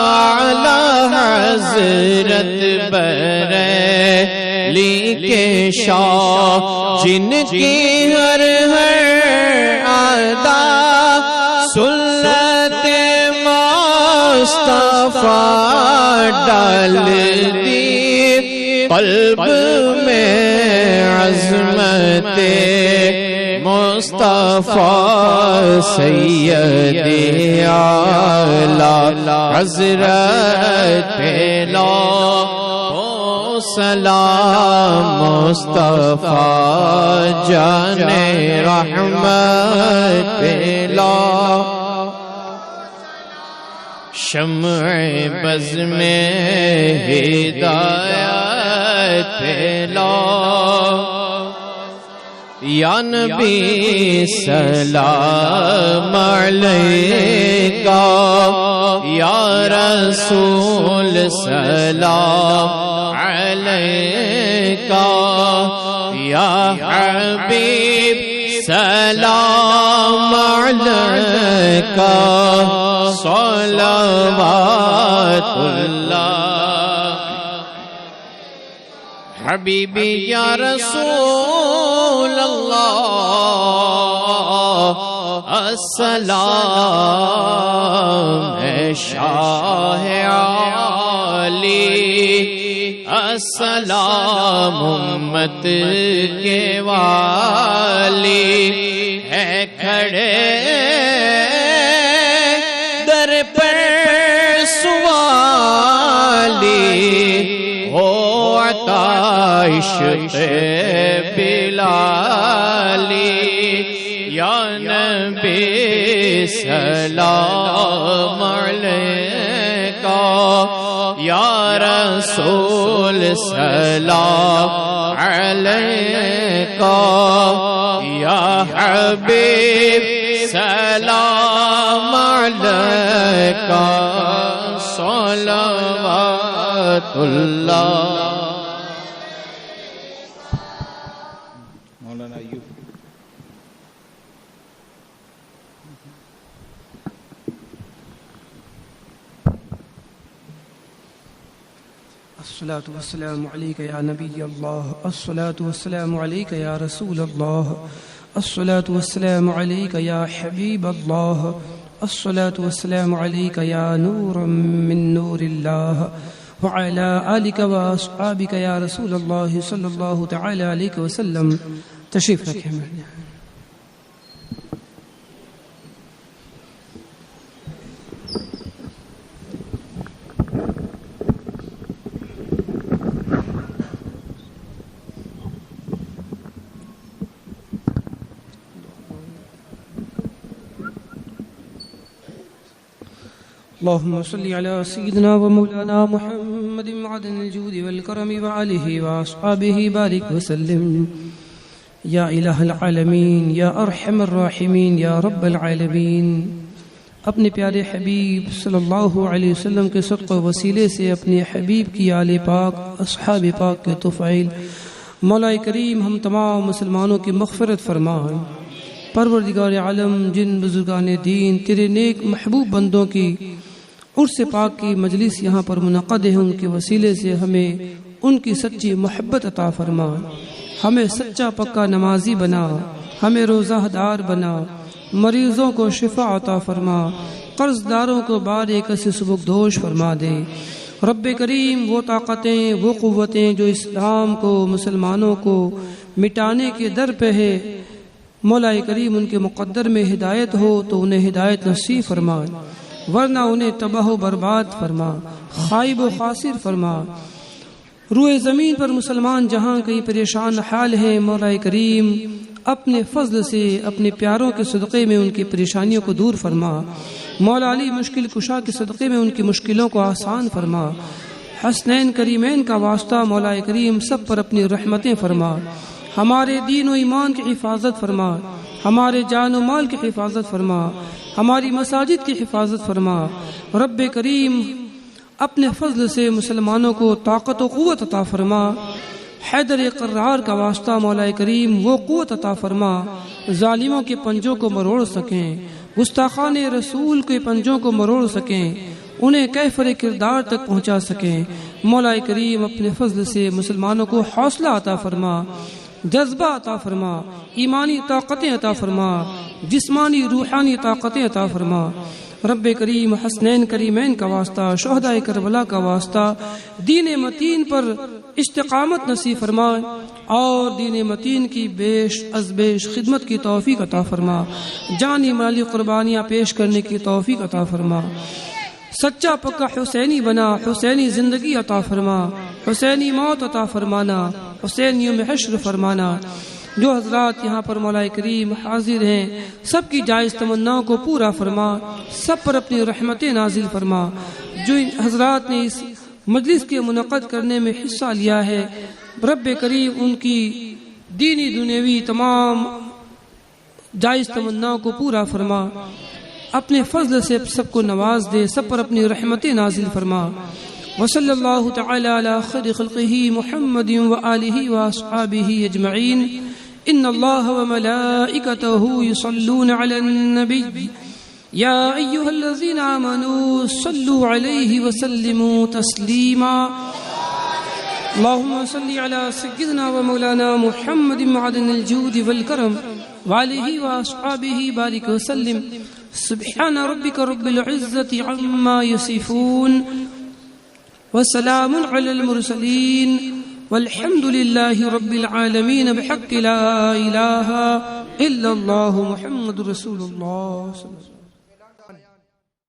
اعلی حضرت بریلی کے شاہ جن کی ہر ادا سنت مصطفیٰ ڈال دی قلب میں عظمت مصطفیٰ سید اعلی حضرت پہ لاکھوں سلام مصطفیٰ جان رحمت پہ لاکھوں شمع بز میں ہدایت پہ لاکھوں یا نبی سلام علیکہ یا رسول سلام علیکہ یا حبیب سلام علیکہ صلوات اللہ حبیبی یا رسول اللہ السلام ہے شاہ عالی السلام امت کے والی ہے کھڑے در پر سوالی ہو عطائش بلالی یا نبی سلام علیکہ یا رسول سلام علیکہ یا حبیب سلام علیکہ صلوات اللہ مولانا ایوب الصلاة والسلام عليك يا نبي الله الصلاة والسلام عليك يا رسول الله الصلاة والسلام عليك يا حبيب الله الصلاة والسلام عليك يا نور من نور الله وعلى آلك وأصحابك يا رسول الله صلى الله تعالى عليه وسلم. تشریف رکھیں. اللهم صل على سيدنا ومولانا محمد معدن الجود والكرم وعليه وأصحابه بارك وسلم. يا إله العالمين يا أرحم الراحمين يا رب العالمين. اپنے پیارے حبیب صلی اللہ علیہ وسلم کے صدقہ و وسیلے سے اپنے حبیب کی آل پاک اصحاب پاک کے طفیل مولا کریم ہم تمام مسلمانوں کی مغفرت فرما. پروردگار عالم جن بزرگان دین تیرے نیک محبوب بندوں کی عرس پاک کی مجلس یہاں پر منعقد ہے، ان کے وسیلے سے ہمیں ان کی سچی محبت عطا فرما. ہمیں سچا پکا نمازی بنا، ہمیں روزہ دار بنا، مریضوں کو شفا عطا فرما، قرض داروں کو بار کسی سبکدوش فرما دے. رب کریم وہ طاقتیں وہ قوتیں جو اسلام کو مسلمانوں کو مٹانے کے در پہ ہے، مولا کریم ان کے مقدر میں ہدایت ہو تو انہیں ہدایت نصیب فرما، ورنہ انہیں تباہ و برباد فرما، خائب و خاسر فرما. روئے زمین پر مسلمان جہاں کہیں پریشان حال ہیں، مولا کریم اپنے فضل سے اپنے پیاروں کے صدقے میں ان کی پریشانیوں کو دور فرما. مولا علی مشکل کشا کے صدقے میں ان کی مشکلوں کو آسان فرما. حسنین کریمین کا واسطہ مولا کریم سب پر اپنی رحمتیں فرما. ہمارے دین و ایمان کی حفاظت فرما، ہمارے جان و مال کی حفاظت فرما، ہماری مساجد کی حفاظت فرما. رب کریم اپنے فضل سے مسلمانوں کو طاقت و قوت عطا فرما. حیدر قرار کا واسطہ مولا کریم وہ قوت عطا فرما ظالموں کے پنجوں کو مروڑ سکیں، گستاخان رسول کے پنجوں کو مروڑ سکیں، انہیں کیفر کردار تک پہنچا سکیں. مولا کریم اپنے فضل سے مسلمانوں کو حوصلہ عطا فرما، جذبہ عطا فرما، ایمانی طاقتیں عطا فرما، جسمانی روحانی طاقتیں عطا فرما. رب کریم حسنین کریمین کا واسطہ، شہداء کربلا کا واسطہ دین متین پر استقامت نصیب فرما اور دین متین کی بیش از بیش خدمت کی توفیق عطا فرما. جانی مالی قربانیاں پیش کرنے کی توفیق عطا فرما. سچا پکا حسینی بنا، حسینی زندگی عطا فرما، حسینی موت عطا فرمانا، حسین یوم حشر فرمانا. جو حضرات یہاں پر مولا کریم حاضر ہیں سب کی جائز تمناؤں کو پورا فرما، سب پر اپنی رحمتیں نازل فرما. جو حضرات نے اس مجلس کے منعقد کرنے میں حصہ لیا ہے، رب کریم ان کی دینی دنیاوی تمام جائز تمناؤں کو پورا فرما. اپنے فضل سے سب کو نواز دے، سب پر اپنی رحمتیں نازل فرما. وصلی اللہ تعالی علی خیر خلقہ محمد وآلہ واصحابہ اجمعین. ان اللہ وملائکتہ یصلون علی النبی یا ایہا الذین آمنوا صلوا علیہ وسلموا تسلیما. اللہم صلی علی سیدنا ومولانا محمد معدن الجود والکرم وآلہ واصحابہ بارک وسلم. سبحان ربک رب العزت عما یصفون وسلام علی المرسلین والحمد للہ رب العالمین بحق لا الہ الا اللہ محمد رسول اللہ صلی اللہ علیہ وسلم.